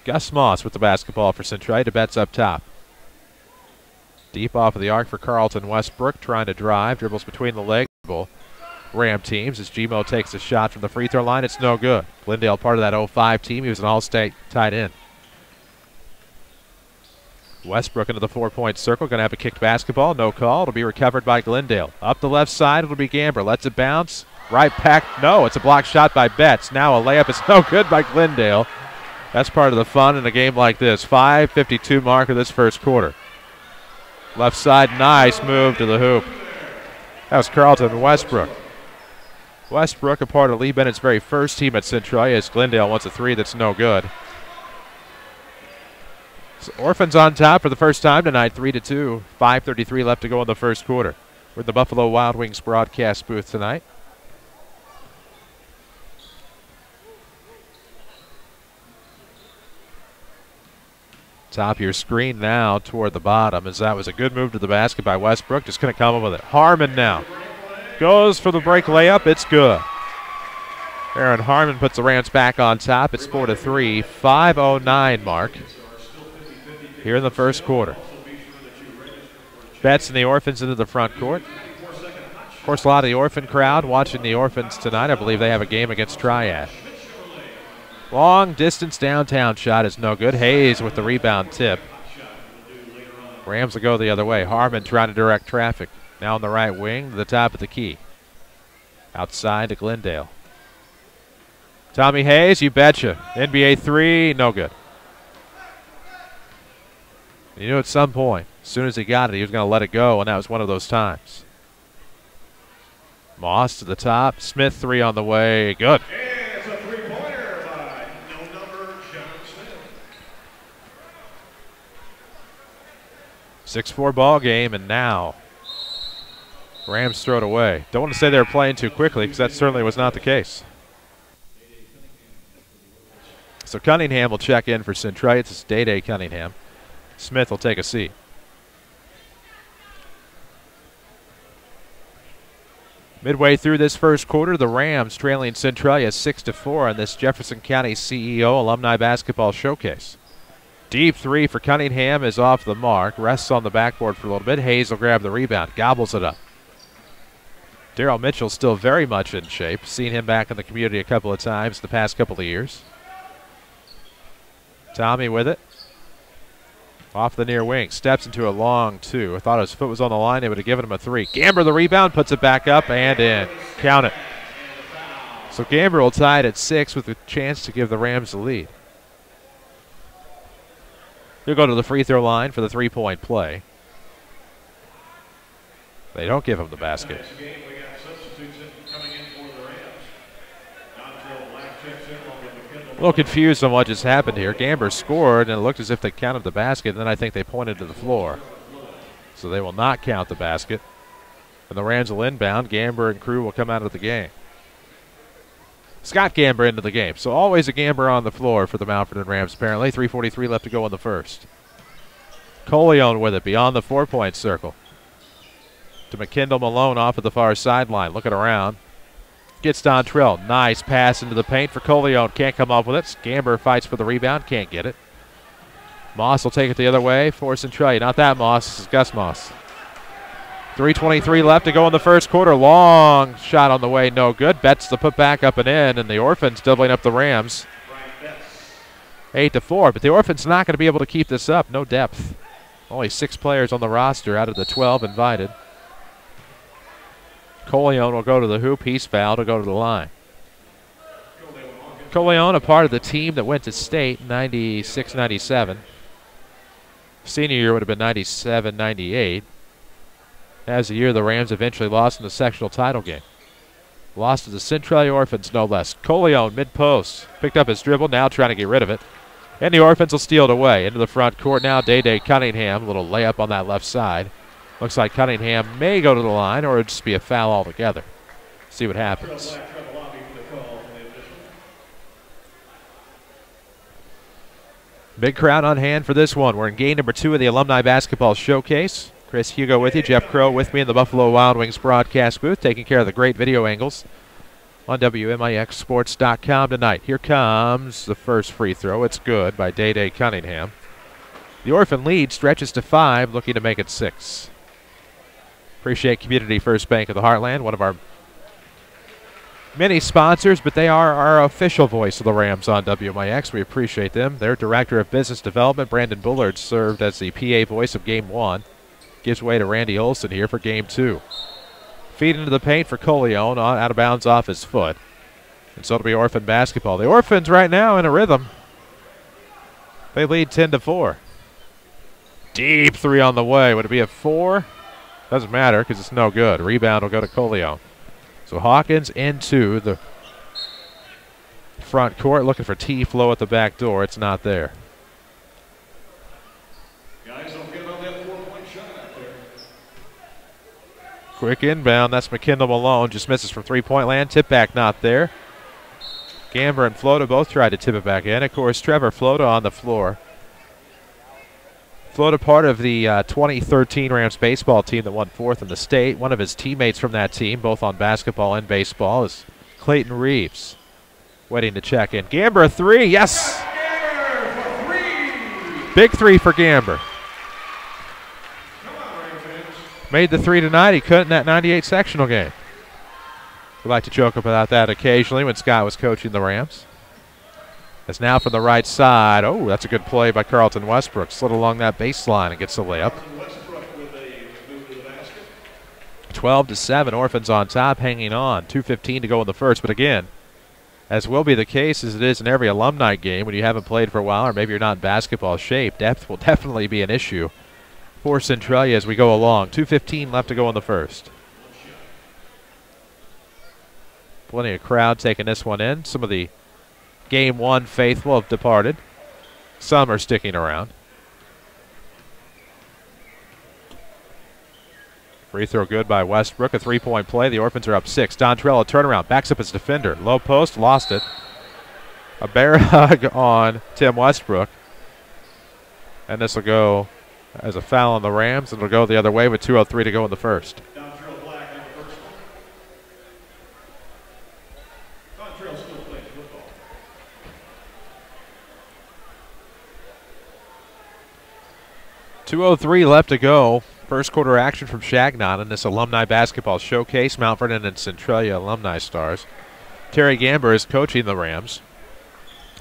Gus Moss with the basketball for Centralia. Betts up top. Deep off of the arc for Carlton Westbrook, trying to drive. Dribbles between the legs. Ram teams as Gmo takes a shot from the free throw line. It's no good. Glendale, part of that 05 team. He was an all-state tight end. Westbrook into the 4-point circle. Going to have a kicked basketball. No call. It'll be recovered by Glendale. Up the left side, it'll be Gamber. Lets it bounce. Right back. No, it's a block shot by Betts. Now a layup is no good by Glendale. That's part of the fun in a game like this. 5:52 mark of this first quarter. Left side, nice move to the hoop. That was Carlton Westbrook. Westbrook, a part of Lee Bennett's very first team at Centralia, as Glendale wants a 3 that's no good. So Orphans on top for the first time tonight, 3-2. 5:33 left to go in the first quarter. We're in the Buffalo Wild Wings broadcast booth tonight. Top of your screen now toward the bottom, as that was a good move to the basket by Westbrook. Just going to come up with it. Harmon now goes for the break layup. It's good. Aaron Harmon puts the Rams back on top. It's 4-3. 5:09 mark here in the first quarter. Betts and the Orphans into the front court. Of course, a lot of the Orphan crowd watching the Orphans tonight. I believe they have a game against Triad. Long distance downtown shot is no good. Hayes with the rebound tip. Rams will go the other way. Harmon trying to direct traffic. Now on the right wing to the top of the key. Outside to Glendale. Tommy Hayes, you betcha. NBA 3, no good. You knew at some point, as soon as he got it, he was going to let it go, and that was one of those times. Moss to the top. Smith 3 on the way. Good. 6-4 ball game, and now Rams throw it away. Don't want to say they were playing too quickly, because that certainly was not the case. So Cunningham will check in for Centralia. It's Day Cunningham. Smith will take a seat. Midway through this first quarter, the Rams trailing Centralia 6-4 on this Jefferson County CEO Alumni Basketball Showcase. Deep three for Cunningham is off the mark. Rests on the backboard for a little bit. Hayes will grab the rebound. Gobbles it up. Daryl Mitchell still very much in shape. Seen him back in the community a couple of times the past couple of years. Tommy with it. Off the near wing. Steps into a long two. I thought his foot was on the line. They would have given him a three. Gamber the rebound. Puts it back up and in. Count it. So Gamber will tie it at 6 with a chance to give the Rams the lead. He'll go to the free throw line for the three-point play. They don't give him the basket. A little confused on what just happened here. Gamber scored, and it looked as if they counted the basket, and then I think they pointed to the floor. So they will not count the basket. And the Rams will inbound. Gamber and crew will come out of the game. Scott Gamber into the game. So always a Gamber on the floor for the Mount Vernon Rams, apparently. 3:43 left to go in the first. Coleon with it beyond the 4-point circle. To McKindle Malone off of the far sideline. Looking around. Gets Dontrell. Nice pass into the paint for Coleon. Can't come up with it. Gamber fights for the rebound. Can't get it. Moss will take it the other way for Centralia. Not that Moss. This is Gus Moss. 3:23 left to go in the first quarter. Long shot on the way, no good. Betts the put back up and in, and the Orphans doubling up the Rams. 8-4, but the Orphans not going to be able to keep this up. No depth. Only 6 players on the roster out of the 12 invited. Coleon will go to the hoop. He's fouled to go to the line. Coleon, a part of the team that went to state 96-97. Senior year would have been 97-98. As the year the Rams eventually lost in the sectional title game. Lost to the Centralia Orphans, no less. Coleon, mid-post. Picked up his dribble, now trying to get rid of it. And the Orphans will steal it away. Into the front court now, Day Cunningham. A little layup on that left side. Looks like Cunningham may go to the line, or it'll just be a foul altogether. See what happens. Big crowd on hand for this one. We're in game number 2 of the Alumni Basketball Showcase. Chris Hugo with you, Jeff Crow with me in the Buffalo Wild Wings broadcast booth, taking care of the great video angles on WMIXsports.com tonight. Here comes the first free throw. It's good by Day Cunningham. The Orphan lead stretches to 5, looking to make it 6. Appreciate Community First Bank of the Heartland, one of our many sponsors, but they are our official voice of the Rams on WMIX. We appreciate them. Their Director of Business Development, Brandon Bullard, served as the PA voice of Game 1. Gives way to Randy Olson here for Game 2. Feed into the paint for Coleon, out of bounds off his foot. And so it'll be Orphan basketball. The Orphans right now in a rhythm. They lead 10-4. Deep three on the way. Would it be a 4? Doesn't matter because it's no good. Rebound will go to Coleon. So Hawkins into the front court looking for T-Flow at the back door. It's not there. Quick inbound. That's McKindle Malone. Just misses from three-point land. Tip back not there. Gamber and Flota both tried to tip it back in. Of course, Trevor Flota on the floor. Flota part of the 2013 Rams baseball team that won 4th in the state. One of his teammates from that team, both on basketball and baseball, is Clayton Reeves. Waiting to check in. Gamber a 3. Yes! Big 3 for Gamber. Made the 3 tonight. He couldn't in that 98 sectional game. We like to joke about that occasionally when Scott was coaching the Rams. It's now from the right side. Oh, that's a good play by Carlton Westbrook. Slid along that baseline and gets the layup. 12-7. Orphans on top, hanging on. 2:15 to go in the first. But again, as will be the case as it is in every alumni game, when you haven't played for a while or maybe you're not in basketball shape, depth will definitely be an issue for Centralia as we go along. 2:15 left to go in the first. Plenty of crowd taking this one in. Some of the Game 1 faithful have departed. Some are sticking around. Free throw good by Westbrook. A 3-point play. The Orphans are up 6. Dontrell a turnaround. Backs up his defender. Low post. Lost it. A bear hug on Tim Westbrook. And this will go as a foul on the Rams. It'll go the other way with 2:03 to go in the first. 2:03 left to go. First quarter action from Shagnon in this Alumni Basketball Showcase. Mount Vernon and Centralia alumni stars. Terry Gamber is coaching the Rams.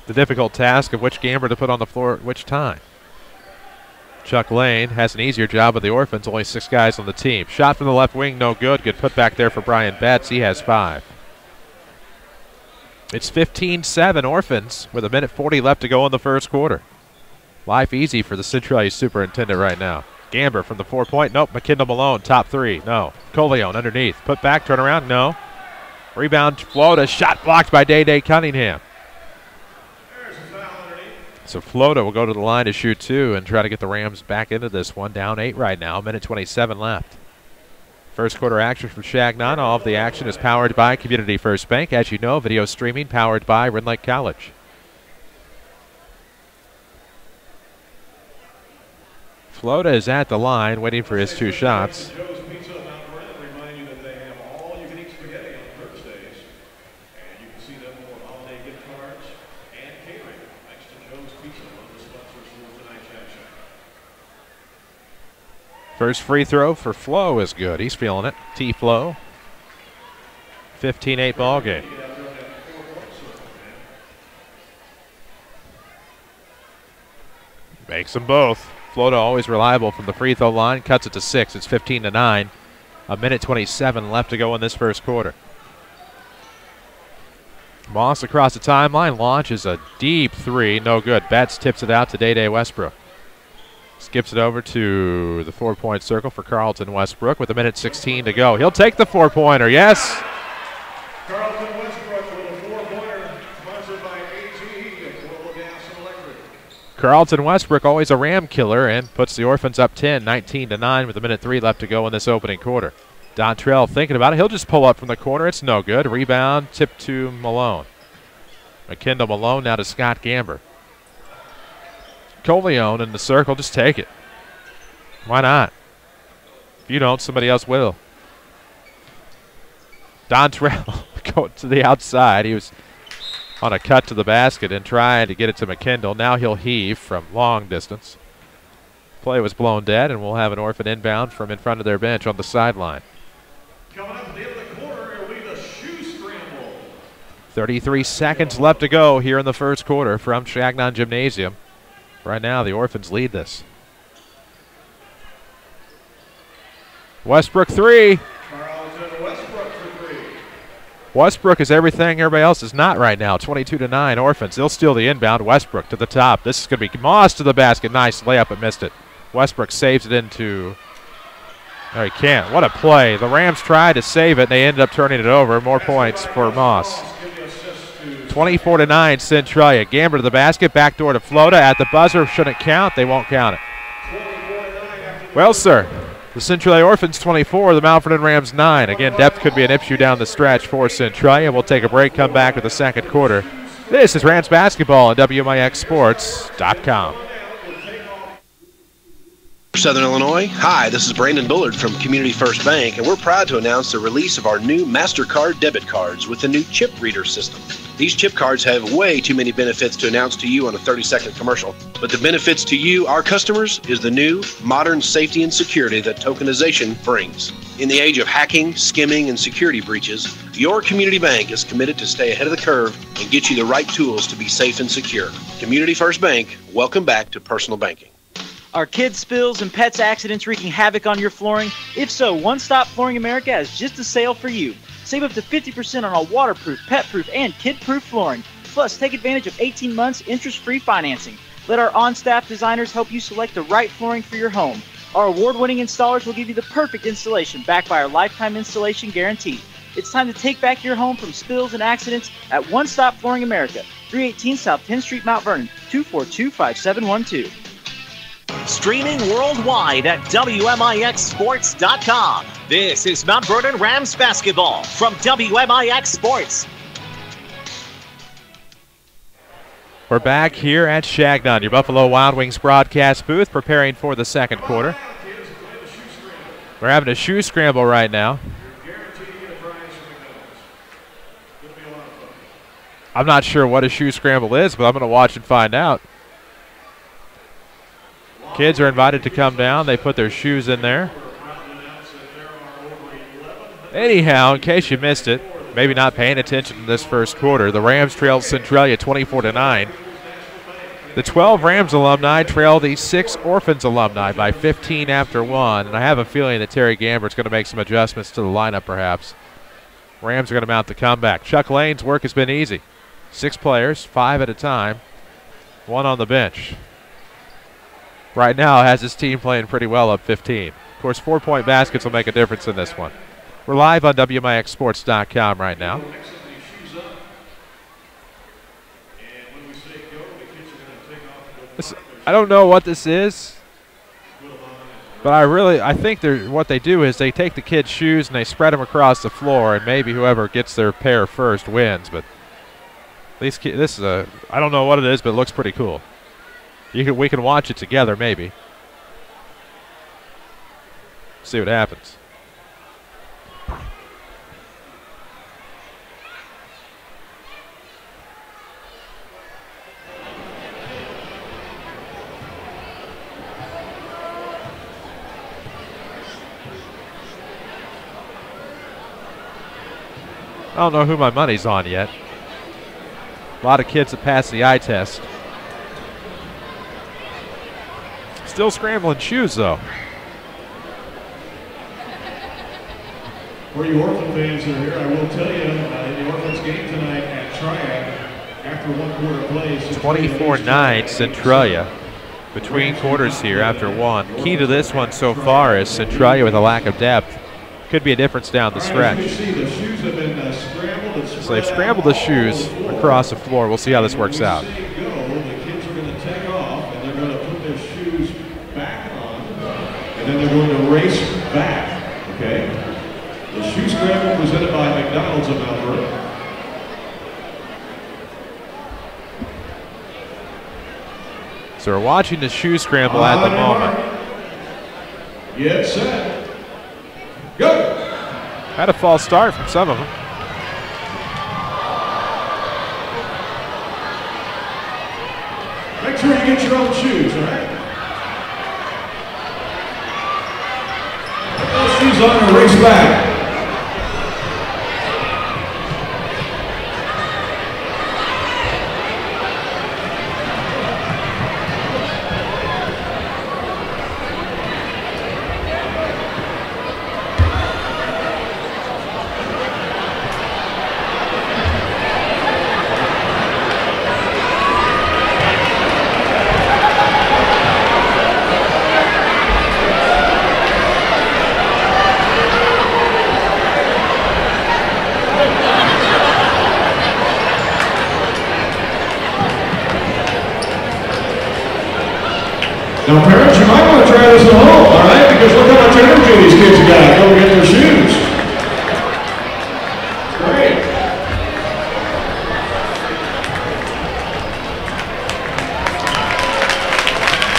The difficult task of which Gamber to put on the floor at which time. Chuck Lane has an easier job with the Orphans, only 6 guys on the team. Shot from the left wing, no good. Good put back there for Brian Betts. He has 5. It's 15-7 Orphans with 1:40 left to go in the first quarter. Life easy for the Centralia superintendent right now. Gamber from the 4-point. Nope. McKendall Malone, top 3. No. Coleon underneath. Put back, turn around. No. Rebound, Flota. Shot blocked by Day Cunningham. So Flota will go to the line to shoot 2 and try to get the Rams back into this one. Down 8 right now. 1:27 left. First quarter action from Shagnon. All of the action is powered by Community First Bank. As you know, video streaming powered by Red Lake College. Flota is at the line waiting for his 2 shots. First free throw for Flo is good. He's feeling it. T-Flo. 15-8 ball game. Makes them both. Flota always reliable from the free throw line. Cuts it to 6. It's 15-9. 1:27 left to go in this first quarter. Moss across the timeline. Launches a deep 3. No good. Betts tips it out to Day Westbrook. Skips it over to the 4-point circle for Carlton Westbrook with 1:16 to go. He'll take the 4-pointer. Yes. Carlton Westbrook with a 4-pointer, sponsored by AG and Global Gas and Electric. Carlton Westbrook, always a Ram killer, and puts the Orphans up 10, 19-9 with 1:03 left to go in this opening quarter. Dontrell thinking about it. He'll just pull up from the corner. It's no good. Rebound, tip to Malone. McKendall Malone now to Scott Gamber. Coleon in the circle, just take it. Why not? If you don't, somebody else will. Dontrell going to the outside. He was on a cut to the basket and trying to get it to McKendall. Now he'll heave from long distance. Play was blown dead, and we'll have an Orphan inbound from in front of their bench on the sideline. Coming up at the end of the quarter, it'll be the shoe scramble. 33 seconds left to go here in the first quarter from Shagnon Gymnasium. Right now, the Orphans lead this. Westbrook 3. Carlton Westbrook for 3. Westbrook is everything everybody else is not right now. 22-9 Orphans. They'll steal the inbound. Westbrook to the top. This is going to be Moss to the basket. Nice layup, but missed it. Westbrook saves it into... No, he can't. What a play. The Rams tried to save it, and they ended up turning it over. More points for Moss. 24-9 Centralia. Gamber to the basket. Backdoor to Flota. At the buzzer. Shouldn't count. They won't count it. Well, sir, the Centralia Orphans 24. The Mount Vernon Rams 9. Again, depth could be an issue down the stretch for Centralia. We'll take a break. Come back with the second quarter. This is Rams basketball on WMIXSports.com. Southern Illinois. Hi, this is Brandon Bullard from Community First Bank, and we're proud to announce the release of our new MasterCard debit cards with the new chip reader system. These chip cards have way too many benefits to announce to you on a 30-second commercial, but the benefits to you, our customers, is the new modern safety and security that tokenization brings. In the age of hacking, skimming, and security breaches, your community bank is committed to stay ahead of the curve and get you the right tools to be safe and secure. Community First Bank, welcome back to personal banking. Are kids spills and pets accidents wreaking havoc on your flooring? If so, One Stop Flooring America has just a sale for you. Save up to 50% on all waterproof, pet-proof, and kid-proof flooring. Plus, take advantage of 18 months interest-free financing. Let our on-staff designers help you select the right flooring for your home. Our award-winning installers will give you the perfect installation backed by our lifetime installation guarantee. It's time to take back your home from spills and accidents at One Stop Flooring America, 318 South 10th Street, Mount Vernon, 242-5712. Streaming worldwide at WMIXSports.com. This is Mount Vernon Rams basketball from WMIX Sports. We're back here at Shagnon, your Buffalo Wild Wings broadcast booth, preparing for the second quarter. We're having a shoe scramble right now. I'm not sure what a shoe scramble is, but I'm going to watch and find out. Kids are invited to come down. They put their shoes in there. Anyhow, in case you missed it, maybe not paying attention in this first quarter, the Rams trailed Centralia 24-9. The 12 Rams alumni trail the 6 Orphans alumni by 15 after 1, and I have a feeling that Terry Gambert's going to make some adjustments to the lineup perhaps. Rams are going to mount the comeback. Chuck Lane's work has been easy. 6 players, 5 at a time, 1 on the bench. Right now has his team playing pretty well up 15. Of course, 4-point baskets will make a difference in this one. We're live on WMIXsports.com right now. I don't know what this is, but I think what they do is they take the kids' shoes and they spread them across the floor, and maybe whoever gets their pair first wins. But these kids, this is I don't know what it is, but it looks pretty cool. We can watch it together, maybe. See what happens. I don't know who my money's on yet. A lot of kids that pass the eye test. Still scrambling shoes, though. For you Orphan fans that are here, I will tell you, in the Orphans game tonight at Triad, after 1 quarter play, 24-9 Centralia. Between quarters here after 1. Key to this one so far is Centralia with a lack of depth. Could be a difference down the stretch. So they've scrambled the shoes across the floor. We'll see how this works out. The kids are going to take off, and they're going to put their shoes back on, and then they're going to race back, okay? The shoe scramble presented by McDonald's of Alberta. So we're watching the shoe scramble at the moment. Get set. Go! Had a false start from some of them. Make sure you get your own shoes, all right? Put those shoes on and race back. Now, parents, you might want to try this at home, all right? Because look how much energy these kids got. Go get their shoes. Great.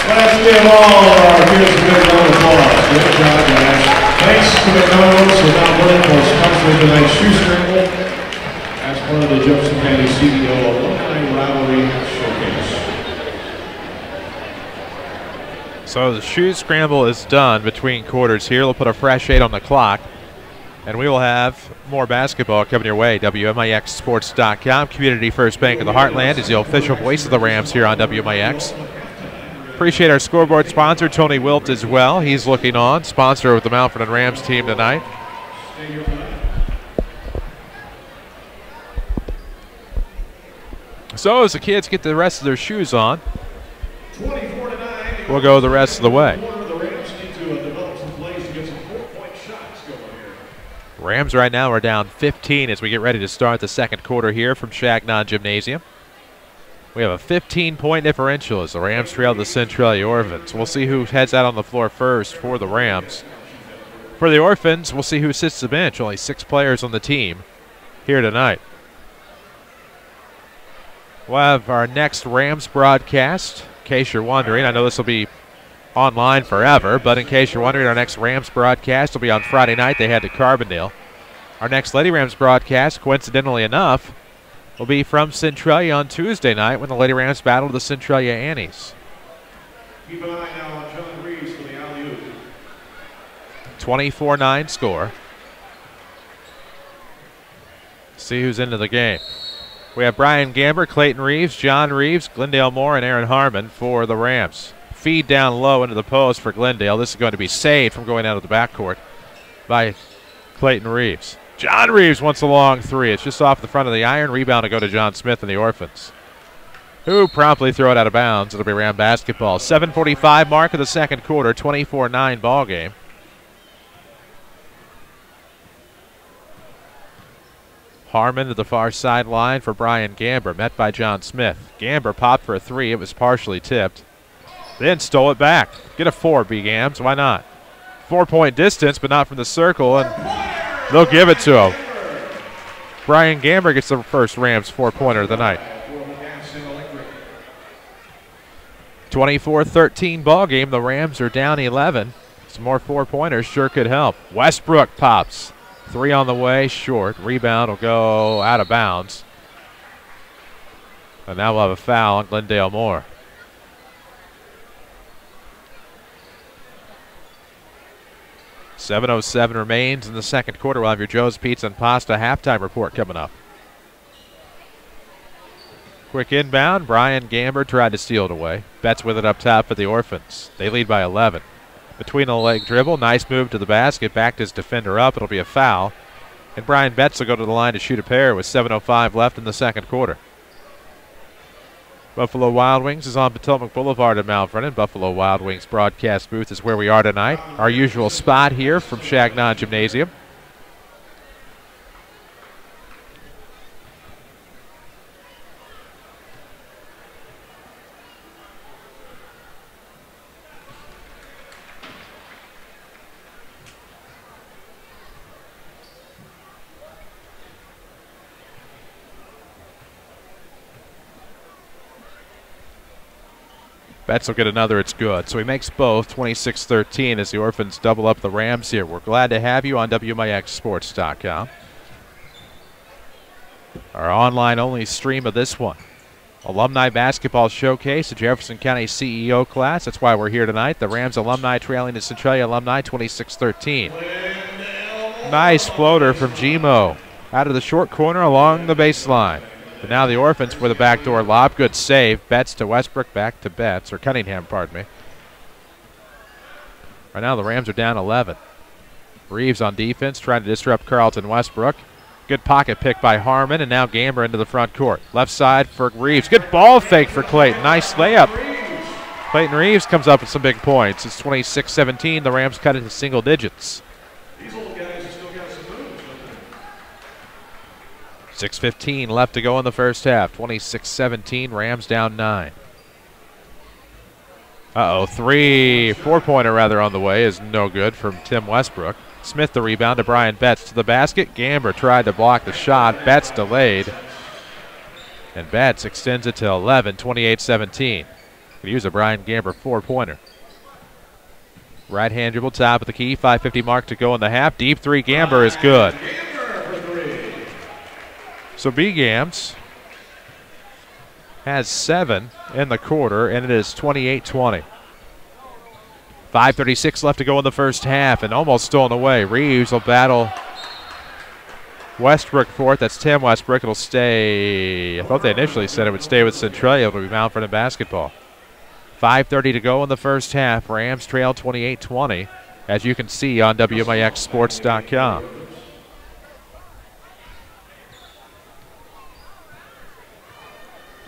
Let's give all of our kids a big round of applause. Good job, guys. Thanks to McDonald's and Alberta for sponsoring tonight's shoe scramble as part of the Jefferson County CEO Alumni Rivalry Showcase. So the shoe scramble is done between quarters here. We'll put a fresh 8 on the clock. And we will have more basketball coming your way. WMIXsports.com. Community First Bank of the Heartland is the official voice of the Rams here on WMIX. Appreciate our scoreboard sponsor, Tony Wilt, as well. He's looking on. Sponsor of the Mount Vernon Rams team tonight. So as the kids get the rest of their shoes on, we'll go the rest of the way. Rams right now are down 15 as we get ready to start the second quarter here from Shagnon Gymnasium. We have a 15-point differential as the Rams trail the Centralia Orphans. We'll see who heads out on the floor first for the Rams. For the Orphans, we'll see who sits the bench. Only 6 players on the team here tonight. We'll have our next Rams broadcast. In case you're wondering, I know this will be online forever, but in case you're wondering, our next Rams broadcast will be on Friday night. They head to Carbondale. Our next Lady Rams broadcast, coincidentally enough, will be from Centralia on Tuesday night when the Lady Rams battle the Centralia Annies. Keep an eye now on 24-9 score. See who's into the game. We have Brian Gamber, Clayton Reeves, John Reeves, Glendale Moore, and Aaron Harmon for the Rams. Feed down low into the post for Glendale. This is going to be saved from going out of the backcourt by Clayton Reeves. John Reeves wants a long three. It's just off the front of the iron. Rebound to go to John Smith and the Orphans, who promptly throw it out of bounds. It'll be Ram basketball. 7:45 mark of the second quarter, 24-9 ball game. Harmon to the far sideline for Brian Gamber, met by John Smith. Gamber popped for a three. It was partially tipped. Then stole it back. Get a 4, B-Gams. Why not? 4-point distance, but not from the circle, and they'll give it to him. Brian Gamber gets the first Rams 4-pointer of the night. 24-13 ball game. The Rams are down 11. Some more 4-pointers sure could help. Westbrook pops. 3 on the way, short. Rebound will go out of bounds. And now we'll have a foul on Glendale Moore. .707 remains in the second quarter. We'll have your Joe's Pizza and Pasta halftime report coming up. Quick inbound. Brian Gamber tried to steal it away. Betts with it up top for the Orphans. They lead by 11. Between the leg dribble. Nice move to the basket. Backed his defender up. It'll be a foul. And Brian Betts will go to the line to shoot a pair with 7:05 left in the second quarter. Buffalo Wild Wings is on Potomac Boulevard in Mount Vernon. Buffalo Wild Wings broadcast booth is where we are tonight. Our usual spot here from Chagnon Gymnasium. Betts will get another. It's good. So he makes both. 26-13 as the Orphans double up the Rams here. We're glad to have you on WMIXsports.com. Our online-only stream of this one. Alumni Basketball Showcase, the Jefferson County CEO class. That's why we're here tonight. The Rams alumni trailing the Centralia alumni 26-13. Nice floater from Gmo. Out of the short corner along the baseline. But now the Orphans for the backdoor lob. Good save. Betts to Westbrook, back to Betts, or Cunningham, pardon me. Right now the Rams are down 11. Reeves on defense, trying to disrupt Carlton Westbrook. Good pocket pick by Harmon, and now Gamber into the front court. Left side for Reeves. Good ball fake for Clayton. Nice layup. Clayton Reeves comes up with some big points. It's 26-17. The Rams cut into single digits. 6:15 left to go in the first half. 26-17, Rams down 9. Four-pointer rather on the way is no good from Tim Westbrook. Smith the rebound to Brian Betts to the basket. Gamber tried to block the shot. Betts delayed. And Betts extends it to 11, 28-17. Could use a Brian Gamber 4-pointer. Right hand dribble, top of the key. 5:50 mark to go in the half. Deep three, Gamber is good. So B-Gams has 7 in the quarter, and it is 28-20. 5:36 left to go in the first half, and almost stolen away. Reeves will battle Westbrook for it. That's Tim Westbrook. It'll stay. I thought they initially said it would stay with Centralia. It'll be Mount Vernon basketball. 5:30 to go in the first half. Rams trail 28-20, as you can see on WMIXsports.com.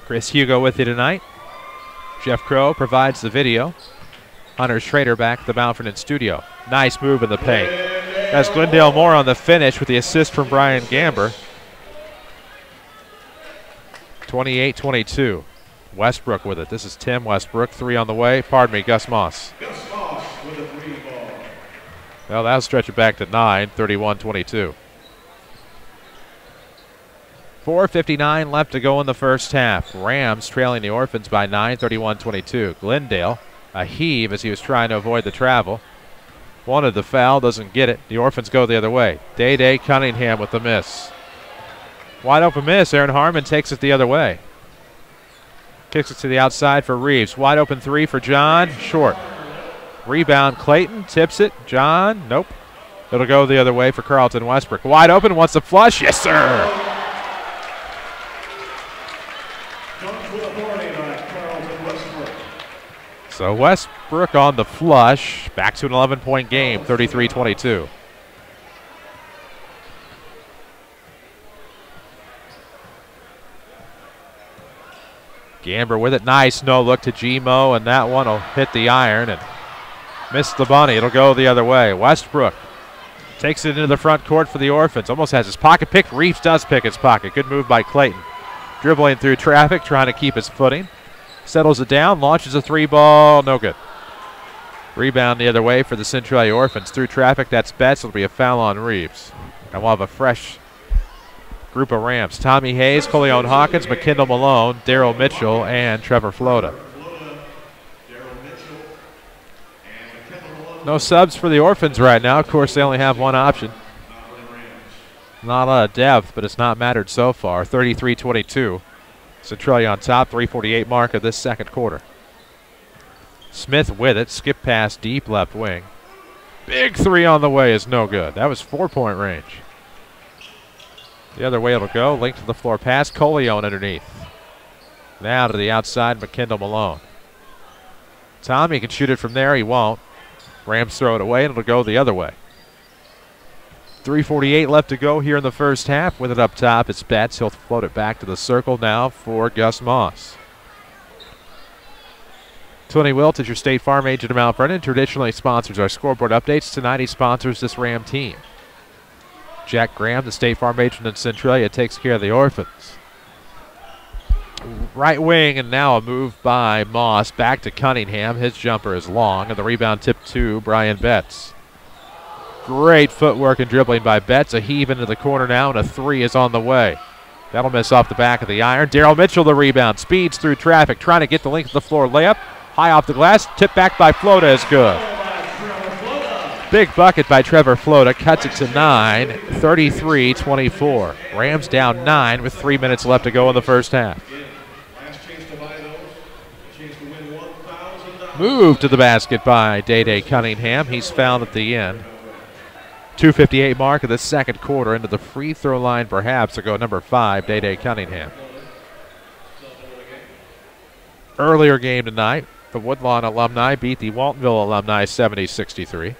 Chris Hugo with you tonight. Jeff Crow provides the video. Hunter Schrader back at the Mount Vernon studio. Nice move in the paint. That's Glendale Moore on the finish with the assist from Brian Gamber. 28-22. Westbrook with it. This is Tim Westbrook. 3 on the way. Pardon me, Gus Moss. Gus Moss with a 3 ball. Well, that'll stretch it back to 9, 31-22. 4:59 left to go in the first half. Rams trailing the Orphans by 9, 31-22. Glendale, a heave as he was trying to avoid the travel. Wanted the foul, doesn't get it. The Orphans go the other way. Day Cunningham with the miss. Wide open miss. Aaron Harmon takes it the other way. Kicks it to the outside for Reeves. Wide open 3 for John. Short. Rebound Clayton. Tips it. John. Nope. It'll go the other way for Carlton Westbrook. Wide open, wants the flush. Yes, sir. So Westbrook on the flush. Back to an 11-point game, 33-22. Gamber with it. Nice no look to G-Mo, and that one will hit the iron and miss the bunny. It'll go the other way. Westbrook takes it into the front court for the Orphans. Almost has his pocket picked. Reeves does pick his pocket. Good move by Clayton. Dribbling through traffic, trying to keep his footing. Settles it down, launches a three ball. No good. Rebound the other way for the Centralia Orphans. Through traffic, that's Betts. It'll be a foul on Reeves. And we'll have a fresh group of Rams. Tommy Hayes, Coleon Hawkins, McKendall Malone, Daryl Mitchell, and Trevor Flota. No subs for the Orphans right now. Of course, they only have one option. Not a lot of depth, but it's not mattered so far. 33-22. Centralia on top, 3:48 mark of this second quarter. Smith with it, skip pass deep left wing. Big three on the way is no good. That was 4-point range. The other way it'll go. Link to the floor pass. Coleon underneath. Now to the outside, McKendall Malone. Tommy can shoot it from there. He won't. Rams throw it away, and it'll go the other way. 3:48 left to go here in the first half. With it up top, it's Betts. He'll float it back to the circle now for Gus Moss. Tony Wilt is your State Farm agent of Mount Vernon. Traditionally sponsors our scoreboard updates. Tonight he sponsors this Ram team. Jack Graham, the State Farm agent in Centralia, takes care of the Orphans. Right wing, and now a move by Moss. Back to Cunningham. His jumper is long, and the rebound tip to Brian Betts. Great footwork and dribbling by Betts. A heave into the corner now, and a three is on the way. That'll miss off the back of the iron. Daryl Mitchell the rebound. Speeds through traffic, trying to get the length of the floor layup. High off the glass. Tip back by Flota is good. Big bucket by Trevor Flota. Cuts it to 9. 33-24. Rams down 9 with 3 minutes left to go in the first half. Move to the basket by Day Cunningham. He's fouled at the end. 2:58 mark of the second quarter. Into the free throw line perhaps to go number 5, Day Cunningham. Earlier game tonight, the Woodlawn alumni beat the Waltonville alumni 70-63.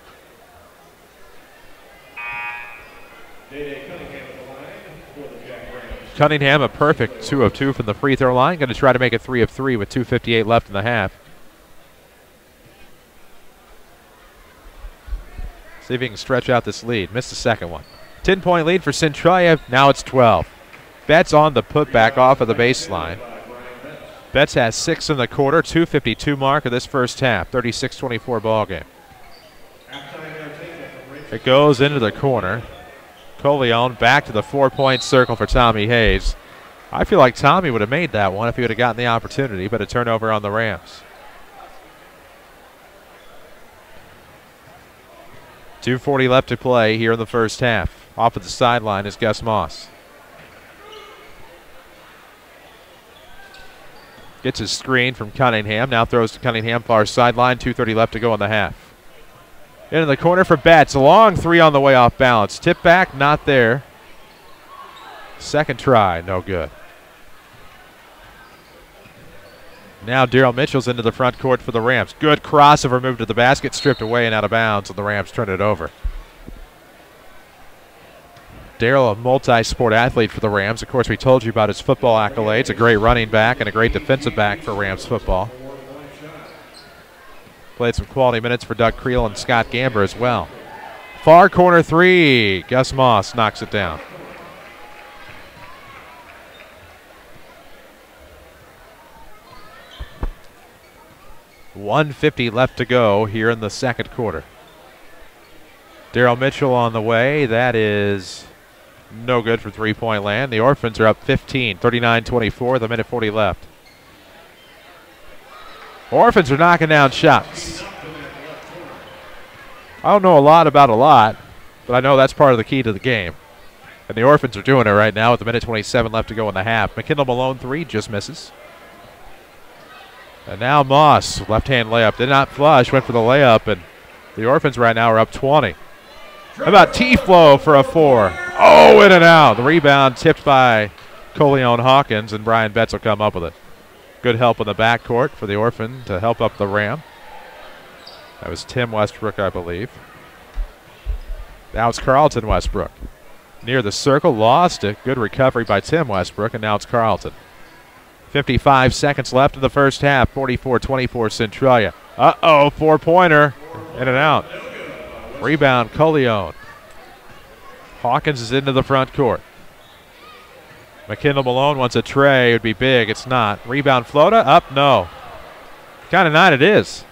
Cunningham a perfect 2 of 2 from the free throw line. Going to try to make it 3 of 3 with 2:58 left in the half. See if he can stretch out this lead. Missed the second one. 10-point lead for Centralia. Now it's 12. Betts on the putback off of the baseline. Betts has 6 in the quarter. 2:52 mark of this first half. 36-24 ball game. It goes into the corner. Coleon back to the 4-point circle for Tommy Hayes. I feel like Tommy would have made that one if he would have gotten the opportunity, but a turnover on the Rams. 2:40 left to play here in the first half. Off of the sideline is Gus Moss. Gets his screen from Cunningham. Now throws to Cunningham, far sideline. 2:30 left to go in the half. Into the corner for Betts. A long three on the way off balance. Tip back, not there. Second try, no good. Now Daryl Mitchell's into the front court for the Rams. Good crossover move to the basket, stripped away and out of bounds, and the Rams turn it over. Daryl, a multi-sport athlete for the Rams. Of course, we told you about his football accolades. A great running back and a great defensive back for Rams football. Played some quality minutes for Doug Creel and Scott Gamber as well. Far corner three. Gus Moss knocks it down. .150 left to go here in the second quarter. Daryl Mitchell on the way. That is no good for three-point land. The Orphans are up 15, 39-24, the minute 40 left. Orphans are knocking down shots. I don't know a lot about a lot, but I know that's part of the key to the game. And the Orphans are doing it right now with a minute 27 left to go in the half. McKendall Malone three just misses. And now Moss, left-hand layup, did not flush, went for the layup, and the Orphans right now are up 20. How about T-Flow for a 4? Oh, in and out. The rebound tipped by Coleon Hawkins, and Brian Betts will come up with it. Good help in the backcourt for the Orphan to help up the Ram. That was Tim Westbrook, I believe. Now it's Carlton Westbrook. Near the circle, lost it. Good recovery by Tim Westbrook, and now it's Carlton. 55 seconds left in the first half. 44-24 Centralia. Uh-oh, 4-pointer. In and out. Rebound, Coleon. Hawkins is into the front court. McKinnell Malone wants a tray. It would be big. It's not. Rebound, Flota. Up, no. Kind of not, it is.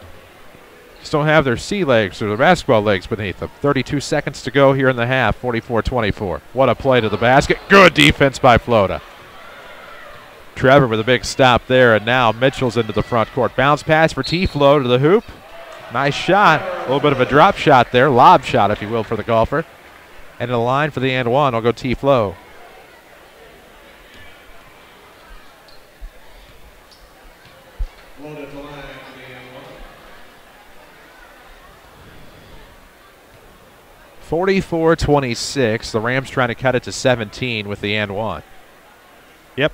Just don't have their sea legs or their basketball legs beneath them. 32 seconds to go here in the half. 44-24. What a play to the basket. Good defense by Flota. Trevor with a big stop there, and now Mitchell's into the front court. Bounce pass for T-Flow to the hoop. Nice shot. A little bit of a drop shot there. Lob shot, if you will, for the golfer. And in the line for the and one, I'll go T-Flow. Loaded line. 44-26. The Rams trying to cut it to 17 with the and one. Yep.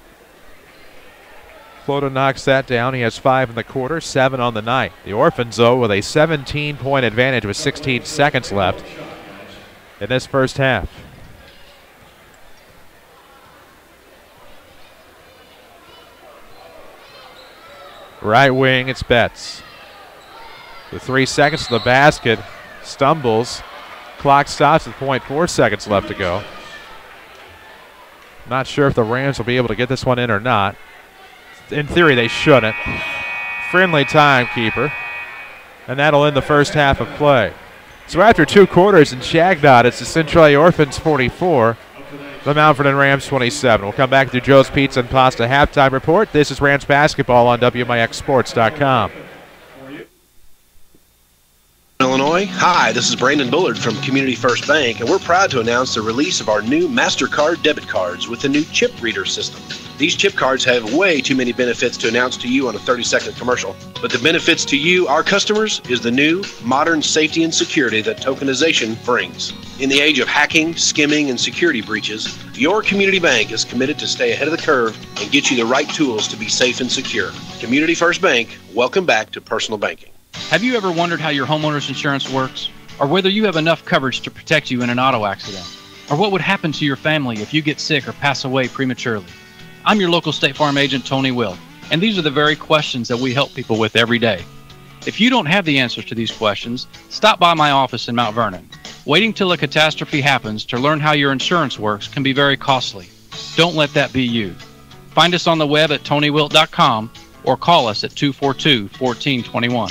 Flota knocks that down. He has 5 in the quarter, 7 on the night. The Orphans, though, with a 17-point advantage with 16 seconds left in this first half. Right wing, it's Betts. The 3 seconds to the basket, stumbles. Clock stops with 0.4 seconds left to go. Not sure if the Rams will be able to get this one in or not. In theory, they shouldn't. Friendly timekeeper. And that'll end the first half of play. So after 2 quarters in Shagnot, it's the Centralia Orphans 44, the Mount Vernon Rams 27. We'll come back to Joe's Pizza and Pasta halftime report. This is Rams basketball on WMIXsports.com. Illinois. Hi, this is Brandon Bullard from Community First Bank, and we're proud to announce the release of our new MasterCard debit cards with the new chip reader system. These chip cards have way too many benefits to announce to you on a 30-second commercial, but the benefits to you, our customers, is the new modern safety and security that tokenization brings. In the age of hacking, skimming, and security breaches, your community bank is committed to stay ahead of the curve and get you the right tools to be safe and secure. Community First Bank, welcome back to personal banking. Have you ever wondered how your homeowner's insurance works? Or whether you have enough coverage to protect you in an auto accident? Or what would happen to your family if you get sick or pass away prematurely? I'm your local State Farm agent, Tony Will, and these are the very questions that we help people with every day. If you don't have the answers to these questions, stop by my office in Mount Vernon. Waiting till a catastrophe happens to learn how your insurance works can be very costly. Don't let that be you. Find us on the web at TonyWilt.com or call us at 242-1421.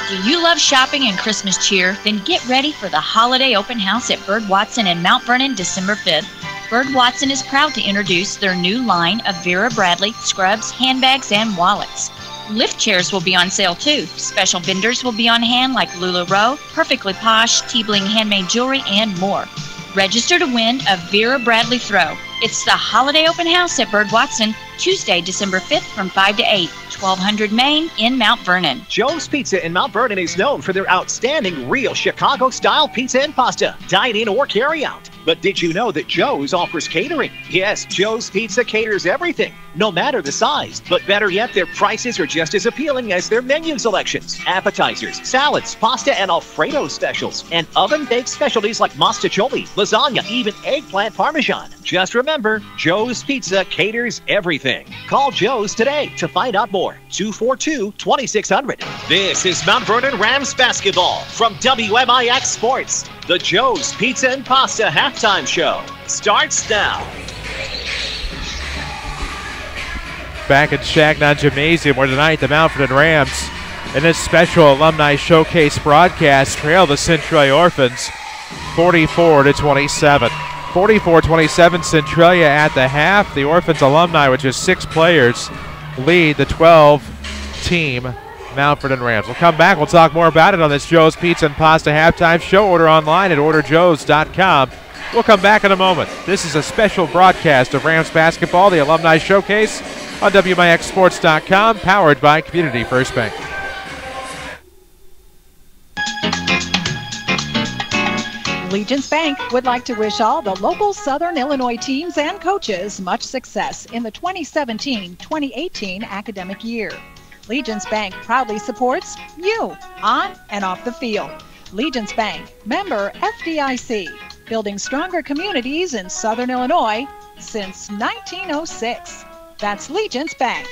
Do you love shopping and Christmas cheer? Then get ready for the holiday open house at Bird Watson in Mount Vernon, December 5th. Bird Watson is proud to introduce their new line of Vera Bradley scrubs, handbags, and wallets. Lift chairs will be on sale too. Special vendors will be on hand like LuLaRoe, Perfectly Posh, T-Bling handmade jewelry, and more. Register to win a Vera Bradley throw. It's the holiday open house at Bird Watson, Tuesday, December 5th from 5 to 8, 1200 Main in Mount Vernon. Joe's Pizza in Mount Vernon is known for their outstanding real Chicago-style pizza and pasta, dine-in or carry-out. But did you know that Joe's offers catering? Yes, Joe's Pizza caters everything, no matter the size. But better yet, their prices are just as appealing as their menu selections. Appetizers, salads, pasta and Alfredo specials, and oven-baked specialties like mostaccioli, lasagna, even eggplant parmesan. Just remember, Joe's Pizza caters everything. Call Joe's today to find out more. 242-2600. This is Mount Vernon Rams basketball from WMIX Sports. The Joe's Pizza and Pasta halftime show starts now. Back at Shagnot Gymnasium, where tonight the Mount Vernon Rams, in this special Alumni Showcase broadcast, trail the Centralia Orphans 44-27. 44-27 Centralia at the half. The Orphans alumni, with just 6 players, lead the 12-team Mount Vernon Rams. We'll come back. We'll talk more about it on this Joe's Pizza and Pasta halftime show. Order online at orderjoes.com. We'll come back in a moment. This is a special broadcast of Rams basketball, the Alumni Showcase, on WMIXsports.com, powered by Community First Bank. Legence Bank would like to wish all the local Southern Illinois teams and coaches much success in the 2017-2018 academic year. Legence Bank proudly supports you on and off the field. Legence Bank, member FDIC, building stronger communities in Southern Illinois since 1906. That's Legence Bank.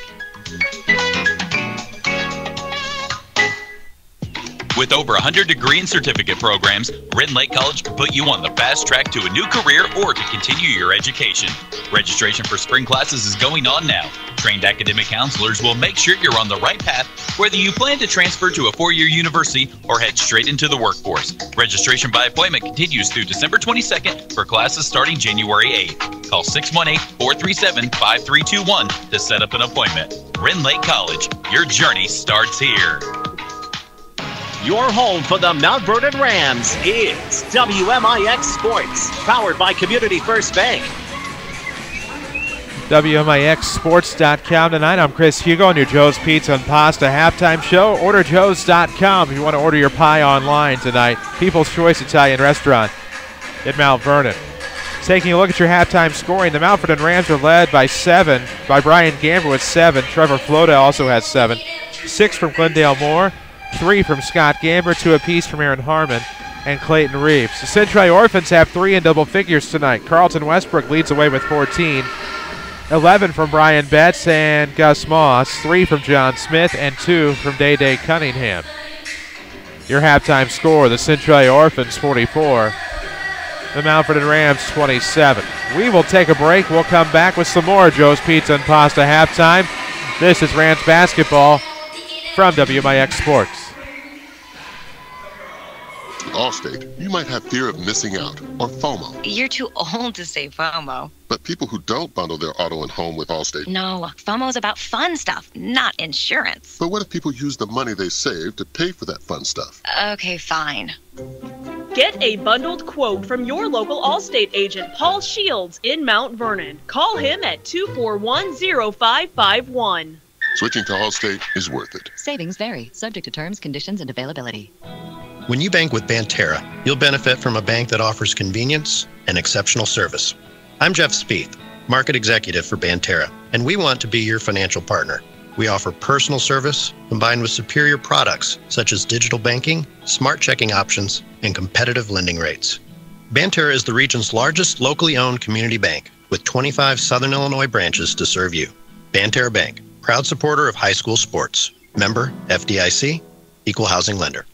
With over 100 degree and certificate programs, Red Lake College can put you on the fast track to a new career or to continue your education. Registration for spring classes is going on now. Trained academic counselors will make sure you're on the right path, whether you plan to transfer to a four-year university or head straight into the workforce. Registration by appointment continues through December 22nd for classes starting January 8th. Call 618-437-5321 to set up an appointment. Red Lake College, your journey starts here. Your home for the Mount Vernon Rams is WMIX Sports, powered by Community First Bank. WMIXsports.com tonight. I'm Chris Hugo on your Joe's Pizza and Pasta halftime show. Order joes.com if you want to order your pie online tonight. People's Choice Italian Restaurant in Mount Vernon. Taking a look at your halftime scoring, the Mount Vernon Rams are led by 7 by Brian Gamber with 7. Trevor Floda also has 7. 6 from Glendale Moore. 3 from Scott Gamber, 2 apiece from Aaron Harmon and Clayton Reeves. The Centralia Orphans have 3 in double figures tonight. Carlton Westbrook leads away with 14. 11 from Brian Betts and Gus Moss. 3 from John Smith and 2 from Day Cunningham. Your halftime score, the Centralia Orphans 44. The Mount Vernon Rams 27. We will take a break. We'll come back with some more Joe's Pizza and Pasta halftime. This is Rams basketball from WMIX Sports. Allstate, you might have fear of missing out or FOMO. You're too old to say FOMO. But people who don't bundle their auto and home with Allstate. No, FOMO's about fun stuff, not insurance. But what if people use the money they save to pay for that fun stuff? Okay, fine. Get a bundled quote from your local Allstate agent, Paul Shields, in Mount Vernon. Call him at 241-0551. Switching to Allstate is worth it. Savings vary, subject to terms, conditions, and availability. When you bank with Banterra, you'll benefit from a bank that offers convenience and exceptional service. I'm Jeff Spieth, Market Executive for Banterra, and we want to be your financial partner. We offer personal service combined with superior products such as digital banking, smart checking options, and competitive lending rates. Banterra is the region's largest locally owned community bank with 25 Southern Illinois branches to serve you. Banterra Bank, proud supporter of high school sports. Member FDIC, Equal Housing Lender.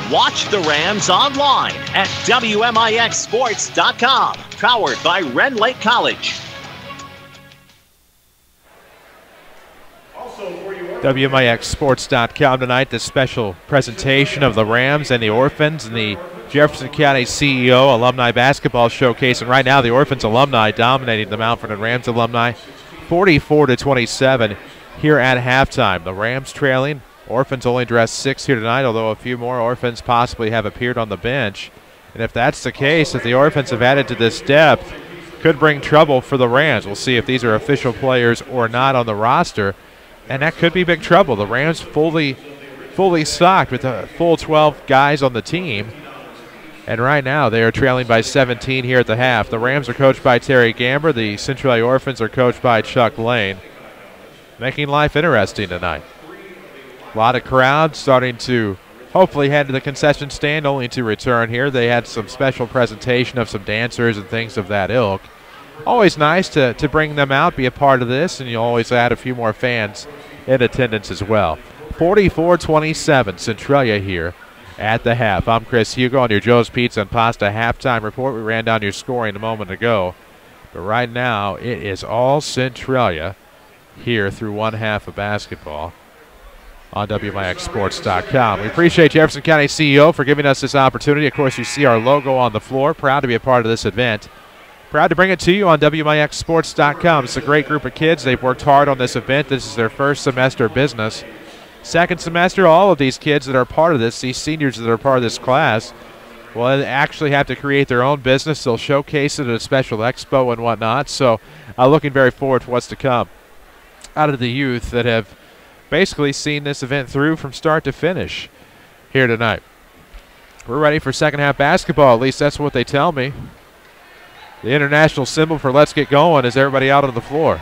Watch the Rams online at WMIXsports.com, powered by Red Lake College. WMIXsports.com tonight, this special presentation of the Rams and the Orphans and the Jefferson County CEO Alumni Basketball Showcase. And right now the Orphans alumni dominating the Mount Vernon Rams alumni 44-27 here at halftime. The Rams trailing. Orphans only dressed 6 here tonight, although a few more Orphans possibly have appeared on the bench. And if that's the case, if the Orphans have added to this depth, could bring trouble for the Rams. We'll see if these are official players or not on the roster, and that could be big trouble. The Rams fully stocked with a full 12 guys on the team, and right now they are trailing by 17 here at the half. The Rams are coached by Terry Gamber. The Centralia Orphans are coached by Chuck Lane, making life interesting tonight. A lot of crowds starting to hopefully head to the concession stand, only to return here. They had some special presentation of some dancers and things of that ilk. Always nice to bring them out, be a part of this, and you'll always add a few more fans in attendance as well. 44-27, Centralia here at the half. I'm Chris Hugo on your Joe's Pizza and Pasta halftime report. We ran down your scoring a moment ago, but right now it is all Centralia here through one half of basketball on WMIXsports.com. We appreciate Jefferson County CEO for giving us this opportunity. Of course, you see our logo on the floor. Proud to be a part of this event. Proud to bring it to you on WMIXsports.com. It's a great group of kids. They've worked hard on this event. This is their first semester of business. Second semester, all of these kids that are part of this, these seniors that are part of this class, will actually have to create their own business. They'll showcase it at a special expo and whatnot. So looking very forward to what's to come out of the youth that have basically seen this event through from start to finish here tonight. We're ready for second half basketball. At least that's what they tell me. The international symbol for let's get going is everybody out on the floor.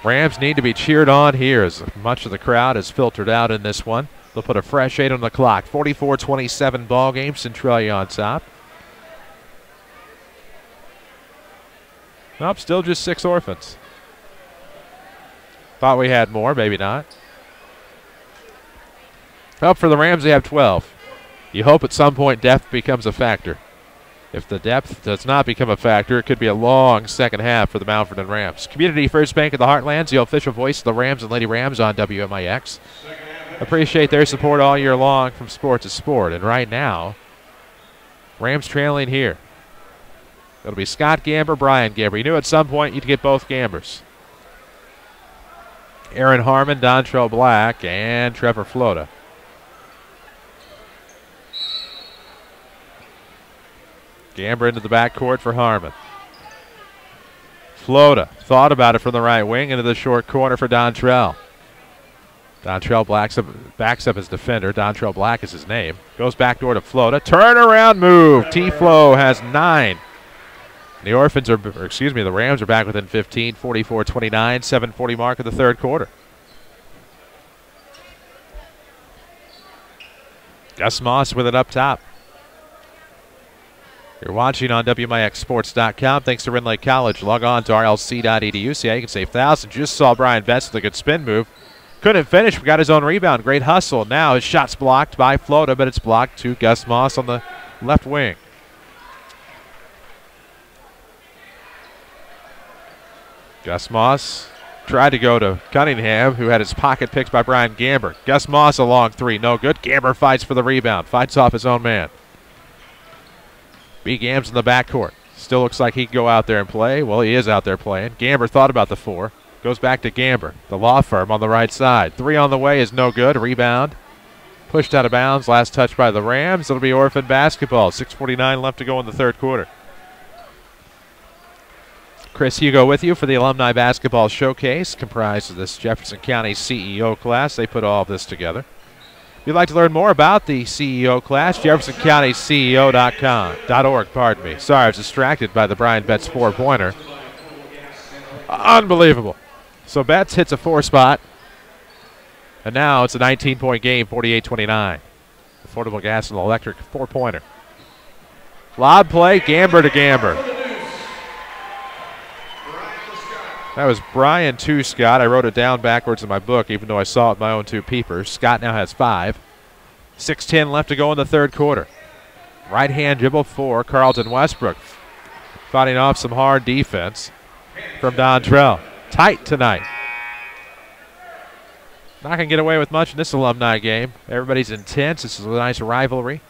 Rams need to be cheered on here as much of the crowd is filtered out in this one. They'll put a fresh 8 on the clock. 44-27 ball game. Centralia on top. Nope, still just 6 Orphans. Thought we had more, maybe not. Up for the Rams, they have 12. You hope at some point depth becomes a factor. If the depth does not become a factor, it could be a long second half for the Mount Vernon Rams. Community First Bank of the Heartlands, the official voice of the Rams and Lady Rams on WMIX. Appreciate their support all year long from sport to sport. And right now, Rams trailing here. It'll be Scott Gamber, Brian Gamber. You knew at some point you'd get both Gambers. Aaron Harmon, Dontrell Black, and Trevor Flota. Gamber into the backcourt for Harmon. Flota thought about it from the right wing into the short corner for Dontrell. Dontrell backs up his defender. Dontrell Black is his name. Goes backdoor to Flota. Turnaround move. T-Flow has 9. The Orphans are, the Rams are back within 15, 44-29, 7:40 mark of the third quarter. Gus Moss with it up top. You're watching on WMIXSports.com. Thanks to Rend Lake College. Log on to rlc.edu. See how you can save thousands. Just saw Brian Betts with a good spin move. Couldn't finish. Got his own rebound. Great hustle. Now his shot's blocked by Flota, but it's blocked to Gus Moss on the left wing. Gus Moss tried to go to Cunningham, who had his pocket picked by Brian Gamber. Gus Moss a long 3. No good. Gamber fights for the rebound. Fights off his own man. B. Gams in the backcourt. Still looks like he could go out there and play. Well, he is out there playing. Gamber thought about the 4. Goes back to Gamber. The law firm on the right side. 3 on the way is no good. Rebound. Pushed out of bounds. Last touch by the Rams. It'll be Orphan basketball. 6:49 left to go in the third quarter. Chris Hugo with you for the Alumni Basketball Showcase, comprised of this Jefferson County CEO class. They put all of this together. If you'd like to learn more about the CEO class, jeffersoncountyczEO.org, pardon me. Sorry, I was distracted by the Brian Betts 4-pointer. Unbelievable. So Betts hits a 4 spot, and now it's a 19-point game, 48-29. Affordable Gas and Electric 4-pointer. Lob play, Gamber to Gamber. That was Brian to Scott. I wrote it down backwards in my book, even though I saw it with my own 2 peepers. Scott now has 5. 6:10 left to go in the third quarter. Right-hand dribble for Carlton Westbrook. Fighting off some hard defense from Dontrell. Tight tonight. Not going to get away with much in this alumni game. Everybody's intense. This is a nice rivalry.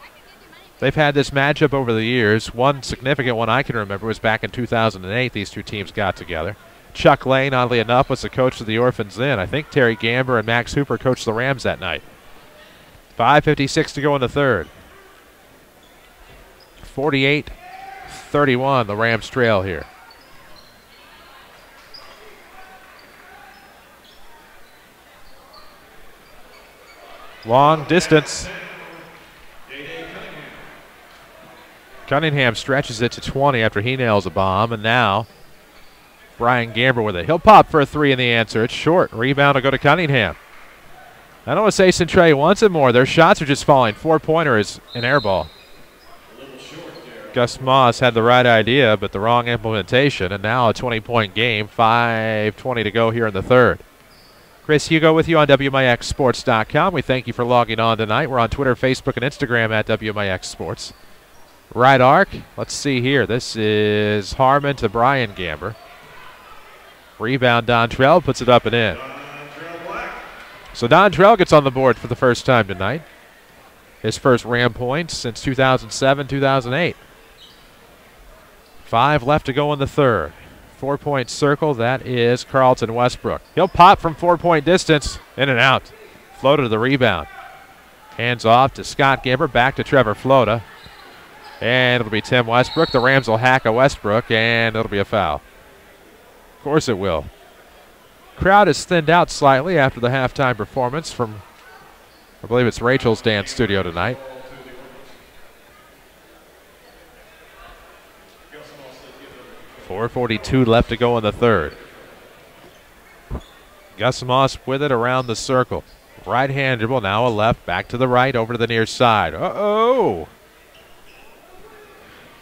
They've had this matchup over the years. One significant one I can remember was back in 2008. These 2 teams got together. Chuck Lane, oddly enough, was the coach of the Orphans then. I think Terry Gamber and Max Hooper coached the Rams that night. 5:56 to go in the third. 48-31, the Rams trail here. Long distance. Cunningham stretches it to 20 after he nails a bomb, and now Brian Gamber with it. He'll pop for a 3 in the answer. It's short. Rebound will go to Cunningham. I don't want to say Centralia wants it more. Their shots are just falling. 4-pointer is an air ball. Gus Moss had the right idea, but the wrong implementation, and now a 20-point game. 5:20 to go here in the third. Chris Hugo with you on WMIXSports.com. We thank you for logging on tonight. We're on Twitter, Facebook, and Instagram at WMIX Sports. Right arc. Let's see here. This is Harmon to Brian Gamber. Rebound, Dontrell puts it up and in. So Dontrell gets on the board for the first time tonight. His first Ram points since 2007-2008. 5 left to go in the third. 4-point circle, that is Carlton Westbrook. He'll pop from 4-point distance, in and out. Flota to the rebound. Hands off to Scott Gamber, back to Trevor Flota. And it'll be Tim Westbrook. The Rams will hack a Westbrook, and it'll be a foul. Of course it will. Crowd has thinned out slightly after the halftime performance from, I believe it's Rachel's dance studio tonight. .442 left to go in the third. Gus Moss with it around the circle. Right-hand dribble, now a left, back to the right, over to the near side. Uh-oh!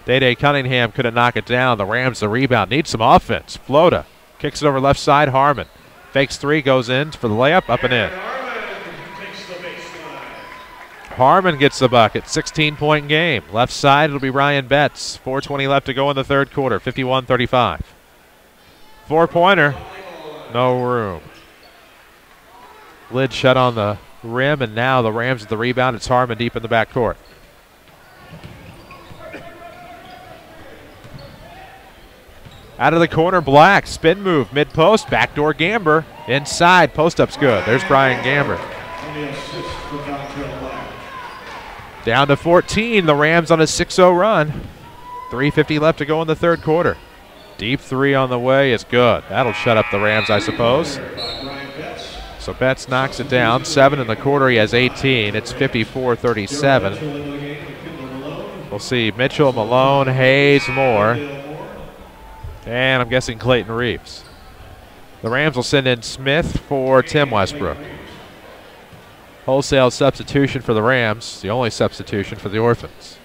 Day-Day Cunningham couldn't knock it down. The Rams the rebound. Need some offense. Flota kicks it over left side. Harmon fakes three, goes in for the layup, up and in. Harmon gets the bucket. 16-point game. Left side, it'll be Ryan Betts. 4:20 left to go in the third quarter. 51-35. Four-pointer. No room. Lid shut on the rim, and now the Rams at the rebound. It's Harmon deep in the backcourt. Out of the corner, Black. Spin move, mid-post, backdoor Gamber. Inside, post-up's good. There's Brian Gamber. Down to 14, the Rams on a 6-0 run. 3:50 left to go in the third quarter. Deep three on the way is good. That'll shut up the Rams, I suppose. So Betts knocks it down. 7 in the quarter, he has 18. It's 54-37. We'll see Mitchell, Malone, Hayes, Moore. And I'm guessing Clayton Reeves. The Rams will send in Smith for Tim Westbrook. Wholesale substitution for the Rams, the only substitution for the Orphans.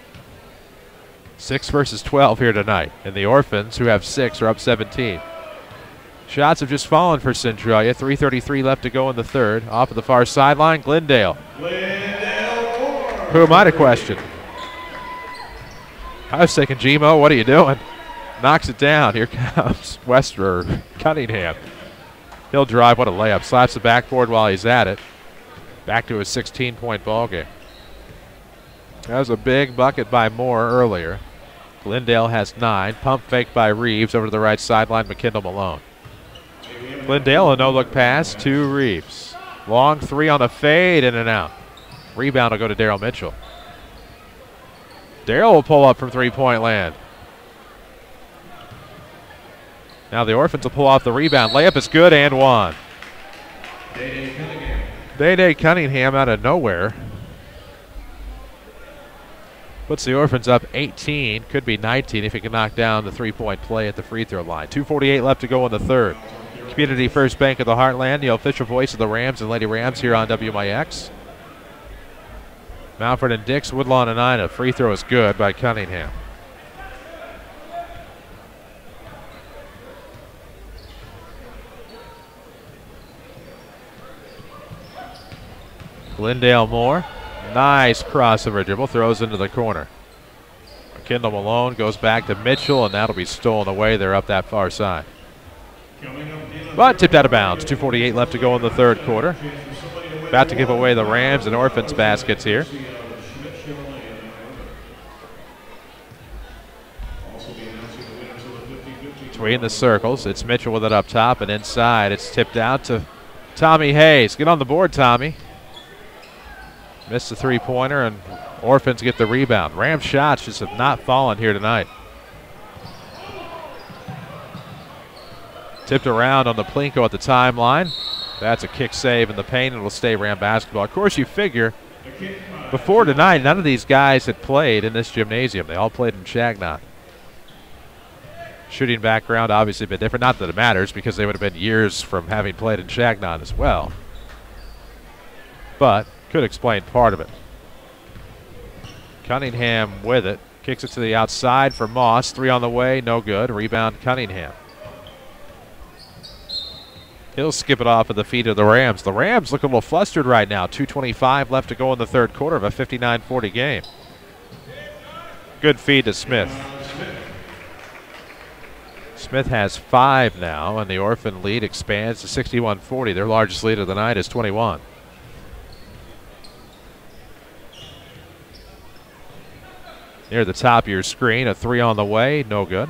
6 versus 12 here tonight. And the Orphans, who have 6, are up 17. Shots have just fallen for Centralia. 3:33 left to go in the third. Off of the far sideline, Glendale. Who am I to question? I was thinking, Gmo, what are you doing? Knocks it down. Here comes Cunningham. He'll drive. What a layup. Slaps the backboard while he's at it. Back to a 16-point ball game. That was a big bucket by Moore earlier. Glendale has 9. Pump fake by Reeves over to the right sideline. McKendall Malone. Glendale, a no-look pass to Reeves. Long three on a fade, in and out. Rebound will go to Daryl Mitchell. Daryl will pull up from three-point land. Now the Orphans will pull off the rebound. Layup is good and one. Day-Day Cunningham out of nowhere. Puts the Orphans up 18. Could be 19 if he can knock down the three-point play at the free throw line. 2:48 left to go in the third. Community First Bank of the Heartland, the official voice of the Rams and Lady Rams here on WMIX. Mountford and Dix, Woodlawn and Ina. Free throw is good by Cunningham. Glendale Moore. Nice crossover dribble. Throws into the corner. McKendall Malone goes back to Mitchell, and that'll be stolen away. They're up that far side. But tipped out of bounds. 2:48 left to go in the third quarter. About to give away the Rams and Orphans baskets here. Between the circles, it's Mitchell with it up top, and inside it's tipped out to Tommy Hayes. Get on the board, Tommy. Missed the three-pointer, and Orphans get the rebound. Rams shots just have not fallen here tonight. Tipped around on the Plinko at the timeline. That's a kick save in the paint, and it'll stay Ram basketball. Of course, you figure before tonight, none of these guys had played in this gymnasium. They all played in Shagnon. Shooting background obviously a bit different. Not that it matters, because they would have been years from having played in Shagnon as well. But could explain part of it. Cunningham with it. Kicks it to the outside for Moss. 3 on the way, no good. Rebound Cunningham. He'll skip it off at the feet of the Rams. The Rams look a little flustered right now. 2:25 left to go in the third quarter of a 59-40 game. Good feed to Smith. Smith has 5 now, and the Orphan lead expands to 61-40. Their largest lead of the night is 21. Near the top of your screen, a 3 on the way, no good.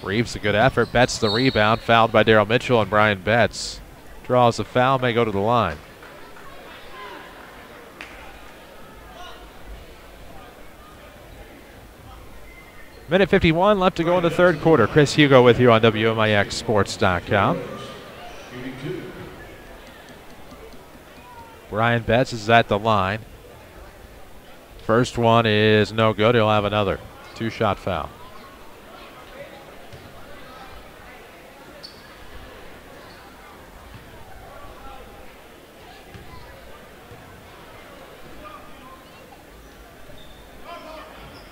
Reeves a good effort. Betts the rebound. Fouled by Daryl Mitchell, and Brian Betts draws the foul, may go to the line. Minute 51 left to go in the third quarter. Chris Hugo with you on WMIXSports.com. Brian Betts is at the line. First one is no good. He'll have another two-shot foul.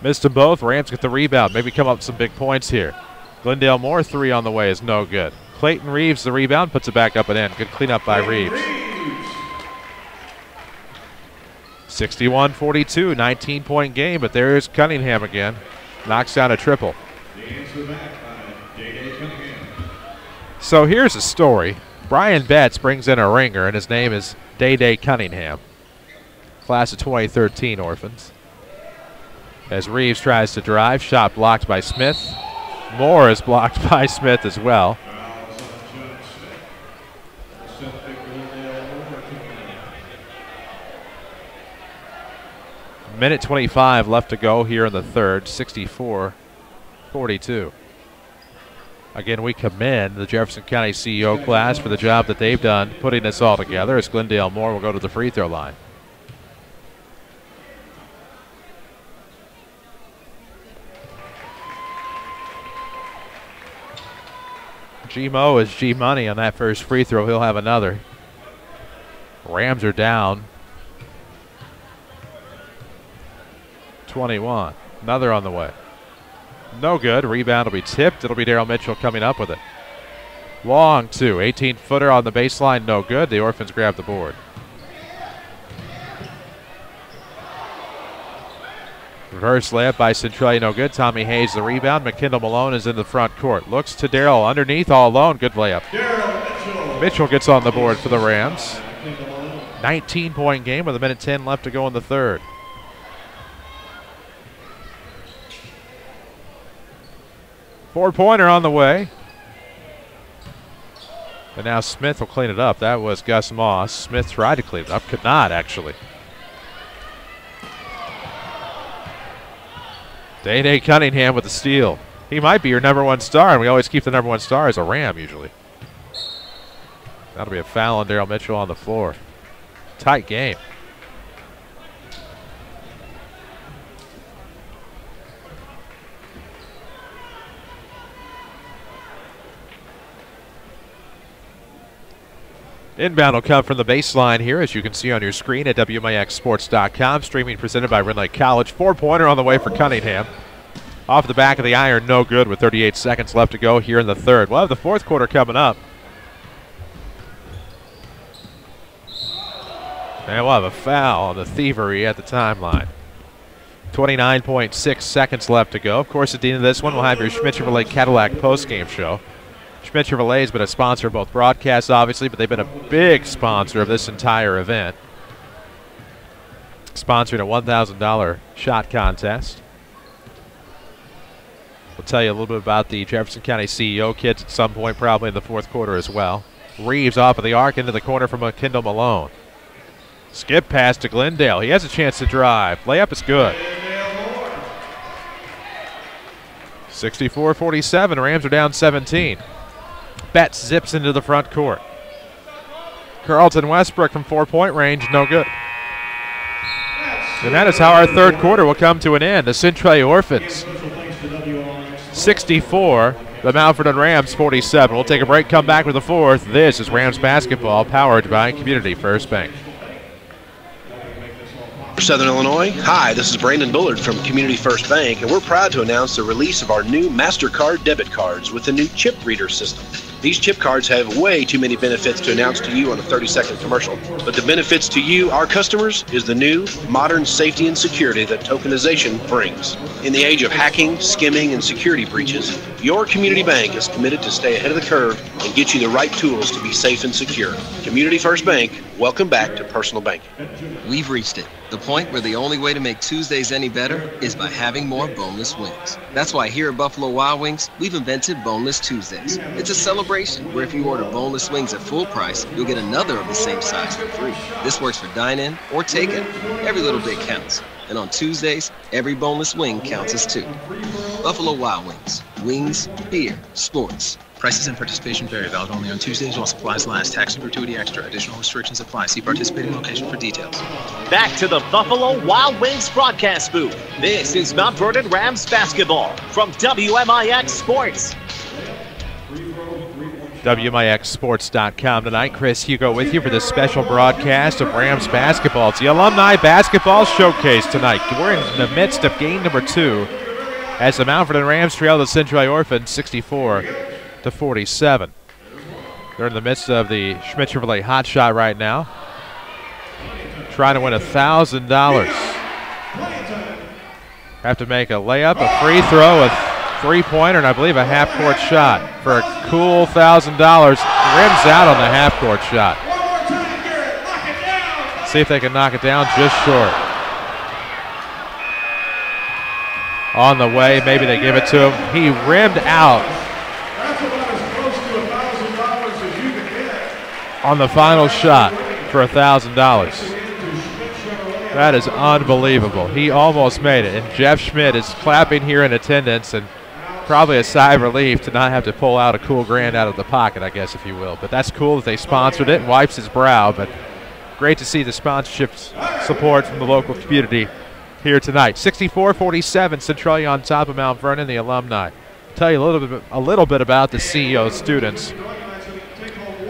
Missed them both. Rams get the rebound. Maybe come up with some big points here. Glendale Moore, three on the way is no good. Clayton Reeves, the rebound, puts it back up and in. Good cleanup by Reeves. 61-42, 19-point game, but there's Cunningham again. Knocks down a triple. So here's a story. Brian Betts brings in a ringer, and his name is Day Cunningham. Class of 2013 Orphans. As Reeves tries to drive, shot blocked by Smith. Moore is blocked by Smith as well. Minute 25 left to go here in the third, 64-42. Again, we commend the Jefferson County CEO class for the job that they've done putting this all together, as Glendale Moore will go to the free throw line. G-Mo is G-Money on that first free throw. He'll have another. Rams are down 21. Another on the way. No good. Rebound will be tipped. It'll be Daryl Mitchell coming up with it. Long two. 18-footer on the baseline. No good. The Orphans grab the board. Reverse layup by Centralia, no good. Tommy Hayes the rebound. McKendall Malone is in the front court. Looks to Daryl underneath, all alone. Good layup. Mitchell gets on the board for the Rams. 19-point game with a minute 10 left to go in the third. Four-pointer on the way. And now Smith will clean it up. That was Gus Moss. Smith tried to clean it up. Could not, actually. Day Cunningham with the steal. He might be your number one star, and we always keep the number one star as a Ram usually. That'll be a foul on Daryl Mitchell on the floor. Tight game. Inbound will come from the baseline here, as you can see on your screen at WMIXSports.com. Streaming presented by Red Lake College. Four-pointer on the way for Cunningham. Off the back of the iron, no good with 38 seconds left to go here in the third. We'll have the fourth quarter coming up. And we'll have a foul on the thievery at the timeline. 29.6 seconds left to go. Of course, at the end of this one, we'll have your Schmidt Chevrolet Cadillac postgame show. Schmidt Chevrolet has been a sponsor of both broadcasts, obviously, but they've been a big sponsor of this entire event. Sponsoring a $1,000 shot contest. We'll tell you a little bit about the Jefferson County CEO kids at some point, probably in the fourth quarter as well. Reeves off of the arc into the corner from McKendall Malone. Skip pass to Glendale. He has a chance to drive. Layup is good. 64-47. Rams are down 17. Betts zips into the front court. Carlton Westbrook from four-point range, no good. And that is how our third quarter will come to an end. The Centralia Orphans 64, the Mount Vernon Rams 47. We'll take a break, come back with the fourth. This is Rams basketball, powered by Community First Bank. Southern Illinois. Hi, this is Brandon Bullard from Community First Bank, and we're proud to announce the release of our new MasterCard debit cards with a new chip reader system. These chip cards have way too many benefits to announce to you on a 30-second commercial. But the benefits to you, our customers, is the new modern safety and security that tokenization brings. In the age of hacking, skimming, and security breaches, your community bank is committed to stay ahead of the curve and get you the right tools to be safe and secure. Community First Bank, welcome back to personal banking. We've reached it. The point where the only way to make Tuesdays any better is by having more boneless wings. That's why here at Buffalo Wild Wings, we've invented Boneless Tuesdays. It's a celebration where if you order boneless wings at full price, you'll get another of the same size for free. This works for dine-in or take-out. Every little bit counts. And on Tuesdays, every boneless wing counts as 2. Buffalo Wild Wings. Wings, beer, sports. Prices and participation vary. Valid only on Tuesdays while supplies last. Tax and gratuity extra. Additional restrictions apply. See participating location for details. Back to the Buffalo Wild Wings broadcast booth. This is Mount Vernon Rams basketball from WMIX Sports. WMIXsports.com tonight. Chris Hugo with you for this special broadcast of Rams basketball. It's the Alumni Basketball Showcase tonight. We're in the midst of game number 2 as the Mount Vernon Rams trail the Centralia Orphans 64-47. They're in the midst of the Schmidt-Chevrolet Hot Shot right now, trying to win $1,000. Have to make a layup, a free throw, a three-pointer, and I believe a half-court shot for a cool $1,000. Rims out on the half-court shot. See if they can knock it down just short. On the way, maybe they give it to him. He rimmed out on the final shot for $1,000. That is unbelievable. He almost made it, and Jeff Schmidt is clapping here in attendance, and probably a sigh of relief to not have to pull out a cool grand out of the pocket, I guess, if you will. But that's cool that they sponsored it and wipes his brow. But great to see the sponsorship support from the local community here tonight. 64-47, Centralia on top of Mount Vernon, the Alumni. Tell you a little bit about the CEO Students.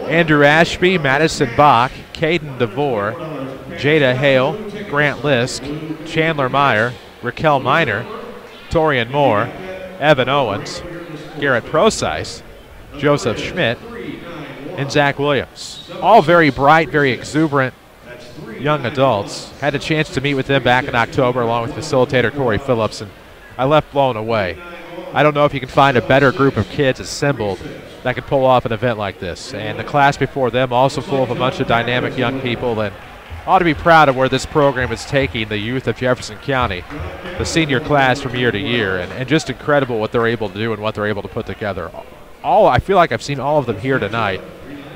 Andrew Ashby, Madison Bach, Caden DeVore, Jada Hale, Grant Lisk, Chandler Meyer, Raquel Miner, Torian Moore, Evan Owens, Garrett Procyse, Joseph Schmidt, and Zach Williams. All very bright, very exuberant young adults. Had a chance to meet with them back in October along with facilitator Corey Phillips, and I left blown away. I don't know if you can find a better group of kids assembled that could pull off an event like this. And the class before them also full of a bunch of dynamic young people, and ought to be proud of where this program is taking the youth of Jefferson County, the senior class from year to year, and just incredible what they're able to do and what they're able to put together. I feel like I've seen all of them here tonight,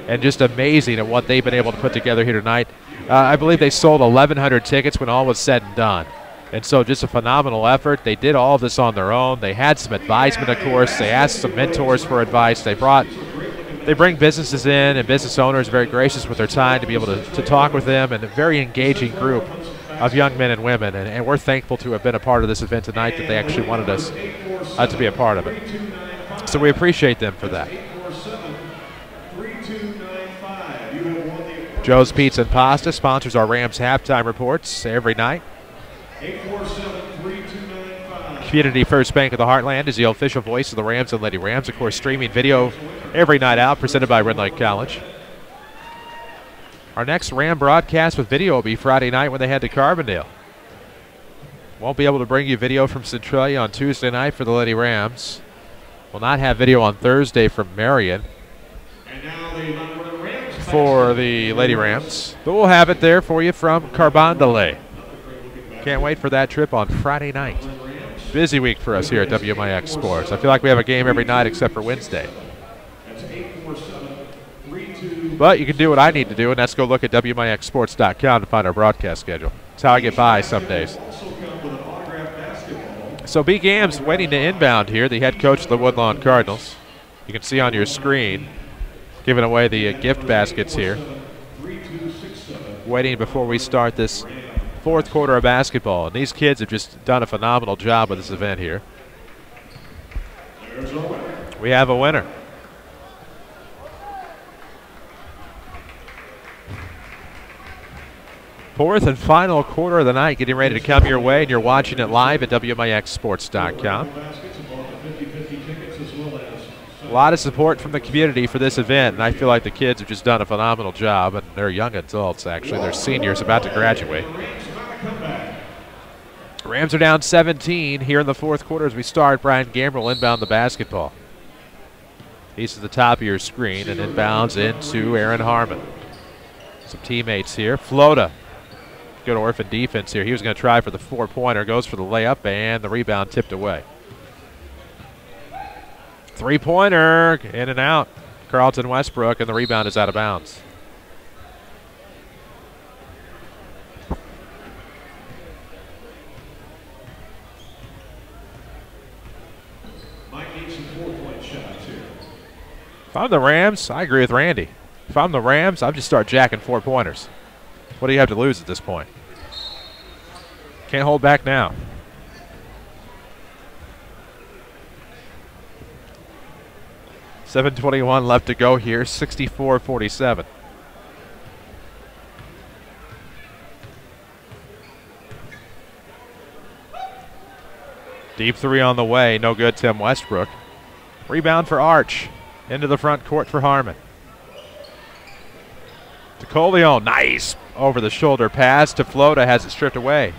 and just amazing at what they've been able to put together here tonight. I believe they sold 1,100 tickets when all was said and done. And so just a phenomenal effort. They did all of this on their own. They had some advisement, of course. They asked some mentors for advice. They bring businesses in, and business owners are very gracious with their time to be able to talk with them, and a very engaging group of young men and women. And we're thankful to have been a part of this event tonight, that they actually wanted us to be a part of it. So we appreciate them for that. Joe's Pizza and Pasta sponsors our Rams halftime reports every night. 847-3295. Community First Bank of the Heartland is the official voice of the Rams and Lady Rams. Of course, streaming video every night out, presented by Red Lake College. Our next Ram broadcast with video will be Friday night when they head to Carbondale. Won't be able to bring you video from Centralia on Tuesday night for the Lady Rams. Will not have video on Thursday from Marion for the Lady Rams, but we'll have it there for you from Carbondale. Can't wait for that trip on Friday night. Busy week for us here at WMIX Sports. I feel like we have a game every night except for Wednesday. But you can do what I need to do, and that's go look at WMIXsports.com to find our broadcast schedule. That's how I get by some days. So B. Gams waiting to inbound here, the head coach of the Woodlawn Cardinals. You can see on your screen, giving away the gift baskets here. Waiting before we start this fourth quarter of basketball. And these kids have just done a phenomenal job with this event here. We have a winner. Fourth and final quarter of the night getting ready to come your way, and you're watching it live at WMIXsports.com. A lot of support from the community for this event, and I feel like the kids have just done a phenomenal job, and they're young adults, actually. They're seniors about to graduate. Rams are down 17 here in the fourth quarter as we start. Brian Gamble inbound the basketball. He's to the top of your screen and inbounds into Aaron Harmon. Some teammates here. Flota. Good Orphan defense here. He was going to try for the four-pointer. Goes for the layup, and the rebound tipped away. Three-pointer, in and out. Carlton Westbrook, and the rebound is out of bounds. Might need some 4-point shots here. If I'm the Rams, I agree with Randy. If I'm the Rams, I'd just start jacking 4-pointers. What do you have to lose at this point? Can't hold back now. $7:21 left to go here, 64-47. Deep three on the way, no good, Tim Westbrook. Rebound for Arch. Into the front court for Harmon. To Coleon, nice over the shoulder pass to Flota, has it stripped away.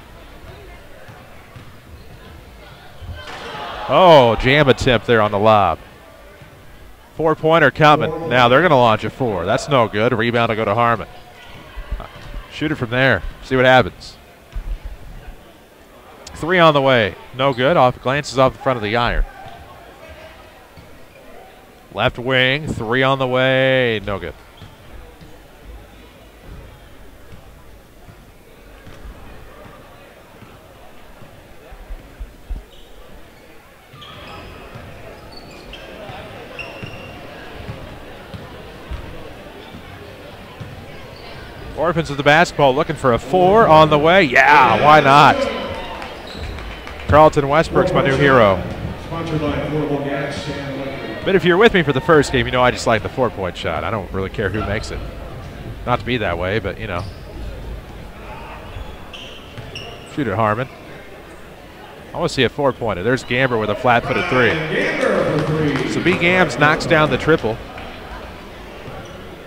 Oh, jam attempt there on the lob. 4-pointer coming. Now they're going to launch a 4. That's no good. Rebound will go to Harmon. Shoot it from there. See what happens. 3 on the way. No good. Glances off the front of the iron. Left wing. 3 on the way. No good. Orphans with the basketball, looking for a 4 on the way. Yeah, why not? Carlton Westbrook's my new hero. But if you're with me for the first game, you know I just like the 4-point shot. I don't really care who makes it. Not to be that way, but you know. Shoot it, Harmon. I want to see a 4-pointer. There's Gamber with a flat-footed 3. So B. Gams knocks down the triple.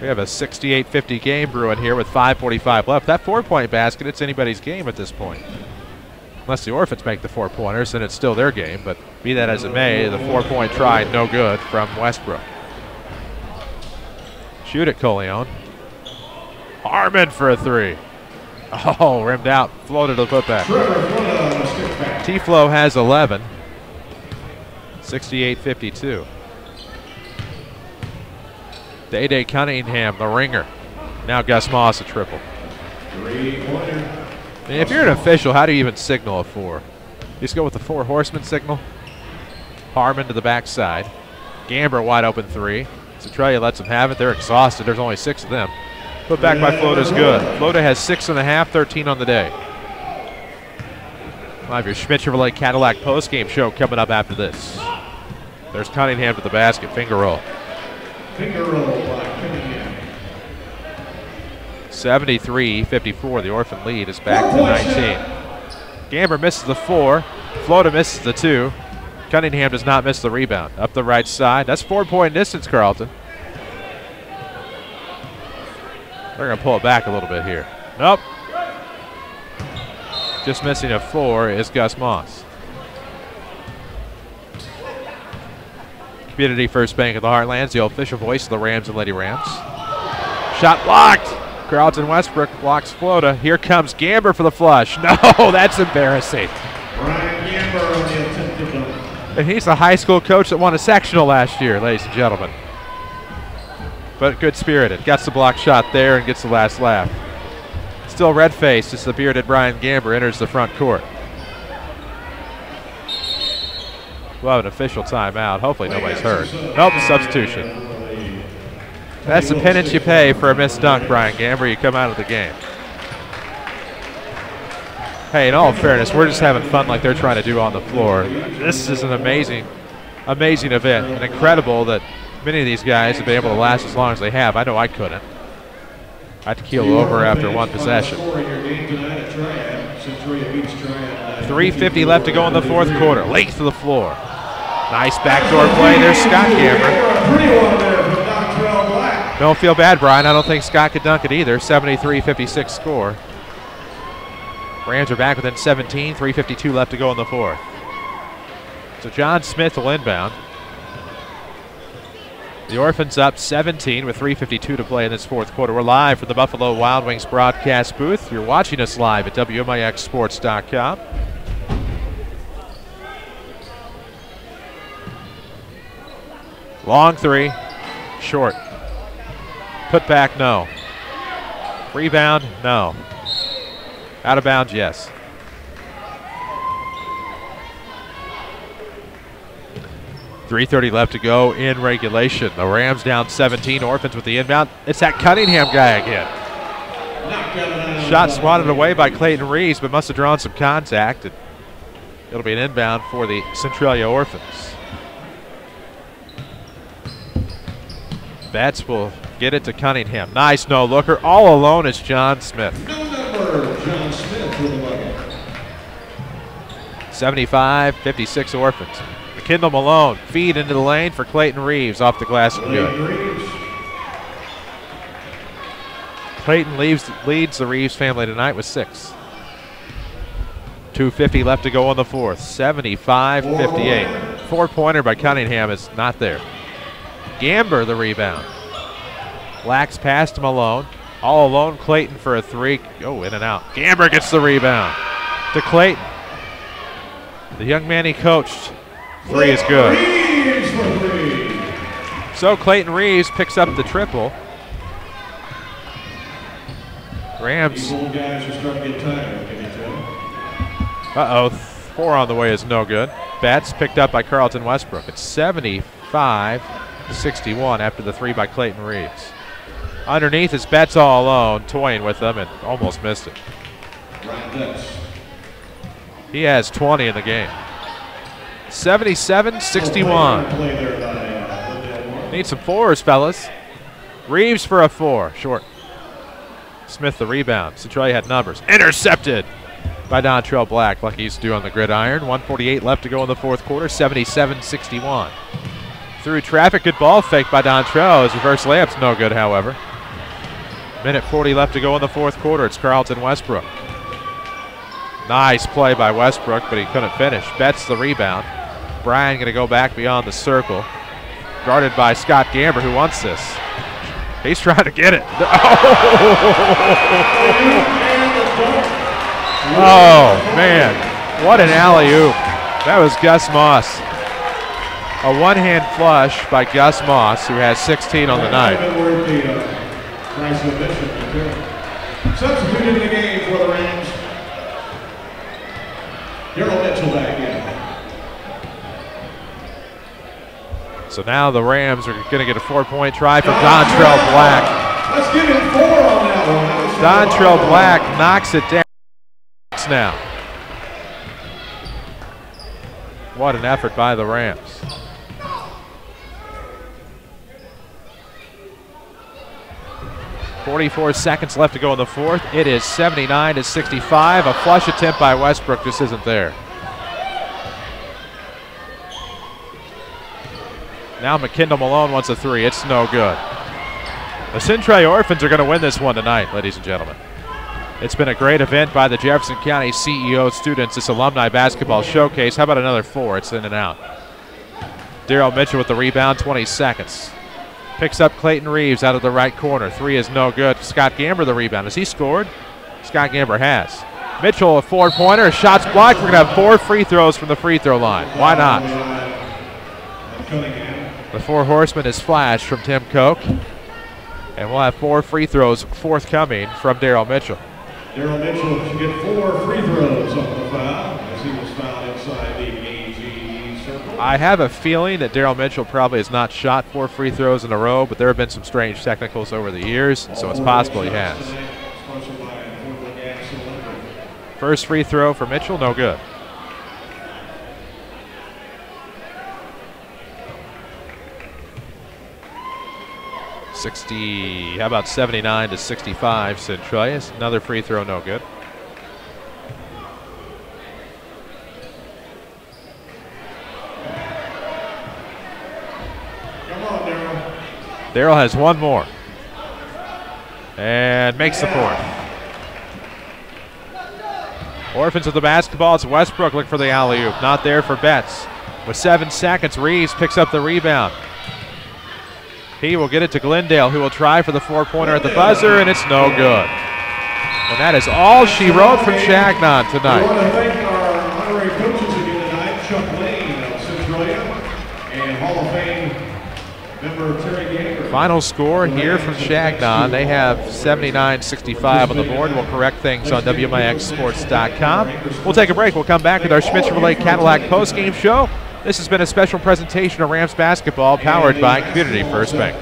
We have a 68-50 game brewing here with 5:45 left. That 4-point basket, it's anybody's game at this point. Unless the Orphans make the 4-pointers, then it's still their game. But be that as it may, the 4-point try, no good from Westbrook. Shoot it, Coleon. Harmon for a 3. Oh, rimmed out. Floated to the putback. T-Flow has 11. 68-52. Day-Day Cunningham, the ringer. Now Gus Moss a triple. I mean, if you're an official, how do you even signal a 4? You just go with the 4 horseman signal. Harmon to the backside. Gamber wide open 3. Centralia lets them have it. They're exhausted. There's only 6 of them. Put back by Flota's good. Flota has 6.5, 13 on the day. We'll have your Schmidt Chevrolet Cadillac postgame show coming up after this. There's Cunningham to the basket. Finger roll. Finger roll by Cunningham. 73-54. The Orphan lead is back to 19. Gamber misses the 4. Flota misses the 2. Cunningham does not miss the rebound. Up the right side. That's 4-point distance, Carlton. They're going to pull it back a little bit here. Nope. Just missing a 4 is Gus Moss. Community First Bank of the Heartlands, the official voice of the Rams and Lady Rams. Shot blocked. Carlton Westbrook blocks Flota. Here comes Gamber for the flush. No, that's embarrassing. Brian Gamber on the attempted dunk. And he's the high school coach that won a sectional last year, ladies and gentlemen. But good-spirited. Gets the block shot there and gets the last laugh. Still red-faced as the bearded Brian Gamber enters the front court. We'll have an official timeout. Hopefully nobody's hurt. Nope, substitution. That's the penance you pay for a missed dunk, Brian Gamber. You come out of the game. Hey, in all fairness, we're just having fun like they're trying to do on the floor. This is an amazing, amazing event. And incredible that many of these guys have been able to last as long as they have. I know I couldn't. I had to keel over after one possession. 3:50 left to go in the fourth quarter. Length of the floor. Nice backdoor play. There's Scott Gamber. Don't feel bad, Brian. I don't think Scott could dunk it either. 73-56 score. Rams are back within 17. 3:52 left to go in the fourth. So John Smith will inbound. The Orphans up 17 with 3:52 to play in this fourth quarter. We're live from the Buffalo Wild Wings broadcast booth. You're watching us live at WMIXsports.com. Long 3, short. Put back, no. Rebound, no. Out of bounds, yes. 3:30 left to go in regulation. The Rams down 17. Orphans with the inbound. It's that Cunningham guy again. Shot swatted away by Clayton Reeves, but must have drawn some contact. And it'll be an inbound for the Centralia Orphans. Betts will get it to Cunningham. Nice no-looker. All alone is John Smith. 75-56 Orphans. McKindle Malone, feed into the lane for Clayton Reeves, off the glass and good. Clayton leads the Reeves family tonight with 6. 2:50 left to go on the fourth. 75-58. 4-pointer by Cunningham is not there. Gamber the rebound. Lax pass to Malone. All alone, Clayton for a 3. Oh, in and out. Gamber gets the rebound to Clayton. The young man he coached. 3 is good. So Clayton Reeves picks up the triple. Rams. Uh-oh, 4 on the way is no good. Betts picked up by Carlton Westbrook. It's 75-61 after the 3 by Clayton Reeves. Underneath is Betts all alone, toying with them, and almost missed it. He has 20 in the game. 77-61. Need some 4s, fellas. Reeves for a 4, short. Smith the rebound. Centralia had numbers. Intercepted by Dontrell Black, like he used to do on the gridiron. 1:48 left to go in the fourth quarter. 77-61. Through traffic, good ball fake by Dontrell. His reverse layup's no good, however. Minute 40 left to go in the fourth quarter. It's Carlton Westbrook. Nice play by Westbrook, but he couldn't finish. Betts the rebound. Bryan going to go back beyond the circle. Guarded by Scott Gamber, who wants this. He's trying to get it. Oh, man. What an alley-oop. That was Gus Moss. A one-hand flush by Gus Moss, who has 16 on the night. Substituted in the game for the Rams. Daryl Mitchell back in. So now the Rams are going to get a 4-point try from Dontrell Black. Let's give him 4 on that one. Dontrell Black knocks it down now. What an effort by the Rams. .44 seconds left to go in the fourth. It is 79-65. A flush attempt by Westbrook just isn't there. Now McKindle Malone wants a 3. It's no good. The Centralia Orphans are going to win this one tonight, ladies and gentlemen. It's been a great event by the Jefferson County CEO Students, this Alumni Basketball Showcase. How about another 4? It's in and out. Daryl Mitchell with the rebound, 20 seconds. Picks up Clayton Reeves out of the right corner. 3 is no good. Scott Gamber the rebound. Has he scored? Scott Gamber has. Mitchell a 4-pointer. Shots blocked. We're going to have 4 free throws from the free throw line. Why not? The 4 horsemen is flashed from Tim Koch. And we'll have 4 free throws forthcoming from Daryl Mitchell. Daryl Mitchell should get 4 free throws on the foul as he was fouled inside the AG circle. I have a feeling that Daryl Mitchell probably has not shot 4 free throws in a row, but there have been some strange technicals over the years, so it's possible he has. First free throw for Mitchell, no good. How about 79-65 Centralia? Another free throw, no good. Come on, Daryl. Daryl has 1 more. And makes the 4th. Orphans with the basketball. It's Westbrook looking for the alley-oop. Not there for Betts. With 7 seconds, Reeves picks up the rebound. He will get it to Glendale, who will try for the 4-pointer at the buzzer, and it's no good. And that is all she wrote from Chagnon tonight. We want to thank our honorary coaches again tonight, Chuck Lane of Centralia, and Hall of Fame member Terry Ganger. Final score here from Chagnon. They have 79-65 on the board. We'll correct things on WMIXsports.com. We'll take a break. We'll come back with our Schmitz Chevrolet Cadillac postgame show. This has been a special presentation of Rams basketball powered by Community First Bank.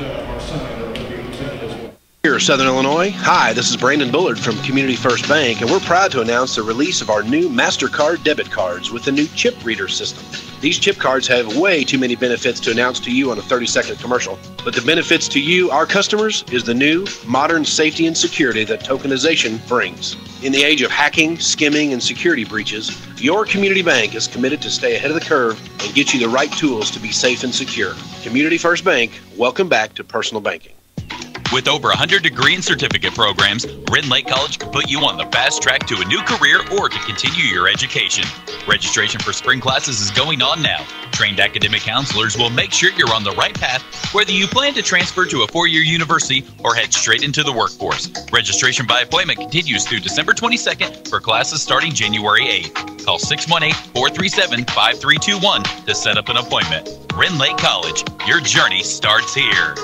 Here, Southern Illinois. Hi, this is Brandon Bullard from Community First Bank, and we're proud to announce the release of our new MasterCard debit cards with the new chip reader system. These chip cards have way too many benefits to announce to you on a 30-second commercial, but the benefits to you, our customers, is the new modern safety and security that tokenization brings. In the age of hacking, skimming, and security breaches, your community bank is committed to stay ahead of the curve and get you the right tools to be safe and secure. Community First Bank, welcome back to personal banking. With over 100 degree and certificate programs, Rend Lake College can put you on the fast track to a new career or to continue your education. Registration for spring classes is going on now. Trained academic counselors will make sure you're on the right path, whether you plan to transfer to a four-year university or head straight into the workforce. Registration by appointment continues through December 22nd for classes starting January 8th. Call 618-437-5321 to set up an appointment. Rend Lake College, your journey starts here.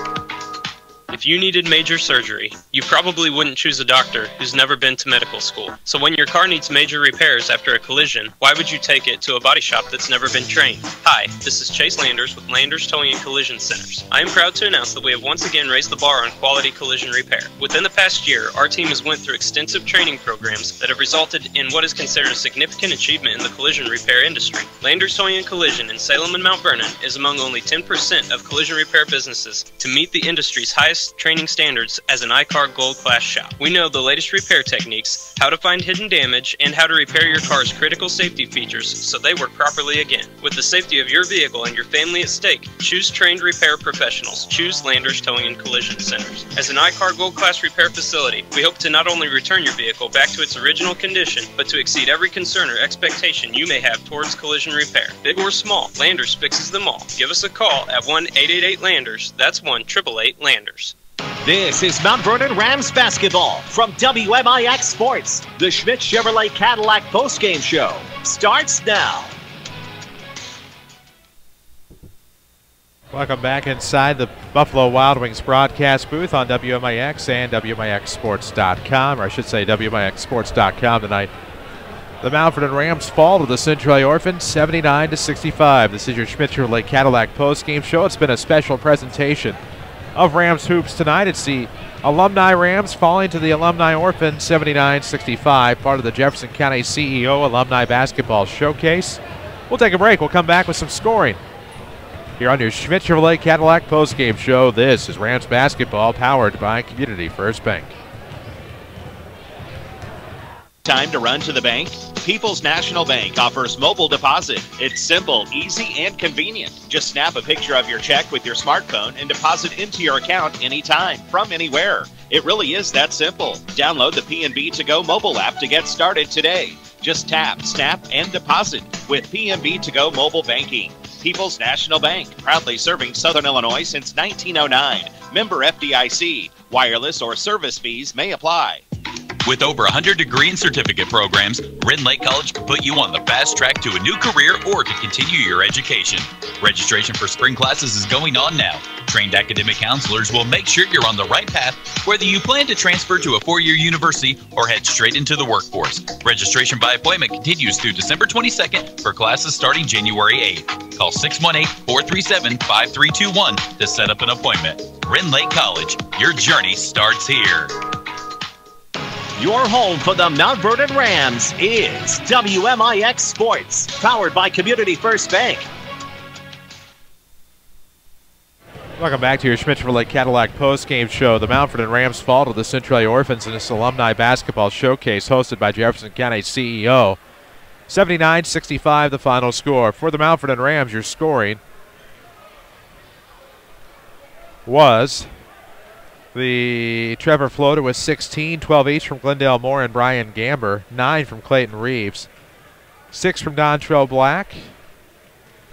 If you needed major surgery, you probably wouldn't choose a doctor who's never been to medical school. So when your car needs major repairs after a collision, why would you take it to a body shop that's never been trained? Hi, this is Chase Landers with Landers Towing and Collision Centers. I am proud to announce that we have once again raised the bar on quality collision repair. Within the past year, our team has went through extensive training programs that have resulted in what is considered a significant achievement in the collision repair industry. Landers Towing and Collision in Salem and Mount Vernon is among only 10% of collision repair businesses to meet the industry's highest training standards as an iCar Gold Class shop. We know the latest repair techniques, how to find hidden damage, and how to repair your car's critical safety features so they work properly again. With the safety of your vehicle and your family at stake, choose trained repair professionals. Choose Landers Towing and Collision Centers. As an iCar Gold Class repair facility, we hope to not only return your vehicle back to its original condition, but to exceed every concern or expectation you may have towards collision repair. Big or small, Landers fixes them all. Give us a call at 1-888-LANDERS. That's 1-888-LANDERS. This is Mount Vernon Rams basketball from WMIX Sports. The Schmidt Chevrolet Cadillac postgame show starts now. Welcome back inside the Buffalo Wild Wings broadcast booth on WMIX and WMIXsports.com, or I should say WMIXsports.com tonight. The Mount Vernon Rams fall to the Centralia Orphans 79-65. This is your Schmidt Chevrolet Cadillac postgame show. It's been a special presentation of Rams hoops tonight. It's the Alumni Rams falling to the Alumni Orphans 79-65, part of the Jefferson County CEO Alumni Basketball Showcase. We'll take a break. We'll come back with some scoring here on your Schmidt Chevrolet Cadillac postgame show. This is Rams basketball powered by Community First Bank. Time to run to the bank? People's National Bank offers mobile deposit. It's simple, easy, and convenient. Just snap a picture of your check with your smartphone and deposit into your account anytime, from anywhere. It really is that simple. Download the PNB To Go mobile app to get started today. Just tap, snap, and deposit with PNB To Go mobile banking. People's National Bank, proudly serving Southern Illinois since 1909. Member FDIC. Wireless or service fees may apply. With over 100 degree and certificate programs, Rend Lake College can put you on the fast track to a new career or to continue your education. Registration for spring classes is going on now. Trained academic counselors will make sure you're on the right path, whether you plan to transfer to a four-year university or head straight into the workforce. Registration by appointment continues through December 22nd for classes starting January 8th. Call 618-437-5321 to set up an appointment. Rend Lake College, your journey starts here. Your home for the Mount Vernon Rams is WMIX Sports, powered by Community First Bank. Welcome back to your Schmidt Chevrolet Cadillac postgame show. The Mount Vernon Rams fall to the Centralia Orphans in this Alumni Basketball Showcase hosted by Jefferson County CEO. 79-65 the final score. For the Mount Vernon Rams, your scoring was the Trevor Floater with 16, 12 each from Glendale Moore and Brian Gamber, 9 from Clayton Reeves, 6 from Dontrell Black.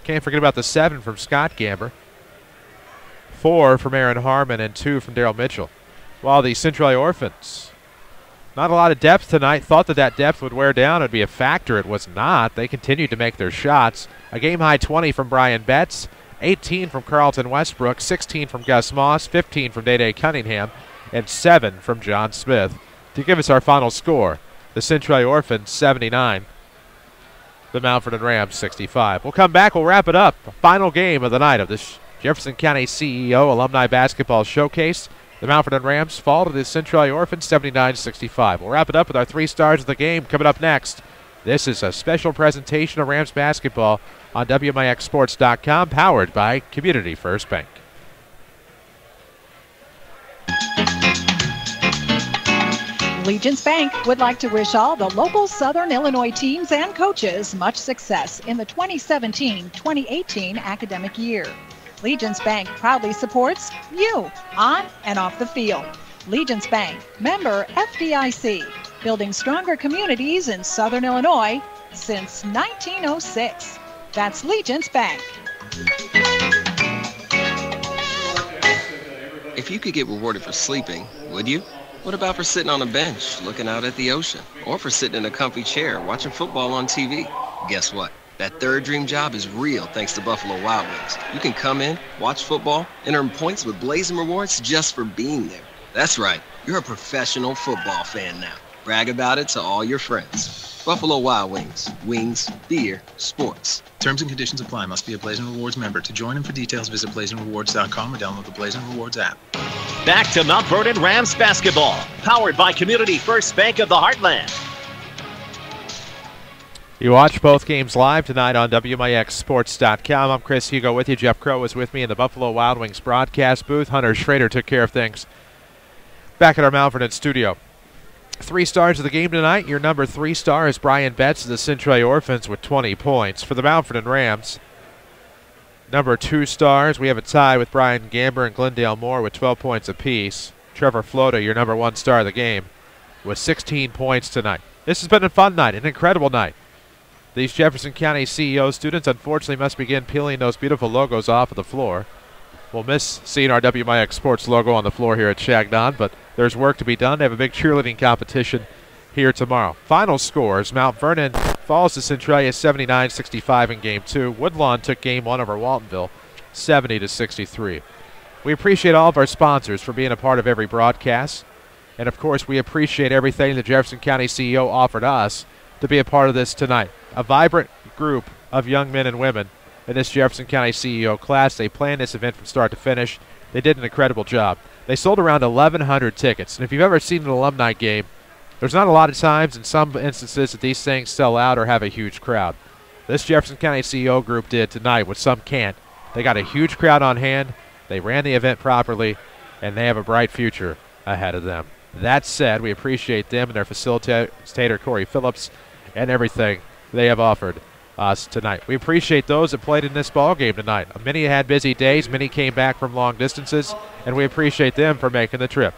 Can't forget about the 7 from Scott Gamber, 4 from Aaron Harmon, and 2 from Darrell Mitchell. While the Centralia Orphans, not a lot of depth tonight. Thought that depth would wear down and be a factor. It was not. They continued to make their shots. A game-high 20 from Brian Betts, 18 from Carlton Westbrook, 16 from Gus Moss, 15 from Day-Day Cunningham, and 7 from John Smith. To give us our final score, the Centralia Orphans 79, the Mount Vernon Rams 65. We'll come back. We'll wrap it up. Final game of the night of this Jefferson County CEO Alumni Basketball Showcase. The Mount Vernon Rams fall to the Centralia Orphans 79-65. We'll wrap it up with our 3 stars of the game coming up next. This is a special presentation of Rams basketball on WMIXsports.com, powered by Community First Bank. Legence Bank would like to wish all the local Southern Illinois teams and coaches much success in the 2017-2018 academic year. Legence Bank proudly supports you on and off the field. Legence Bank, member FDIC, building stronger communities in Southern Illinois since 1906. That's Legence Bank. If you could get rewarded for sleeping, would you? What about for sitting on a bench, looking out at the ocean? Or for sitting in a comfy chair, watching football on TV? Guess what? That third dream job is real thanks to Buffalo Wild Wings. You can come in, watch football, and earn points with Blazing Rewards just for being there. That's right, you're a professional football fan now. Brag about it to all your friends. Buffalo Wild Wings. Wings, beer, sports. Terms and conditions apply. Must be a Blazing Rewards member. To join and for details, visit blazingrewards.com or download the Blazing Rewards app. Back to Mount Vernon Rams basketball, powered by Community First Bank of the Heartland. You watch both games live tonight on WMIXsports.com. I'm Chris Hugo with you. Jeff Crow is with me in the Buffalo Wild Wings broadcast booth. Hunter Schrader took care of things back at our Mount Vernon studio. 3 stars of the game tonight. Your number 3 star is Brian Betts of the Centralia Orphans with 20 points. For the Mount Vernon Rams, number 2 stars, we have a tie with Brian Gamber and Glendale Moore with 12 points apiece. Trevor Flota, your number 1 star of the game, with 16 points tonight. This has been a fun night, an incredible night. These Jefferson County CEO students unfortunately must begin peeling those beautiful logos off of the floor. We'll miss seeing our WMIX Sports logo on the floor here at Chagnon, but there's work to be done. They have a big cheerleading competition here tomorrow. Final scores: Mount Vernon falls to Centralia 79-65 in Game 2. Woodlawn took Game 1 over Waltonville 70-63. We appreciate all of our sponsors for being a part of every broadcast. And, of course, we appreciate everything the Jefferson County CEO offered us to be a part of this tonight. A vibrant group of young men and women in this Jefferson County CEO class. They planned this event from start to finish. They did an incredible job. They sold around 1,100 tickets. And if you've ever seen an alumni game, there's not a lot of times in some instances that these things sell out or have a huge crowd. This Jefferson County CEO group did tonight, which some can't. They got a huge crowd on hand. They ran the event properly, and they have a bright future ahead of them. That said, we appreciate them and their facilitator, Corey Phillips, and everything they have offered us tonight. We appreciate those that played in this ball game tonight. Many had busy days. Many came back from long distances, and we appreciate them for making the trip.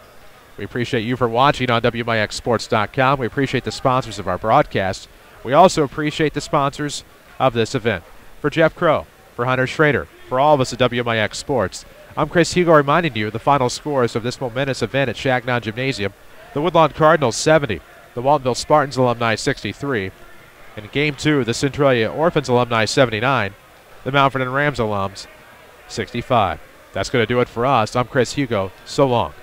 We appreciate you for watching on WMIXsports.com. We appreciate the sponsors of our broadcast. We also appreciate the sponsors of this event. For Jeff Crow, for Hunter Schrader, for all of us at WMIX Sports, I'm Chris Hugo reminding you the final scores of this momentous event at Chagnon Gymnasium. The Woodlawn Cardinals 70, the Waltonville Spartans alumni 63. In Game 2, the Centralia Orphans alumni 79, the Mount Vernon Rams alums 65. That's going to do it for us. I'm Chris Hugo. So long.